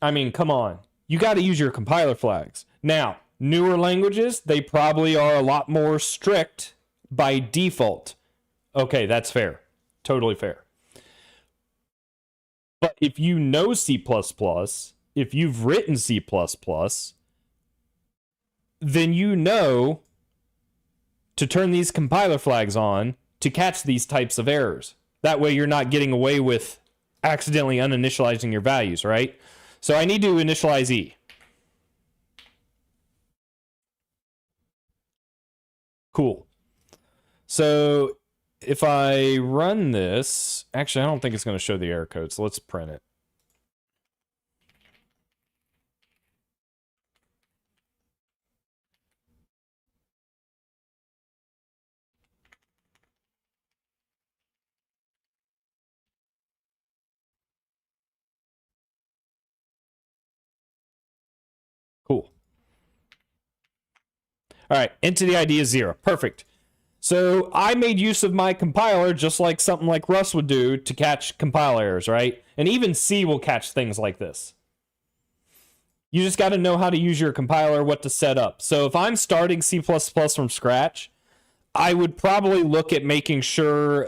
A: I mean, come on. You got to use your compiler flags. Now, newer languages, they probably are a lot more strict by default. Okay, that's fair. Totally fair. But if you know C++, if you've written C++, then you know to turn these compiler flags on to catch these types of errors. That way you're not getting away with accidentally uninitializing your values, right? So I need to initialize E. Cool. So if I run this, actually I don't think it's going to show the error code, so let's print it. All right, entity ID is 0. Perfect. So I made use of my compiler just like something like Rust would do to catch compile errors, right? And even C will catch things like this. You just got to know how to use your compiler, what to set up. So if I'm starting C++ from scratch, I would probably look at making sure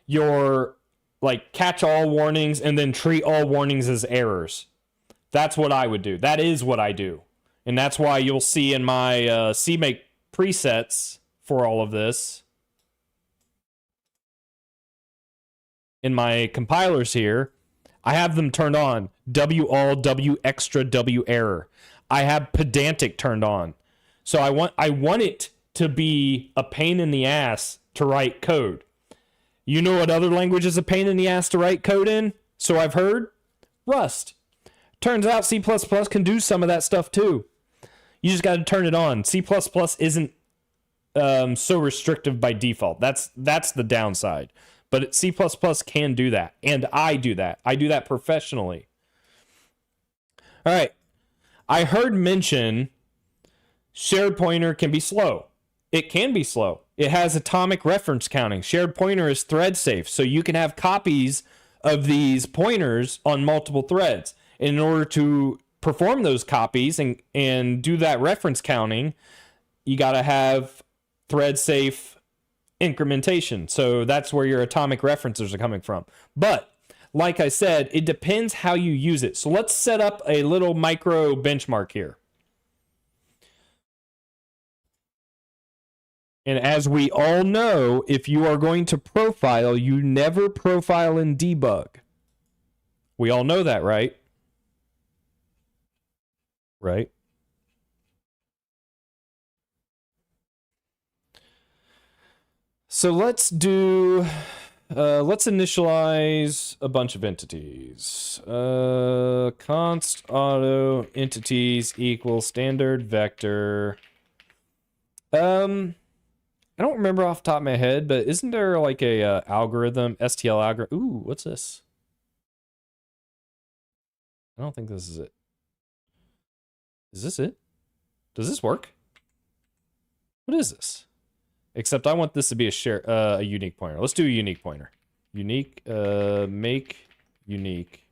A: your like catch all warnings and then treat all warnings as errors. That's what I would do. That is what I do. And that's why you'll see in my CMake presets for all of this, in my compilers here, I have them turned on. W all, W extra, W error. I have pedantic turned on. So I want it to be a pain in the ass to write code. You know what other language is a pain in the ass to write code in? So I've heard? Rust. Turns out C++ can do some of that stuff too. You just got to turn it on. C++ isn't so restrictive by default. That's the downside. But C++ can do that, and I do that. I do that professionally. All right. I heard mention shared pointer can be slow. It can be slow. It has atomic reference counting. Shared pointer is thread safe, so you can have copies of these pointers on multiple threads. And in order to perform those copies and do that reference counting, you got to have thread safe incrementation. So that's where your atomic references are coming from. But like I said, it depends how you use it. So let's set up a little micro benchmark here. And as we all know, if you are going to profile, you never profile in debug. We all know that, right? Right? So let's do, let's initialize a bunch of entities. Const auto entities equals standard vector. I don't remember off the top of my head, but isn't there like a algorithm, STL algorithm? Ooh, what's this? I don't think this is it. Is this it? Does this work? What is this? Except I want this to be a unique pointer. Let's do a unique pointer. Unique, make unique.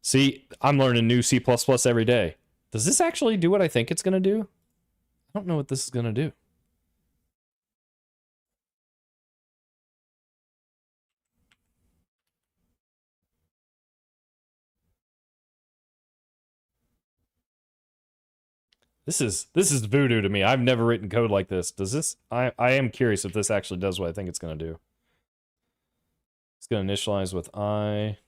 A: See, I'm learning new C++ every day. Does this actually do what I think it's going to do? I don't know what this is going to do. This is voodoo to me. I've never written code like this. Does this? I am curious if this actually does what I think it's going to do. It's going to initialize with I.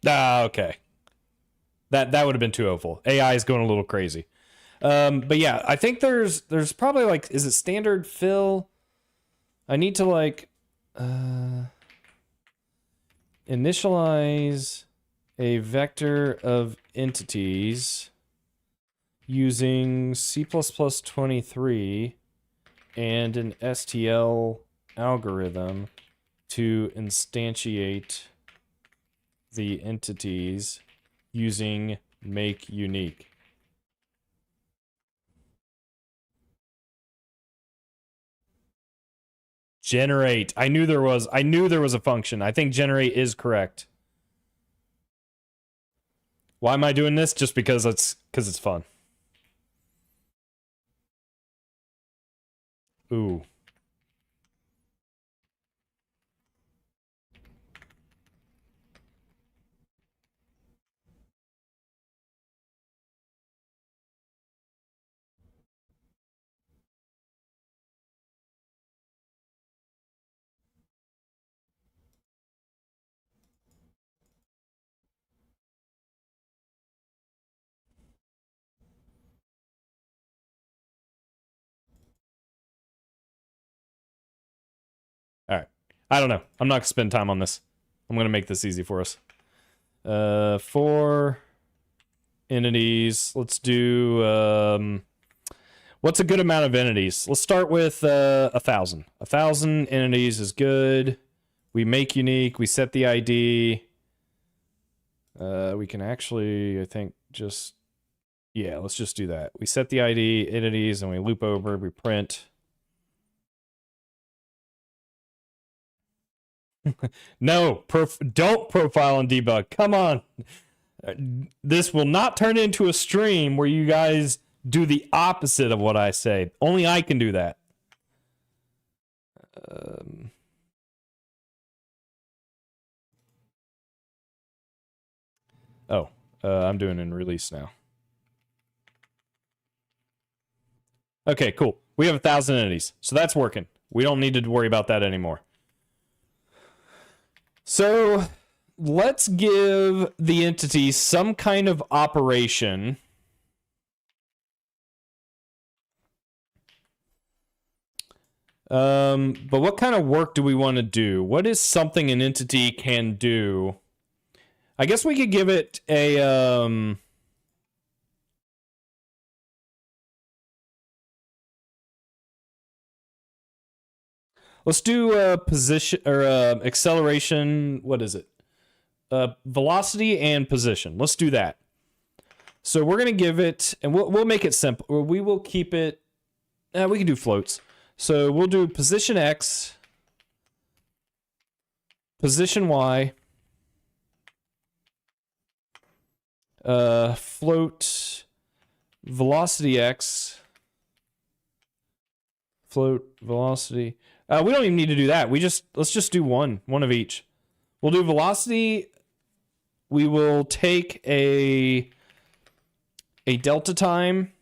A: Ah, okay. That would have been too hopeful. AI is going a little crazy. But yeah, I think there's probably like, is it standard fill? I need to like initialize a vector of entities using C++23 and an STL algorithm to instantiate the entities using make unique. Generate. I knew there was a function. I think generate is correct. Why am I doing this? Just because it's fun. Ooh. All right. I don't know. I'm not going to spend time on this. I'm going to make this easy for us. 4 entities. Let's do... what's a good amount of entities? Let's start with 1,000. 1,000 entities is good. We make unique. We set the ID. We can actually, I think, just Yeah, let's just do that. We set the ID, entities, and we loop over, we print. No, don't profile and debug. Come on. This will not turn into a stream where you guys do the opposite of what I say. Only I can do that. I'm doing in release now. Okay, cool. We have 1,000 entities, so that's working. We don't need to worry about that anymore. So let's give the entity some kind of operation. But what kind of work do we want to do? What is something an entity can do? I guess we could give it a let's do a position or acceleration. What is it? Velocity and position. Let's do that. So we're gonna give it, and we'll make it simple. We will keep it. We can do floats. So we'll do position X, position Y, float velocity X, float velocity. We don't even need to do that. Let's just do one of each. We'll do velocity. We will take a delta time,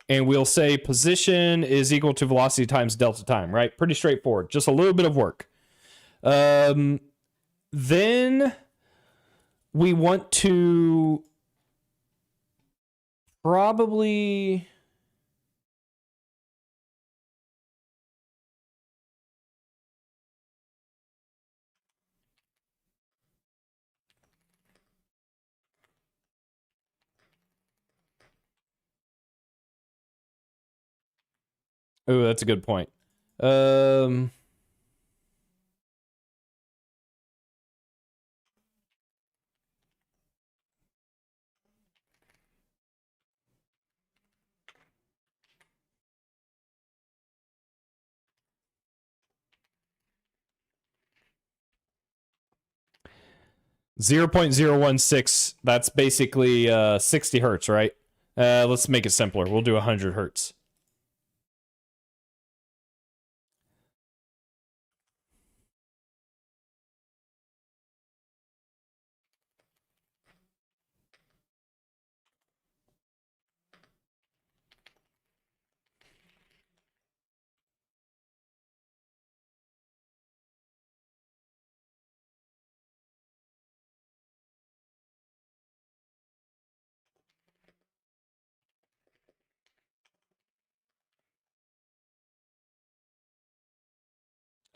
A: and we'll say position is equal to velocity times delta time, right? Pretty straightforward. Just a little bit of work. Then we want to probably... Oh, that's a good point. 0.016, that's basically 60 hertz, right? Let's make it simpler. We'll do 100 hertz.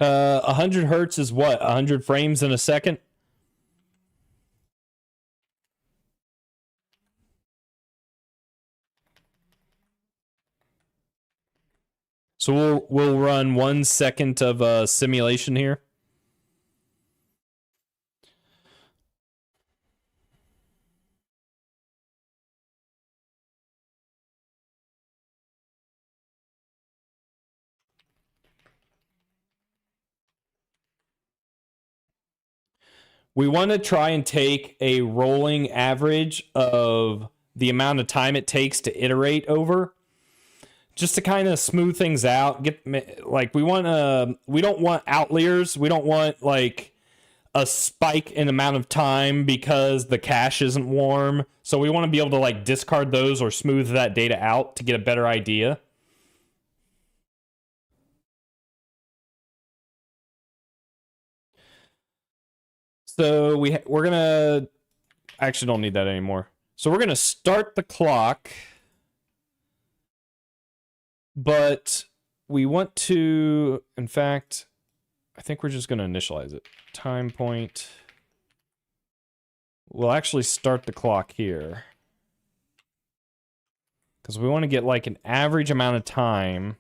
A: Uh, 100 hertz is what? 100 frames in a second? So we'll run 1 second of simulation here. We want to try and take a rolling average of the amount of time it takes to iterate over, just to kind of smooth things out. We don't want outliers. We don't want like a spike in amount of time because the cache isn't warm. So we want to be able to like discard those or smooth that data out to get a better idea. So we're gonna actually don't need that anymore. So we're gonna start the clock, but we want to, in fact, I think we're just gonna initialize it. Time point. We'll actually start the clock here, because we want to get like an average amount of time.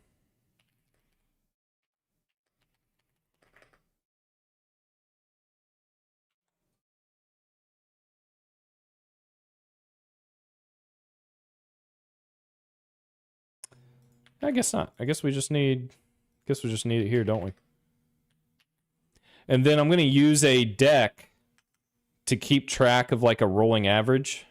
A: I guess not. I guess we just need it here, don't we? And then I'm going to use a deck to keep track of like a rolling average.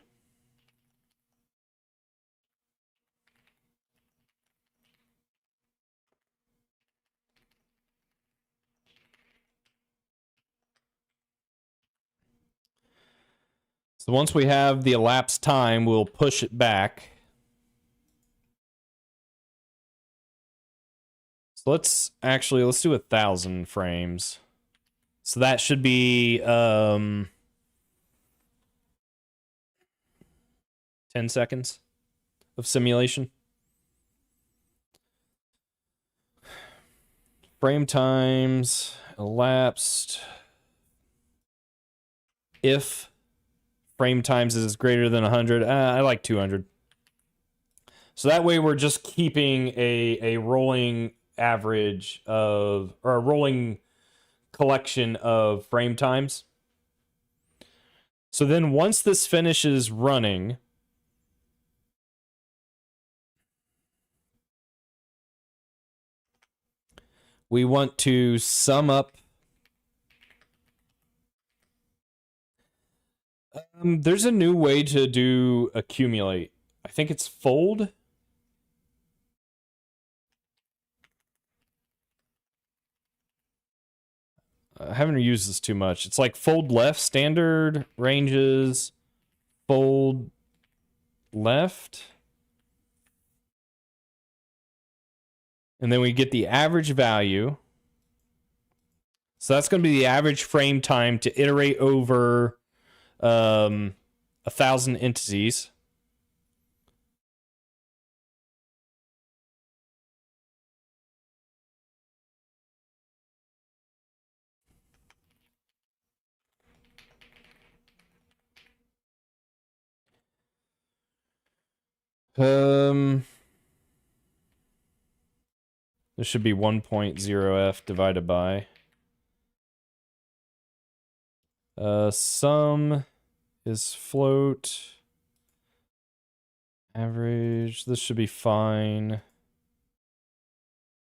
A: So once we have the elapsed time, we'll push it back. So let's do 1,000 frames. So that should be 10 seconds of simulation. Frame times elapsed if frame times is greater than 100. I like 200. So that way we're just keeping a rolling average of, or a rolling collection of frame times. So then once this finishes running, we want to sum up. There's a new way to do accumulate. I think it's fold. I haven't used this too much. It's like fold left, standard, ranges, fold left. And then we get the average value. So that's going to be the average frame time to iterate over 1,000 entities. This should be 1.0f divided by sum is float average. This should be fine.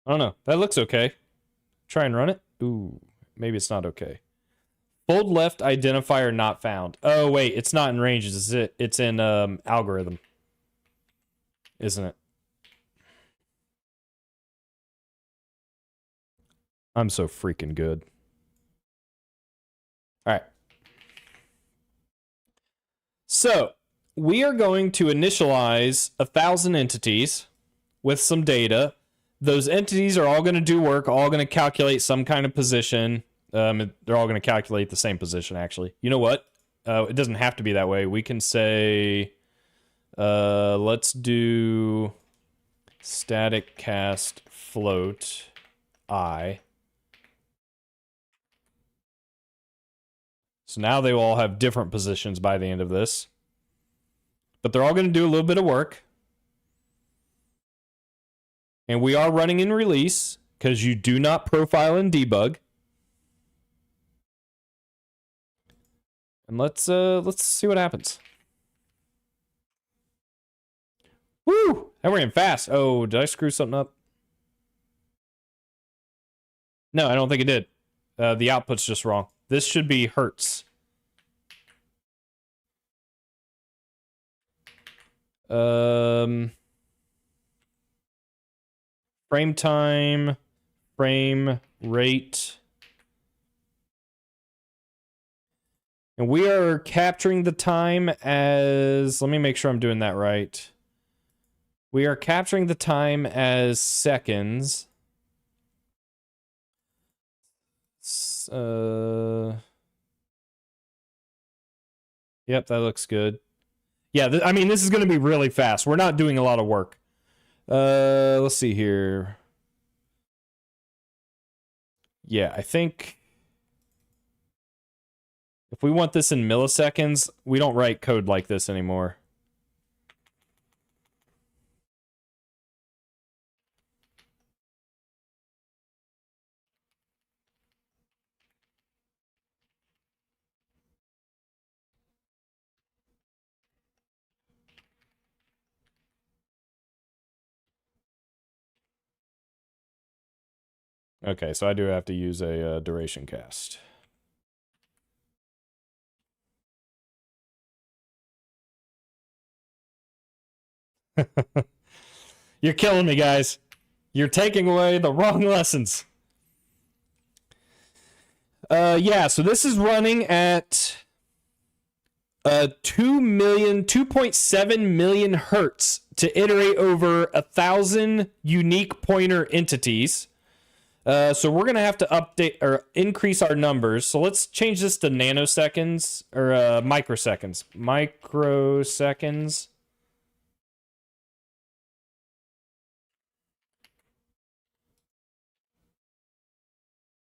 A: I don't know. That looks okay. Try and run it. Ooh, maybe it's not okay. Fold left identifier not found. Oh wait, it's not in ranges, is it? It's in algorithm, isn't it? I'm so freaking good. All right. So we are going to initialize 1,000 entities with some data. Those entities are all going to do work, all going to calculate some kind of position. They're all going to calculate the same position, actually. You know what? It doesn't have to be that way. We can say, let's do static cast float I. So now they will all have different positions by the end of this. But they're all going to do a little bit of work. And we are running in release because you do not profile and debug. And let's see what happens. Woo! That ran fast. Oh, did I screw something up? No, I don't think it did. The output's just wrong. This should be hertz. Frame time, frame rate. And we are capturing the time as, let me make sure I'm doing that right. We are capturing the time as seconds. Yep, that looks good. Yeah, I mean, this is going to be really fast. We're not doing a lot of work. Let's see here. Yeah, I think if we want this in milliseconds, we don't write code like this anymore. Okay, so I do have to use a duration cast. You're killing me, guys. You're taking away the wrong lessons. Yeah, so this is running at 2.7 million hertz to iterate over 1,000 unique pointer entities. So we're gonna have to update or increase our numbers. So let's change this to nanoseconds or microseconds. Microseconds.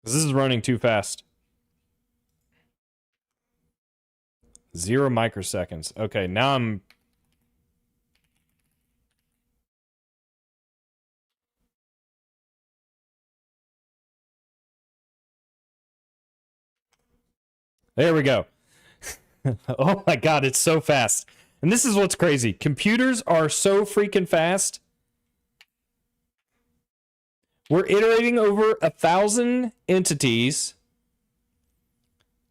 A: This is running too fast. 0 microseconds. Okay, now I'm... There we go. Oh my god, it's so fast. And this is what's crazy. Computers are so freaking fast. We're iterating over 1,000 entities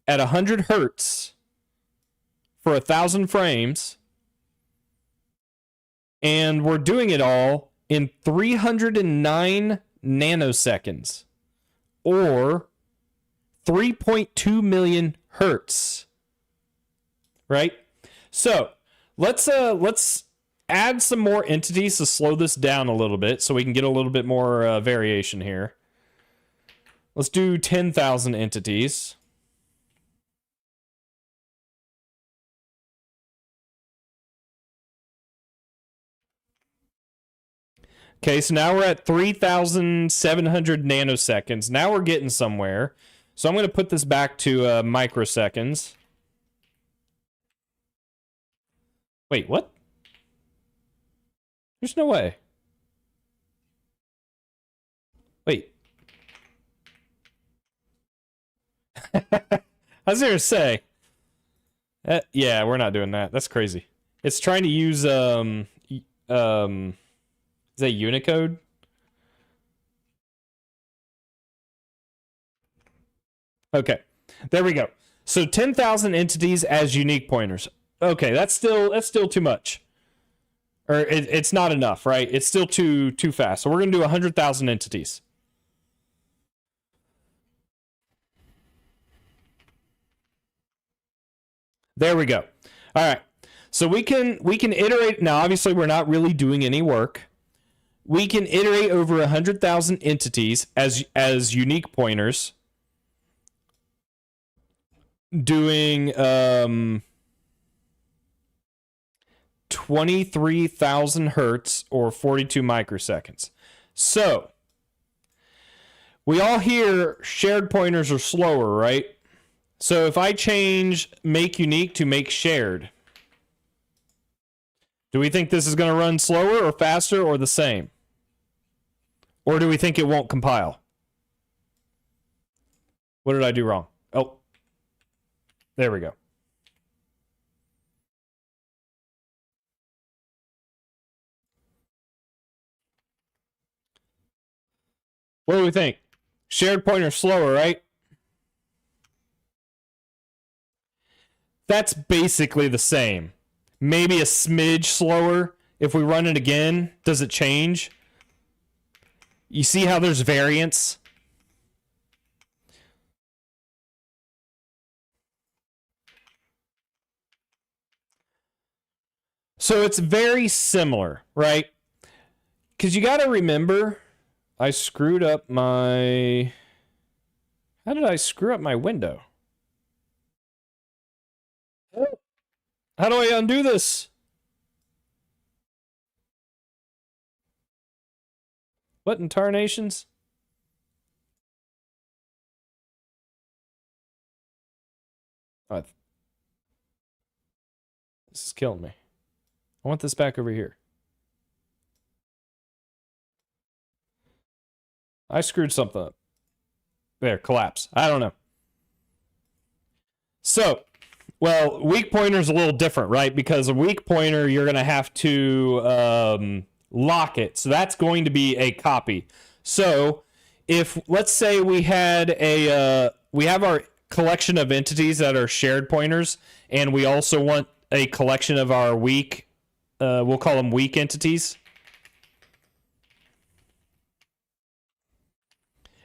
A: at 100 hertz for 1,000 frames. And we're doing it all in 309 nanoseconds. Or 3.2 million hertz. Right? So, let's add some more entities to slow this down a little bit so we can get a little bit more variation here. Let's do 10,000 entities. Okay, so now we're at 3,700 nanoseconds. Now we're getting somewhere. So I'm going to put this back to microseconds. Wait, what? There's no way. Wait. I was going to say. Yeah, we're not doing that. That's crazy. It's trying to use is that Unicode? Okay. There we go. So 10,000 entities as unique pointers. Okay, that's still too much. Or it's not enough, right? It's still too fast. So we're going to do 100,000 entities. There we go. All right. So we can iterate. Now, obviously, we're not really doing any work. We can iterate over 100,000 entities as unique pointers, doing 23,000 hertz or 42 microseconds. So we all hear shared pointers are slower, right? So if I change make unique to make shared, do we think this is going to run slower or faster or the same? Or do we think it won't compile? What did I do wrong? Oh, there we go. What do we think? Shared pointer slower, right? That's basically the same. Maybe a smidge slower. If we run it again, does it change? You see how there's variance? So it's very similar, right? Because you got to remember, I screwed up my... How did I screw up my window? How do I undo this? What in tarnations? Oh, this is killing me. I want this back over here. I screwed something up. There, collapse. I don't know. So, well, weak pointer is a little different, right? Because a weak pointer, you're going to have to lock it. So that's going to be a copy. So if let's say we had we have our collection of entities that are shared pointers, and we also want a collection of our weak, we'll call them weak entities.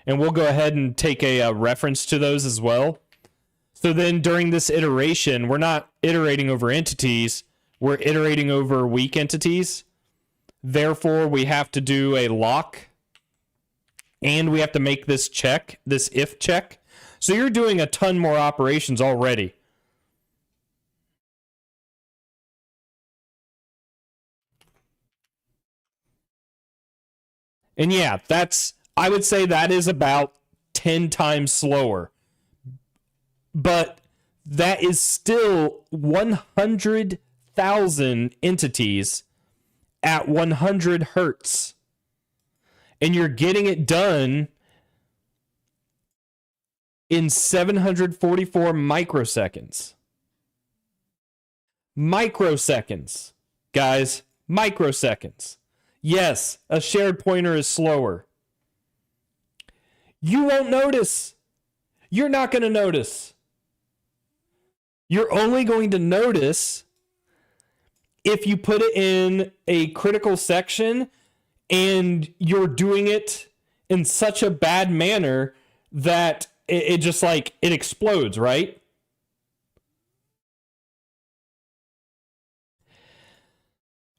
A: And we'll go ahead and take a reference to those as well. So then during this iteration, we're not iterating over entities, we're iterating over weak entities. Therefore, we have to do a lock, and we have to make this check, this if check. So you're doing a ton more operations already. And yeah, I would say that is about 10 times slower. But that is still 100,000 entities at 100 hertz. And you're getting it done in 744 microseconds. Microseconds, guys. Microseconds. Yes, a shared pointer is slower. You won't notice. You're not going to notice. You're only going to notice if you put it in a critical section and you're doing it in such a bad manner that it just like, it explodes, right?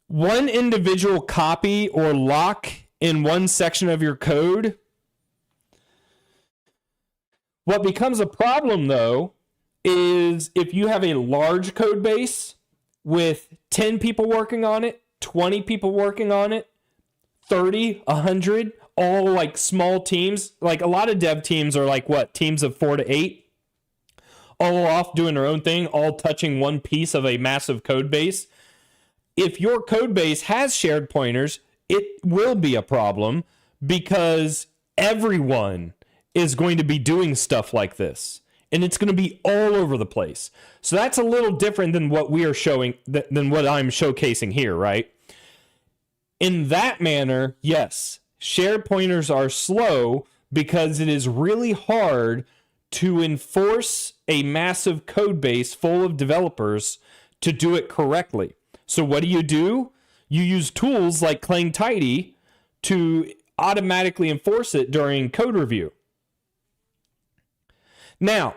A: One individual copy or lock in one section of your code. What becomes a problem, though, is if you have a large code base with 10 people working on it, 20 people working on it, 30, 100, all like small teams. Like a lot of dev teams are like what? Teams of 4 to 8, all off doing their own thing, all touching one piece of a massive code base. If your code base has shared pointers, it will be a problem because everyone is going to be doing stuff like this. And it's going to be all over the place. So that's a little different than what we are showing, than what I'm showcasing here, right? In that manner, yes, shared pointers are slow because it is really hard to enforce a massive code base full of developers to do it correctly. So what do? You use tools like Clang Tidy to automatically enforce it during code review. Now,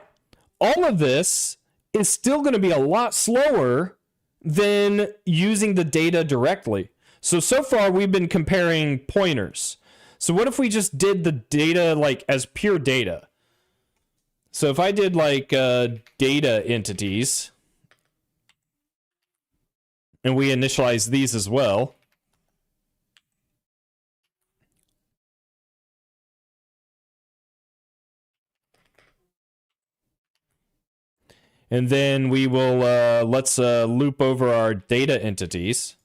A: all of this is still going to be a lot slower than using the data directly. So far we've been comparing pointers. So what if we just did the data like as pure data? So if I did like data entities, and we initialize these as well. And then we will, let's loop over our data entities.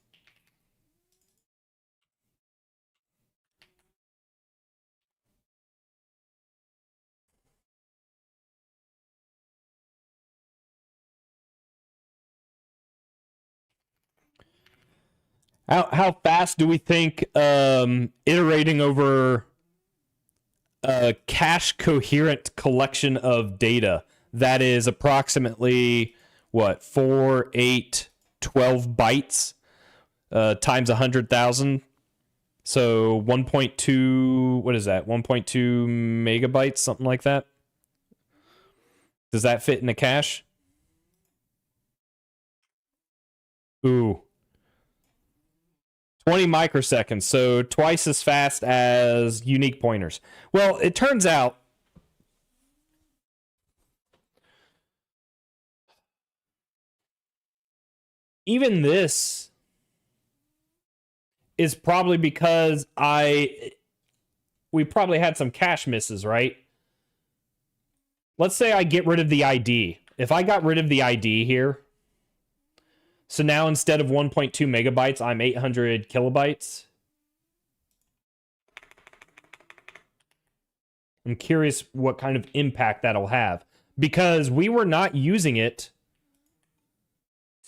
A: How fast do we think iterating over a cache coherent collection of data that is approximately what, 4, 8, 12 bytes times 100,000? So 1.2, what is that? 1.2 megabytes, something like that. Does that fit in a cache? Ooh. 20 microseconds, so twice as fast as unique pointers. Well, it turns out even this is probably because we probably had some cache misses, right? Let's say I get rid of the ID. If I got rid of the ID here, so now instead of 1.2 megabytes, I'm 800 kilobytes. I'm curious what kind of impact that'll have, because we were not using it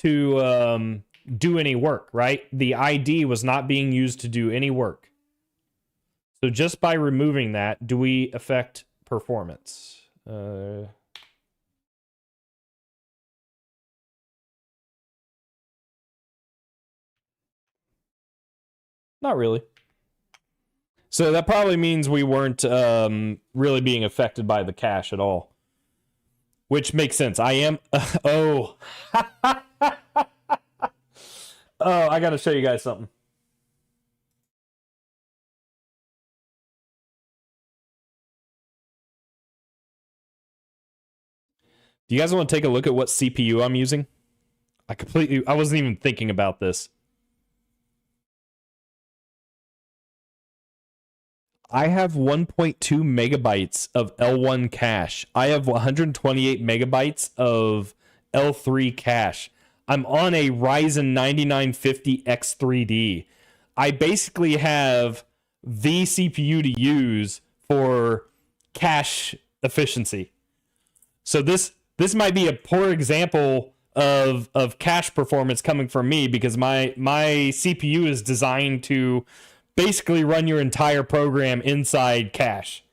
A: to do any work, right? The ID was not being used to do any work. So just by removing that, do we affect performance? Not really. So that probably means we weren't really being affected by the cache at all. Which makes sense. I am... oh. Oh, I got to show you guys something. Do you guys want to take a look at what CPU I'm using? I wasn't even thinking about this. I have 1.2 megabytes of L1 cache. I have 128 megabytes of L3 cache. I'm on a Ryzen 9950 X3D. I basically have the CPU to use for cache efficiency. So this might be a poor example of cache performance coming from me, because my CPU is designed to basically run your entire program inside cache.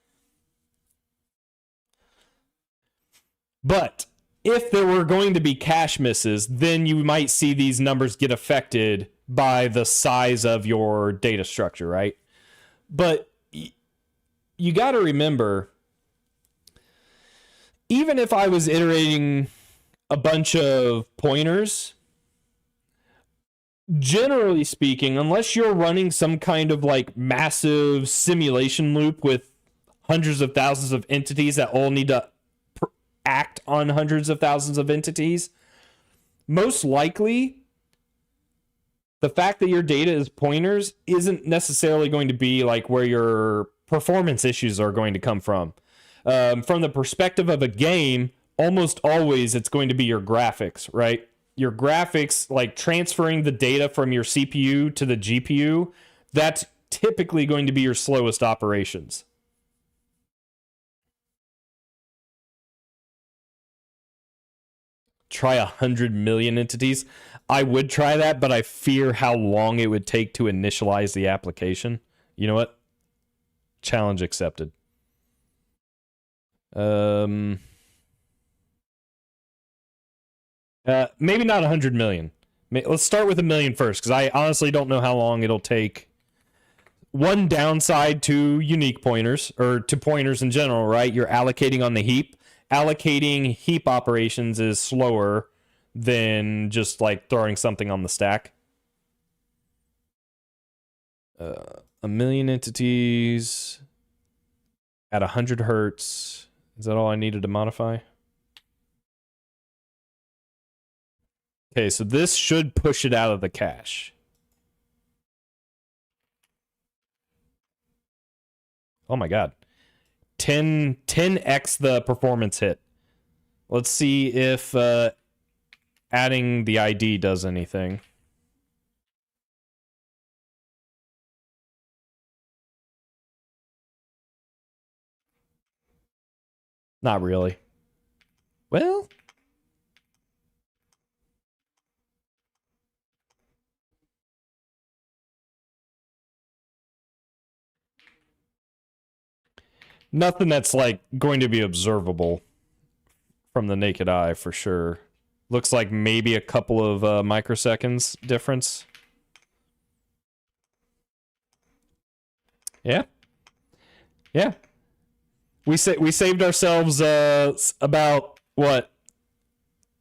A: But if there were going to be cache misses, then you might see these numbers get affected by the size of your data structure, right? But you got to remember, even if I was iterating a bunch of pointers, generally speaking, unless you're running some kind of like massive simulation loop with hundreds of thousands of entities that all need to act on hundreds of thousands of entities, most likely the fact that your data is pointers isn't necessarily going to be like where your performance issues are going to come from. From the perspective of a game, almost always it's going to be your graphics, right? Your graphics, like transferring the data from your CPU to the GPU, that's typically going to be your slowest operations. Try 100 million entities. I would try that, but I fear how long it would take to initialize the application. You know what? Challenge accepted. Maybe not 100 million. Let's start with 1 million first, because I honestly don't know how long it'll take. One downside to unique pointers, or to pointers in general, right? You're allocating on the heap. Allocating heap operations is slower than just like throwing something on the stack. 1 million entities at 100 hertz. Is that all I needed to modify? Okay, so this should push it out of the cache. Oh my god. 10x the performance hit. Let's see if adding the ID does anything. Not really. Well, nothing that's like going to be observable from the naked eye for sure. Looks like maybe a couple of microseconds difference. Yeah. Yeah. We saved ourselves about what,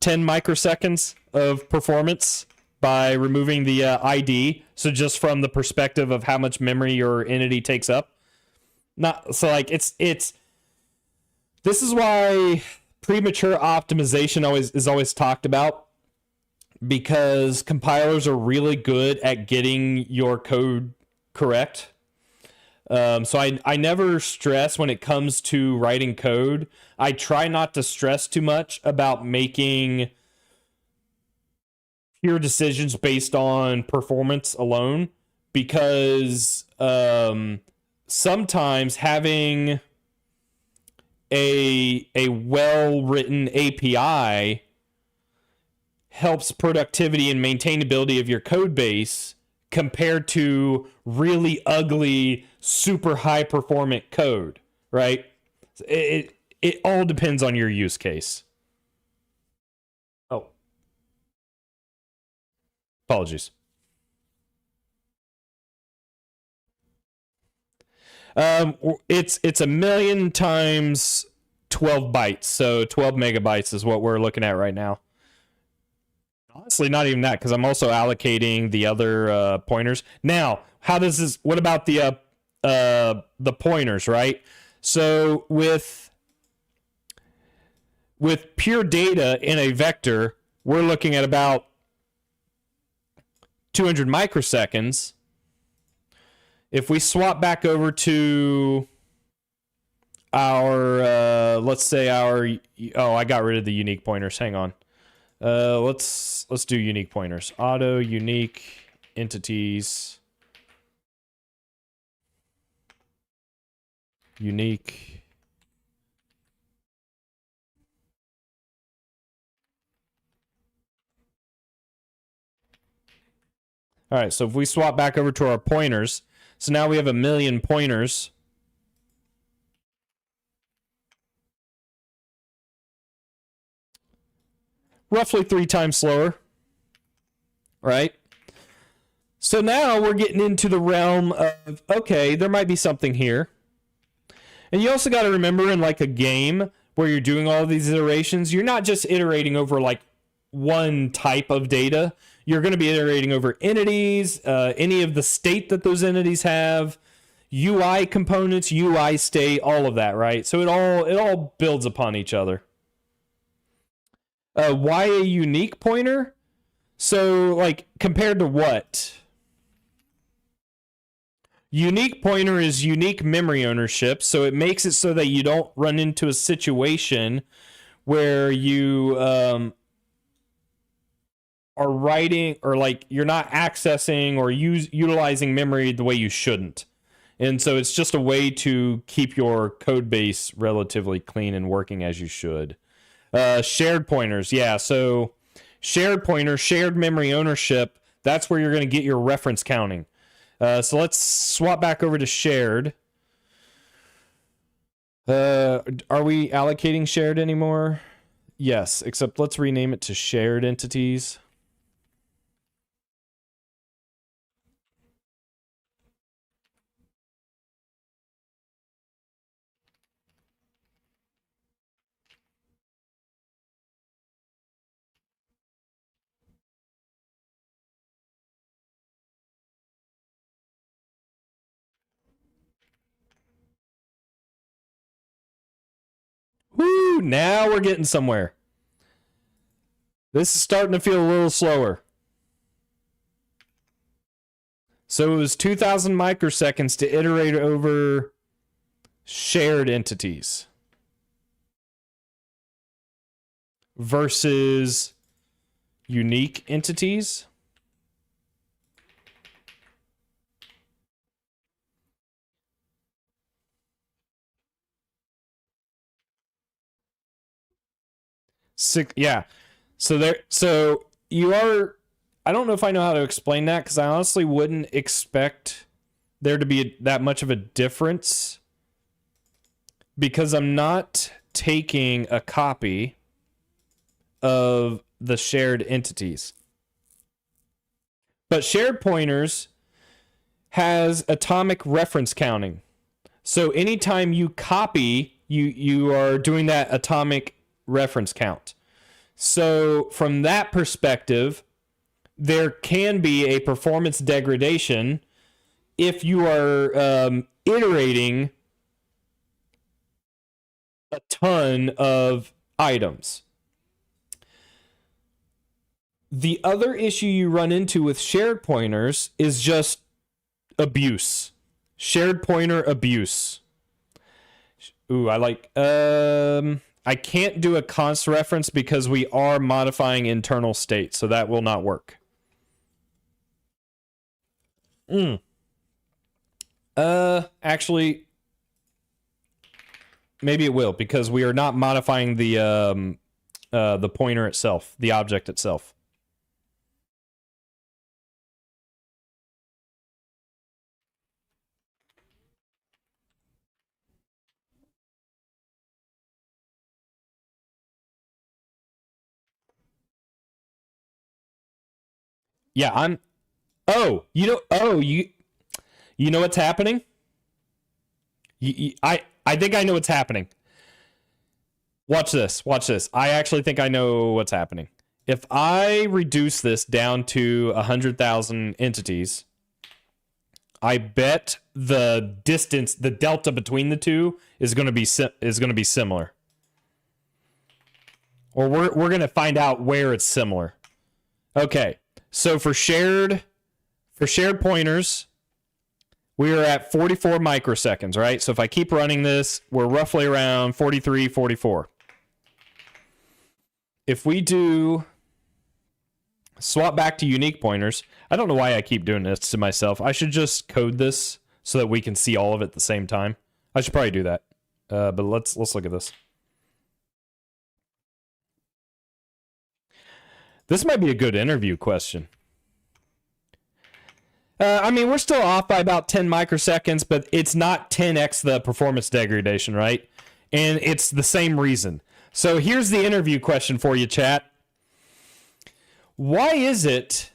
A: 10 microseconds of performance by removing the ID. So just from the perspective of how much memory your entity takes up. Not so like it's this is why premature optimization is always talked about, because compilers are really good at getting your code correct. So I never stress when it comes to writing code. I try not to stress too much about making pure decisions based on performance alone, because sometimes having a well-written API helps productivity and maintainability of your code base compared to really ugly super high performant code, right? It all depends on your use case. Oh, apologies. It's a million times 12 bytes, so 12 megabytes is what we're looking at right now. Honestly, not even that, because I'm also allocating the other pointers. Now, how does this? What about the pointers, right? So with pure data in a vector, we're looking at about 200 microseconds. If we swap back over to our, let's say our, oh, I got rid of the unique pointers. Hang on. Let's do unique pointers. Auto unique entities. Unique. All right, so if we swap back over to our pointers, so now we have a million pointers. Roughly 3 times slower, right? So now we're getting into the realm of, okay, there might be something here. And you also got to remember, in like a game where you're doing all of these iterations, you're not just iterating over like one type of data. You're going to be iterating over entities, any of the state that those entities have, UI components, UI state, all of that, right? So it all builds upon each other. Why a unique pointer? So, like, compared to what? Unique pointer is unique memory ownership, so it makes it so that you don't run into a situation where you are writing, or like you're not accessing or utilizing memory the way you shouldn't. And so it's just a way to keep your code base relatively clean and working as you should. Shared pointers, yeah. So shared pointer, shared memory ownership, that's where you're going to get your reference counting. So let's swap back over to shared. Are we allocating shared anymore? Yes, except let's rename it to shared entities. Woo! Now we're getting somewhere. This is starting to feel a little slower. So it was 2,000 microseconds to iterate over shared entities versus unique entities. Yeah. So you are, I don't know if I know how to explain that, because I honestly wouldn't expect there to be that much of a difference, because I'm not taking a copy of the shared entities. But shared pointers has atomic reference counting. So anytime you copy, you are doing that atomic reference count. So from that perspective, there can be a performance degradation if you are iterating a ton of items. The other issue you run into with shared pointers is just abuse. Shared pointer abuse. Ooh, I like... I can't do a const reference because we are modifying internal state, so that will not work. Actually, maybe it will, because we are not modifying the pointer itself, the object itself. Yeah, I'm. Oh, you know what's happening? I think I know what's happening. Watch this. Watch this. I actually think I know what's happening. If I reduce this down to 100,000 entities, I bet the distance, the delta between the two, is going to be similar. Or we're going to find out where it's similar. Okay. So for shared pointers, we are at 44 microseconds, right? So if I keep running this, we're roughly around 43, 44. If we do swap back to unique pointers, I don't know why I keep doing this to myself. I should just code this so that we can see all of it at the same time. I should probably do that. But let's look at this. This might be a good interview question. I mean, we're still off by about 10 microseconds, but it's not 10x the performance degradation, right? And it's the same reason. So here's the interview question for you, chat. Why is it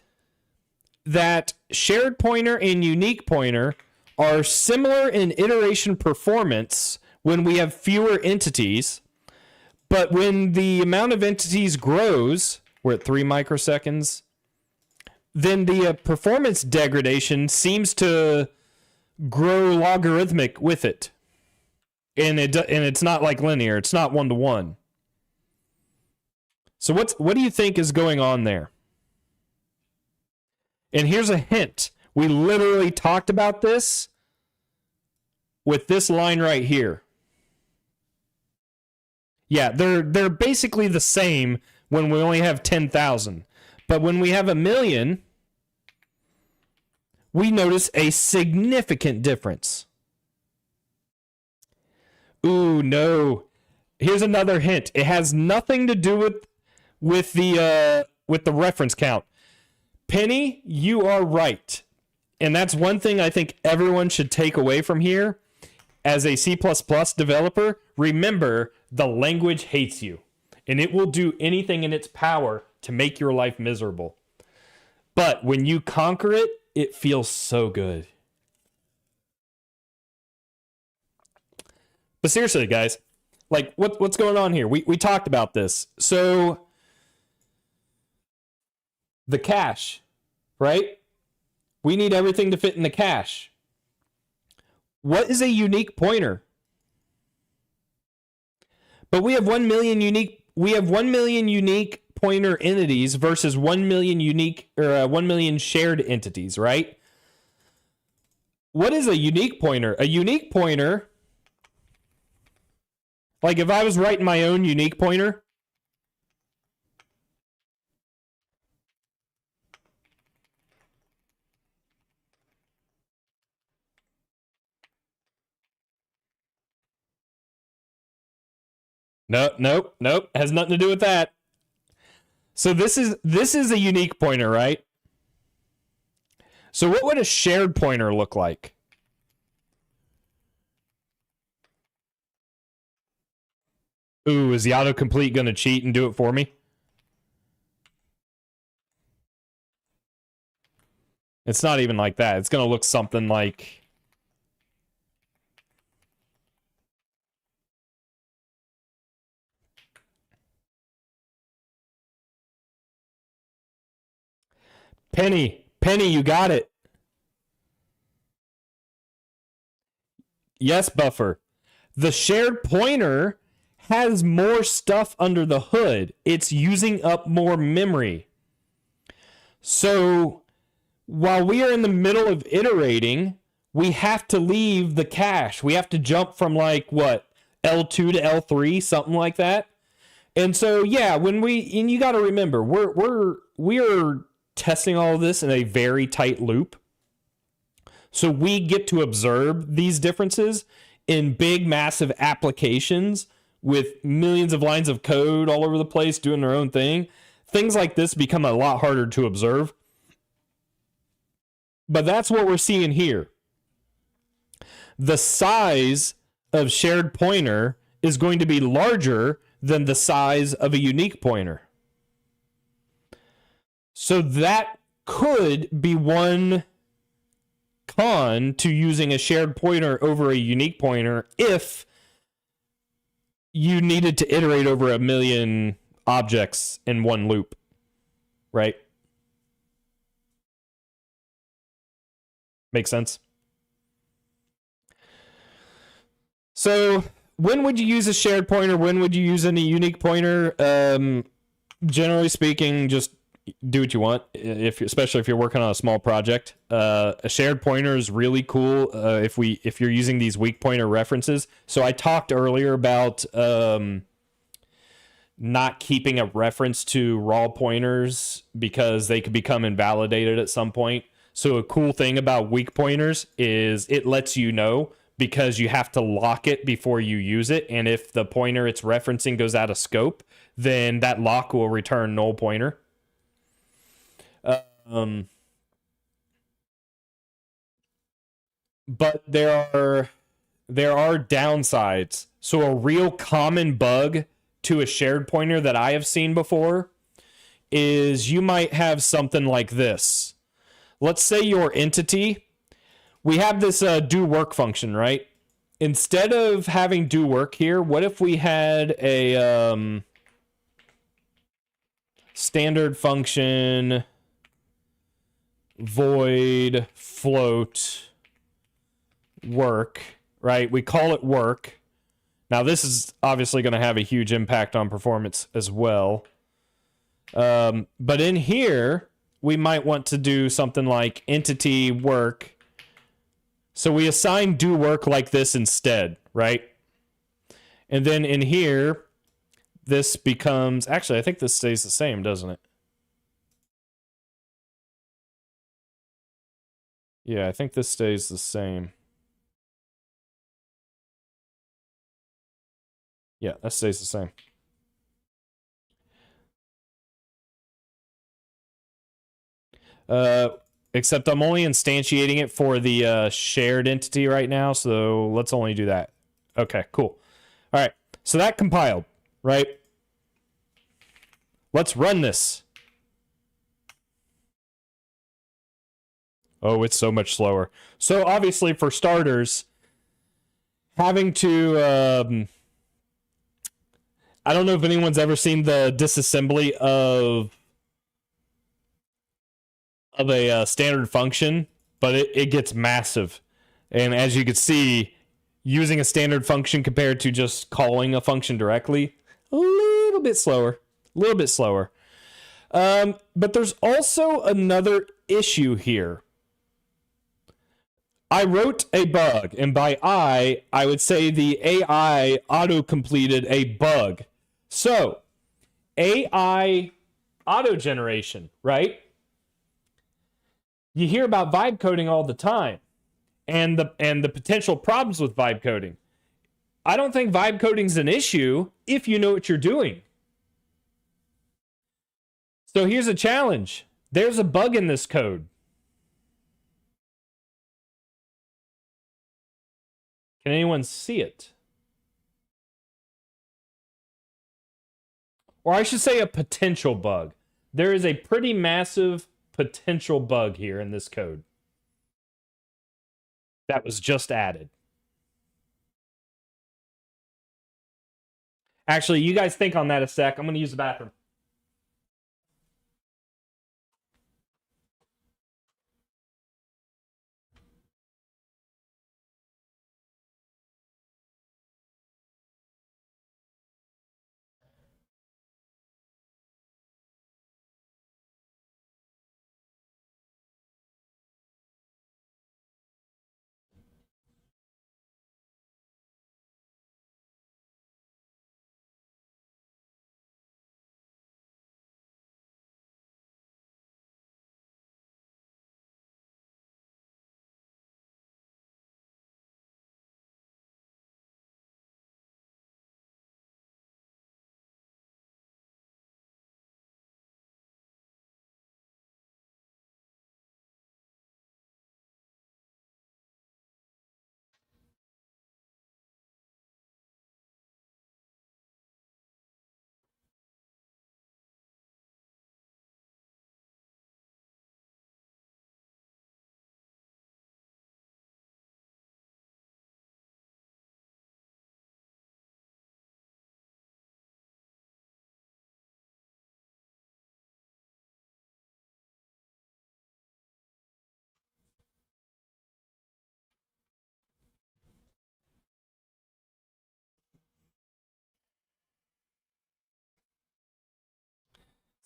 A: that shared pointer and unique pointer are similar in iteration performance when we have fewer entities, but when the amount of entities grows, we're at 3 microseconds, then the performance degradation seems to grow logarithmic with it. And it's not like linear. It's not 1-to-1. So what do you think is going on there? And here's a hint. We literally talked about this with this line right here. Yeah, they're basically the same when we only have 10,000. But when we have 1 million, we notice a significant difference. Ooh, no. Here's another hint. It has nothing to do with the reference count. Penny, you are right. And that's one thing I think everyone should take away from here. As a C++ developer, remember, the language hates you. And it will do anything in its power to make your life miserable. But when you conquer it, it feels so good. But seriously, guys, like what's going on here? We talked about this. So the cache, right? We need everything to fit in the cache. What is a unique pointer? But we have 1 million unique pointer entities versus 1 million unique or 1 million shared entities, right? What is a unique pointer? A unique pointer, like if I was writing my own unique pointer, nope, has nothing to do with that. So this is a unique pointer, right? So what would a shared pointer look like? Ooh, is the autocomplete going to cheat and do it for me? It's not even like that. It's going to look something like... Penny, you got it. Yes, Buffer. The shared pointer has more stuff under the hood. It's using up more memory. So while we are in the middle of iterating, we have to leave the cache. We have to jump from like what, L2 to L3, something like that. And so yeah, and you got to remember, we are testing all of this in a very tight loop. So we get to observe these differences in big, massive applications with millions of lines of code all over the place doing their own thing. Things like this become a lot harder to observe. But that's what we're seeing here. The size of shared pointer is going to be larger than the size of a unique pointer. So that could be one con to using a shared pointer over a unique pointer if you needed to iterate over a million objects in one loop, right? Make sense? So when would you use a shared pointer? When would you use a unique pointer? Generally speaking, just do what you want. Especially if you're working on a small project, a shared pointer is really cool. If you're using these weak pointer references. So I talked earlier about not keeping a reference to raw pointers because they could become invalidated at some point. So a cool thing about weak pointers is it lets you know, because you have to lock it before you use it. And if the pointer it's referencing goes out of scope, then that lock will return null pointer. But there are downsides. So a real common bug to a shared pointer that I have seen before is you might have something like this. Let's say your entity, we have this do work function, right? Instead of having do work here, what if we had a standard function void float work, right? We call it work. Now this is obviously going to have a huge impact on performance as well. But in here, we might want to do something like entity work. So we assign do work like this instead, right? And then in here, this becomes, actually, I think this stays the same, doesn't it? Yeah, I think this stays the same. Yeah, that stays the same. Except I'm only instantiating it for the shared entity right now, so let's only do that. Okay, cool. All right, so that compiled, right? Let's run this. Oh, it's so much slower. So obviously, for starters, having to... I don't know if anyone's ever seen the disassembly of a standard function, but it gets massive. And as you can see, using a standard function compared to just calling a function directly, a little bit slower. A little bit slower. But there's also another issue here. I wrote a bug, and by I would say the AI auto-completed a bug. So, AI auto-generation, right? You hear about vibe coding all the time, and the potential problems with vibe coding. I don't think vibe coding's an issue if you know what you're doing. So here's a challenge. There's a bug in this code. Can anyone see it? Or I should say a potential bug. There is a pretty massive potential bug here in this code that was just added. Actually, you guys think on that a sec. I'm going to use the bathroom.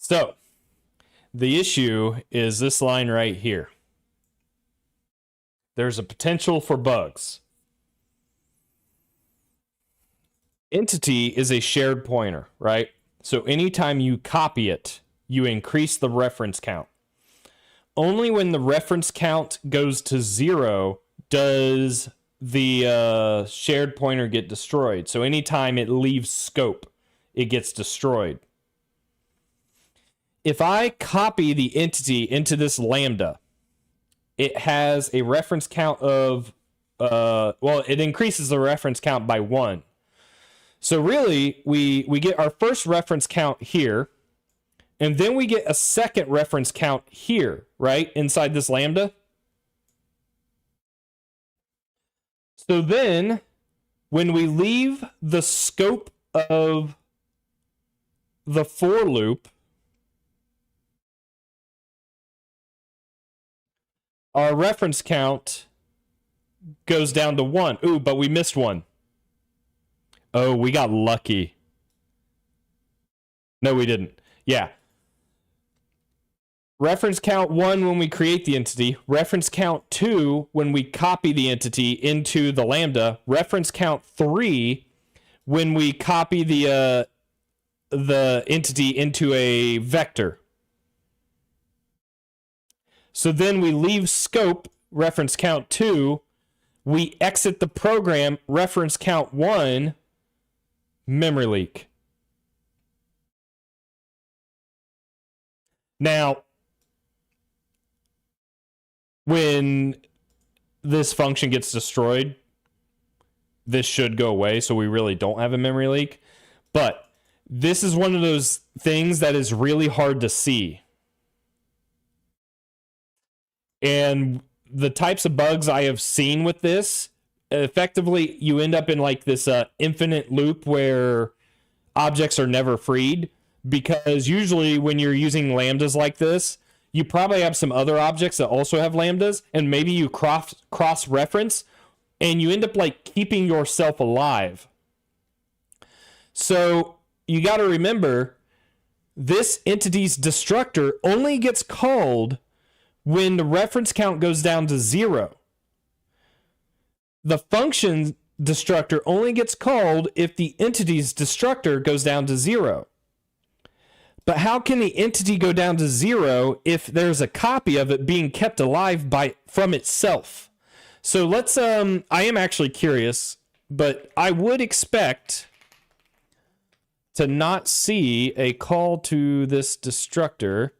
A: So the issue is this line right here. There's a potential for bugs. Entity is a shared pointer, right? So anytime you copy it, you increase the reference count. Only when the reference count goes to 0 does the shared pointer get destroyed. So anytime it leaves scope, it gets destroyed. If I copy the entity into this lambda, it has a reference count of, well, it increases the reference count by 1. So really, we get our first reference count here, and then we get a second reference count here, right, inside this lambda. So then, when we leave the scope of the for loop, our reference count goes down to 1. Ooh, but we missed one. Oh, we got lucky. No, we didn't. Yeah. Reference count 1 when we create the entity. Reference count 2 when we copy the entity into the lambda. Reference count 3 when we copy the entity into a vector. So then we leave scope, reference count 2. We exit the program, reference count 1, memory leak. Now, when this function gets destroyed, this should go away, so we really don't have a memory leak. But this is one of those things that is really hard to see. And the types of bugs I have seen with this, effectively, you end up in like this infinite loop where objects are never freed, because usually when you're using lambdas like this, you probably have some other objects that also have lambdas, and maybe you cross-reference, and you end up like keeping yourself alive. So you got to remember, this entity's destructor only gets called when the reference count goes down to 0. The function destructor only gets called if the entity's destructor goes down to 0. But how can the entity go down to 0 if there's a copy of it being kept alive from itself? So let's, I am actually curious, but I would expect to not see a call to this destructor.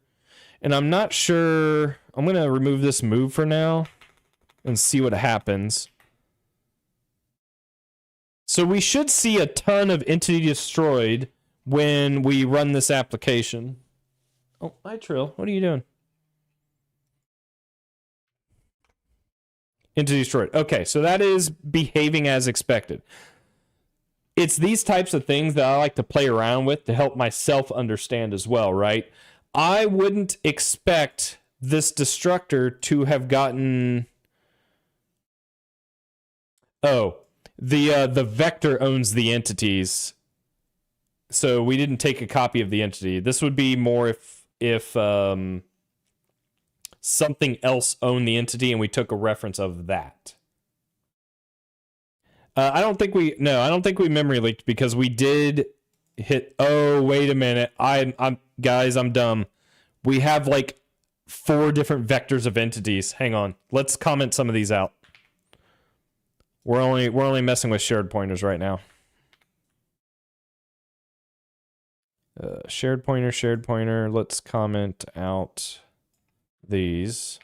A: And I'm not sure, I'm going to remove this move for now and see what happens. So we should see a ton of entity destroyed when we run this application. Oh, hi Trill, what are you doing? Entity destroyed. Okay, so that is behaving as expected. It's these types of things that I like to play around with to help myself understand as well, right? I wouldn't expect this destructor to have gotten... Oh, the vector owns the entities. So we didn't take a copy of the entity. This would be more if something else owned the entity and we took a reference of that. I don't think we memory leaked because we did hit. Oh, wait a minute. I'm guys, I'm dumb. We have like 4 different vectors of entities. Hang on. Let's comment some of these out. We're only messing with shared pointers right now. Shared pointer. Let's comment out these.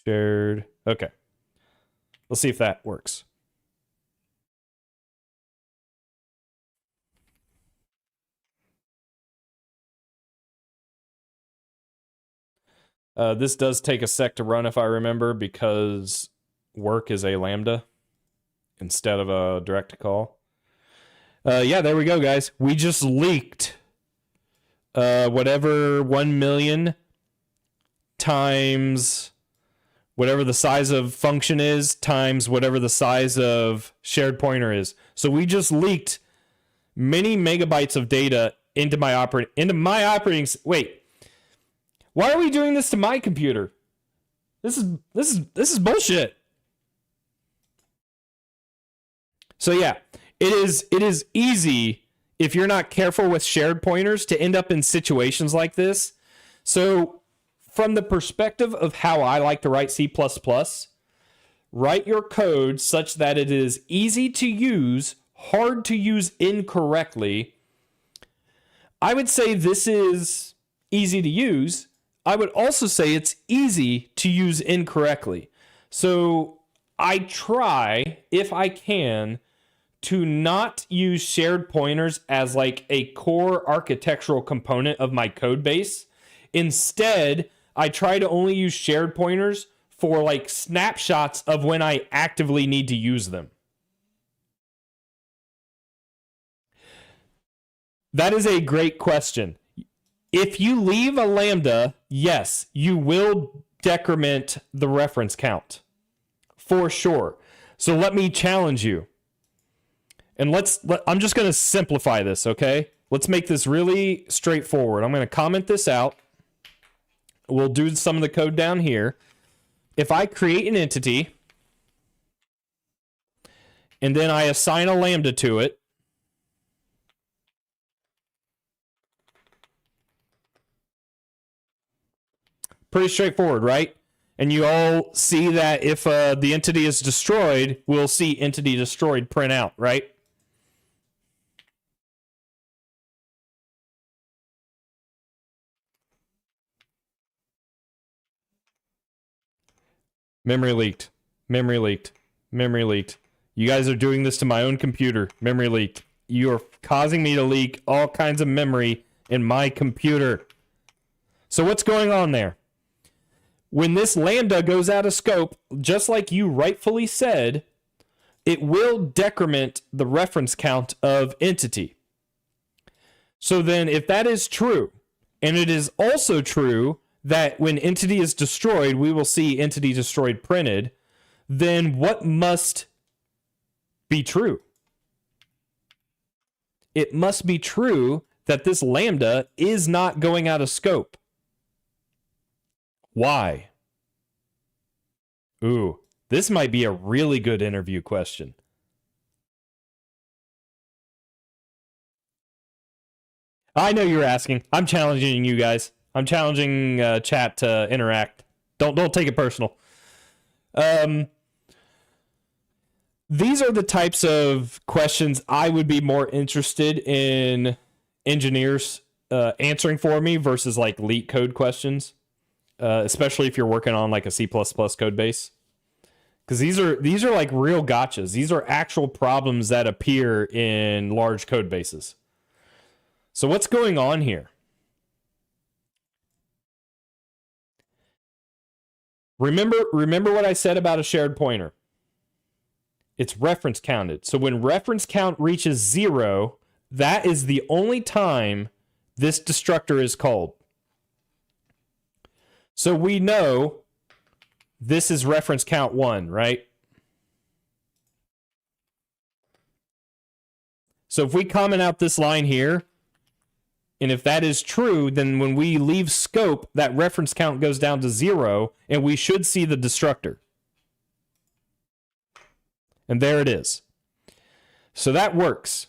A: Shared. Okay. Let's see if that works. This does take a sec to run if I remember, because work is a lambda instead of a direct call. Yeah, there we go, guys. We just leaked whatever 1 million times whatever the size of function is times whatever the size of shared pointer is. So we just leaked many megabytes of data into my operating. Wait, why are we doing this to my computer? This is bullshit. So yeah, it is easy if you're not careful with shared pointers to end up in situations like this. So from the perspective of how I like to write C++, write your code such that it is easy to use, hard to use incorrectly. I would say this is easy to use. I would also say it's easy to use incorrectly. So I try, if I can, to not use shared pointers as like a core architectural component of my code base. Instead, I try to only use shared pointers for like snapshots of when I actively need to use them. That is a great question. If you leave a lambda, yes, you will decrement the reference count for sure. So let me challenge you. And I'm just going to simplify this, okay? Let's make this really straightforward. I'm going to comment this out. We'll do some of the code down here. If I create an entity and then I assign a lambda to it, pretty straightforward, right? And you all see that if the entity is destroyed, we'll see entity destroyed print out, right? Memory leaked. Memory leaked. Memory leaked. You guys are doing this to my own computer. Memory leaked. You are causing me to leak all kinds of memory in my computer. So what's going on there? When this lambda goes out of scope, just like you rightfully said, it will decrement the reference count of entity. So then if that is true, and it is also true that when entity is destroyed, we will see entity destroyed printed, then what must be true? It must be true that this lambda is not going out of scope. Why? Ooh, this might be a really good interview question. I know you're asking. I'm challenging you guys. I'm challenging chat to interact. Don't take it personal. These are the types of questions I would be more interested in engineers answering for me versus like leak code questions, especially if you're working on like a C++ code base. Because these are like real gotchas. These are actual problems that appear in large code bases. So what's going on here? Remember what I said about a shared pointer. It's reference counted. So when reference count reaches 0, that is the only time this destructor is called. So we know this is reference count 1, right? So if we comment out this line here, and if that is true, then when we leave scope, that reference count goes down to 0, and we should see the destructor. And there it is. So that works.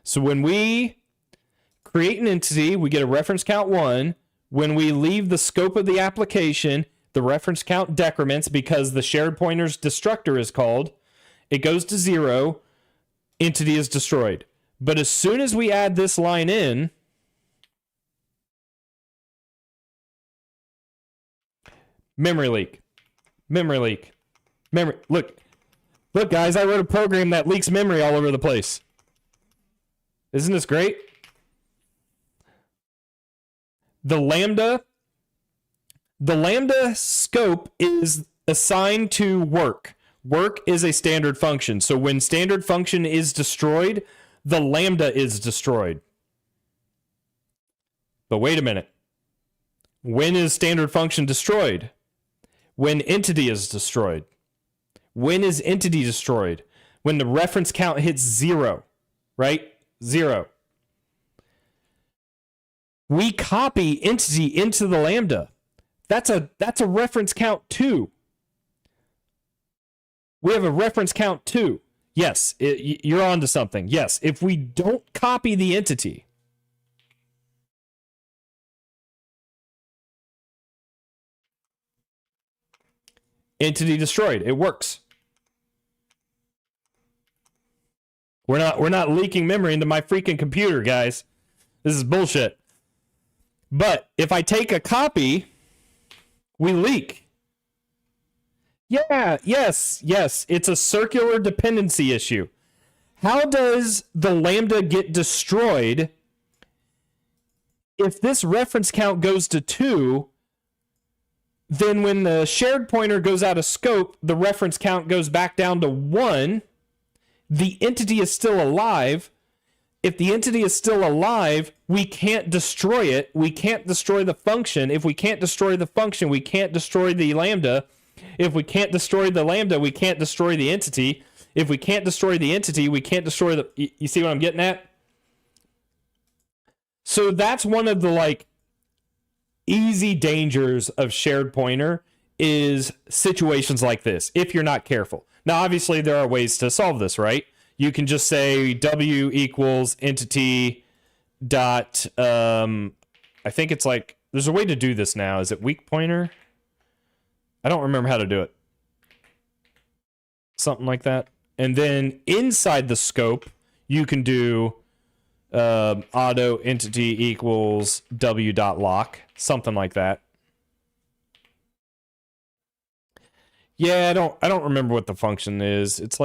A: So when we create an entity, we get a reference count 1. When we leave the scope of the application, the reference count decrements because the shared pointer's destructor is called. It goes to 0. Entity is destroyed. But as soon as we add this line in, memory leak. Memory leak. Memory. Look, guys, I wrote a program that leaks memory all over the place. Isn't this great? The lambda scope is assigned to work. Work is a standard function. So when standard function is destroyed, the lambda is destroyed. But wait a minute. When is standard function destroyed? When entity is destroyed. When is entity destroyed? when the reference count hits 0, right? 0. We copy entity into the lambda. That's a reference count 2. We have a reference count 2. Yes, you're onto something. Yes, if we don't copy the entity, entity destroyed. It works. We're not leaking memory into my freaking computer, guys. This is bullshit. But if I take a copy, we leak. Yeah, yes. It's a circular dependency issue. How does the lambda get destroyed if this reference count goes to 2? Then when the shared pointer goes out of scope, the reference count goes back down to 1. The entity is still alive. If the entity is still alive, we can't destroy it. We can't destroy the function. If we can't destroy the function, we can't destroy the lambda. If we can't destroy the lambda, we can't destroy the entity. If we can't destroy the entity, we can't destroy the... You see what I'm getting at? So that's one of the easy dangers of shared pointer is situations like this, if you're not careful. Now, obviously, there are ways to solve this, right? You can just say W equals entity dot, I think it's there's a way to do this now. Is it weak pointer? I don't remember how to do it. Something like that. And then inside the scope, you can do auto entity equals W dot lock, something like that. Yeah, I don't remember what the function is. It's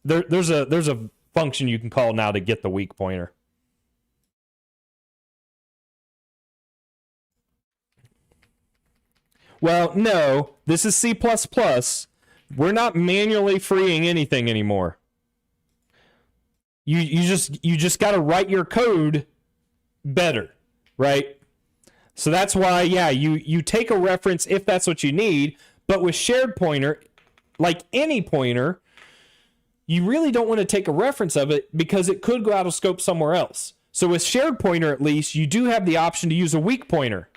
A: there's a function you can call now to get the weak pointer. Well, no, this is C++. We're not manually freeing anything anymore. You just got to write your code better, right? So that's why, yeah, you take a reference if that's what you need, but with shared pointer, like any pointer, you really don't want to take a reference of it because it could go out of scope somewhere else. So with shared pointer, at least, you do have the option to use a weak pointer.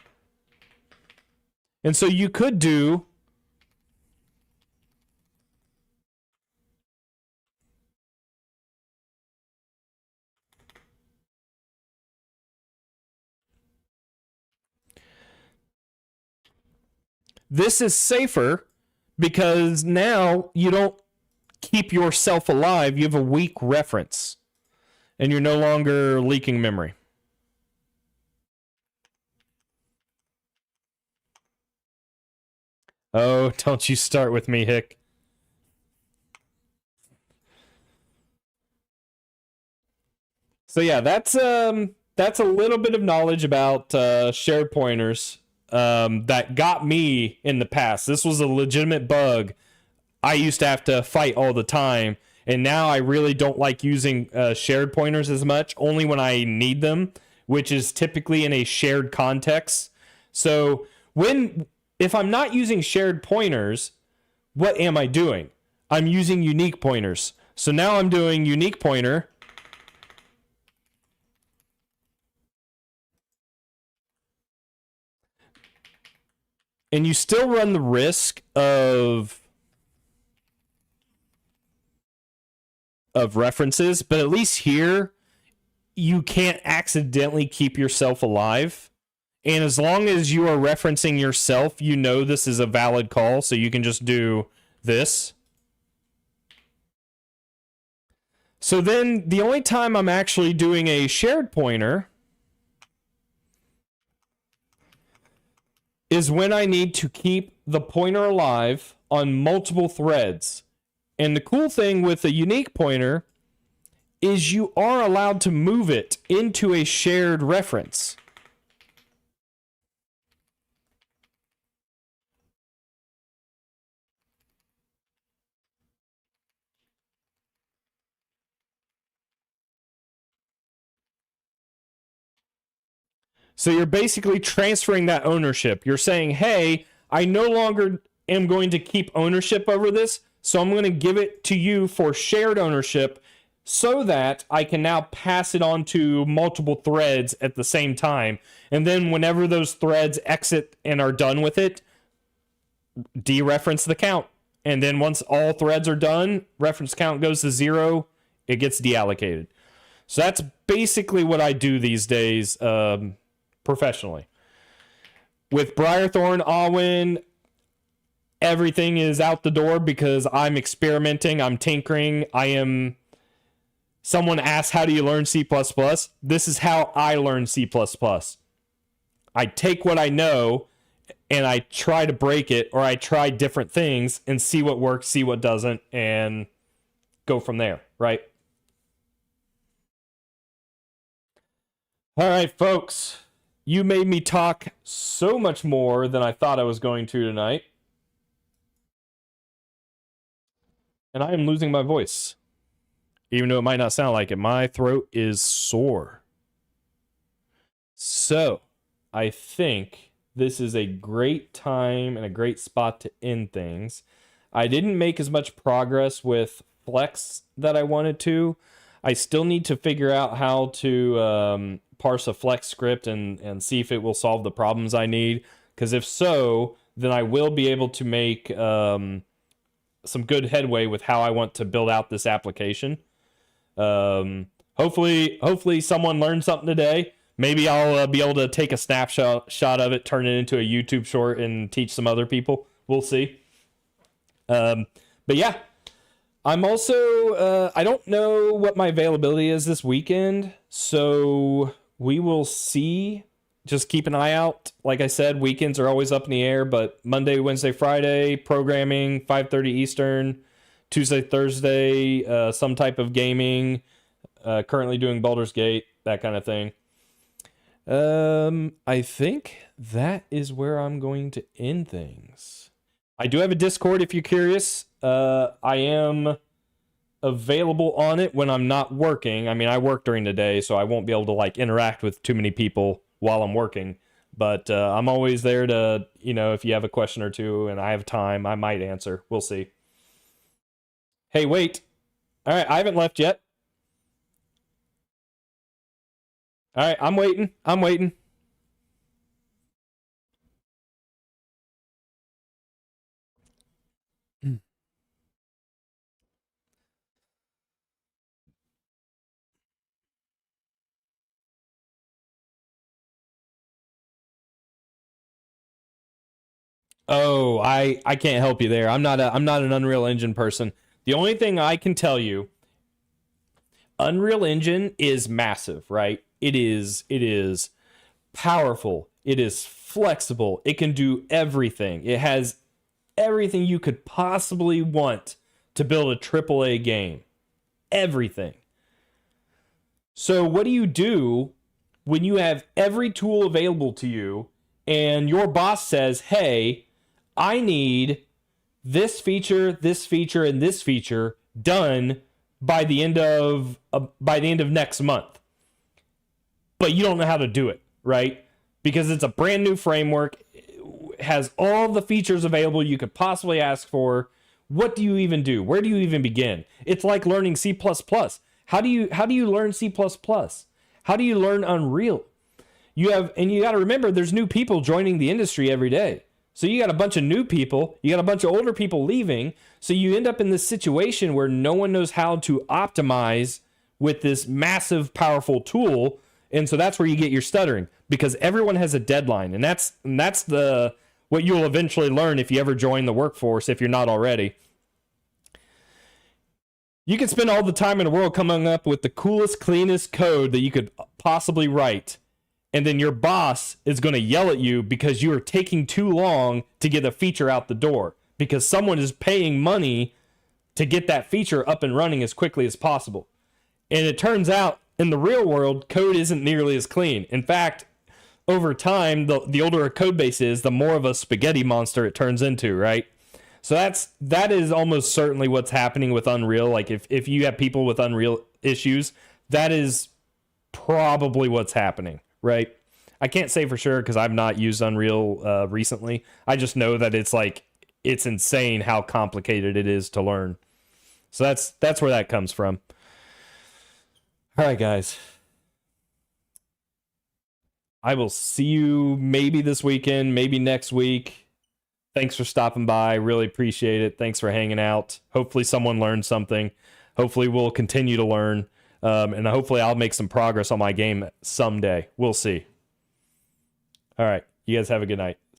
A: And so you could do this is safer because now you don't keep yourself alive. You have a weak reference and you're no longer leaking memory. Oh, don't you start with me, Hick. So yeah, that's a little bit of knowledge about shared pointers that got me in the past. This was a legitimate bug I used to have to fight all the time, and now I really don't like using shared pointers as much, only when I need them, which is typically in a shared context. So if I'm not using shared pointers, what am I doing? I'm using unique pointers. So now I'm doing unique pointer. And you still run the risk of references, but at least here, you can't accidentally keep yourself alive. And as long as you are referencing yourself, you know this is a valid call, so you can just do this. So then the only time I'm actually doing a shared pointer is when I need to keep the pointer alive on multiple threads. And the cool thing with a unique pointer is you are allowed to move it into a shared reference. So you're basically transferring that ownership. You're saying, hey, I no longer am going to keep ownership over this, So I'm going to give it to you for shared ownership so that I can now pass it on to multiple threads at the same time. And then whenever those threads exit and are done with it, dereference the count. And then once all threads are done, reference count goes to 0, it gets deallocated. So that's basically what I do these days professionally. With Briarthorn, Alwyn, everything is out the door because I'm experimenting, I'm tinkering, Someone asked, how do you learn C++? This is how I learn C++. I take what I know and I try to break it, or I try different things and see what works, see what doesn't, and go from there, right? All right, folks. You made me talk so much more than I thought I was going to tonight. And I am losing my voice. Even though it might not sound like it, my throat is sore. So, I think this is a great time and a great spot to end things. I didn't make as much progress with Flecs that I wanted to. I still need to figure out how to parse a Flex script and see if it will solve the problems I need. Because if so, then I will be able to make some good headway with how I want to build out this application. Hopefully someone learned something today. Maybe I'll be able to take a snapshot of it, turn it into a YouTube short, and teach some other people. We'll see. But yeah, I'm also, I don't know what my availability is this weekend, so we will see. Just keep an eye out. Like I said, weekends are always up in the air, but Monday, Wednesday, Friday, programming, 5:30 Eastern. Tuesday, Thursday, some type of gaming. Currently doing Baldur's Gate, that kind of thing. I think that is where I'm going to end things. I do have a Discord if you're curious. I am available on it when I'm not working. I mean, I work during the day, so I won't be able to like interact with too many people while I'm working. But I'm always there to, if you have a question or two and I have time, I might answer. We'll see. Hey, wait. All right, I haven't left yet. All right, I'm waiting. Oh, I can't help you there. I'm not an Unreal Engine person. The only thing I can tell you, Unreal Engine is massive, right? It is powerful. It is flexible. It can do everything. It has everything you could possibly want to build a AAA game. Everything. So what do you do when you have every tool available to you and your boss says, hey, I need this feature, and this feature done by the end of next month. But you don't know how to do it, right? Because it's a brand new framework, it has all the features available you could possibly ask for. What do you even do? Where do you even begin? It's like learning C++. How do you learn C++? How do you learn Unreal? You got to remember there's new people joining the industry every day. So you got a bunch of new people, you got a bunch of older people leaving, so you end up in this situation where no one knows how to optimize with this massive, powerful tool, and so that's where you get your stuttering, because everyone has a deadline, and that's what you'll eventually learn if you ever join the workforce, if you're not already. You can spend all the time in the world coming up with the coolest, cleanest code that you could possibly write, and then your boss is going to yell at you because you are taking too long to get a feature out the door, because someone is paying money to get that feature up and running as quickly as possible. And it turns out in the real world, code isn't nearly as clean. In fact, over time, the older a code base is, the more of a spaghetti monster it turns into, right? So that is almost certainly what's happening with Unreal. Like if you have people with Unreal issues, that is probably what's happening, right? I can't say for sure because I've not used Unreal recently. I just know that it's like it's insane how complicated it is to learn. So that's where that comes from. All right, guys. I will see you maybe this weekend, maybe next week. Thanks for stopping by. Really appreciate it. Thanks for hanging out. Hopefully someone learned something. Hopefully we'll continue to learn. And hopefully I'll make some progress on my game someday. We'll see. All right. You guys have a good night.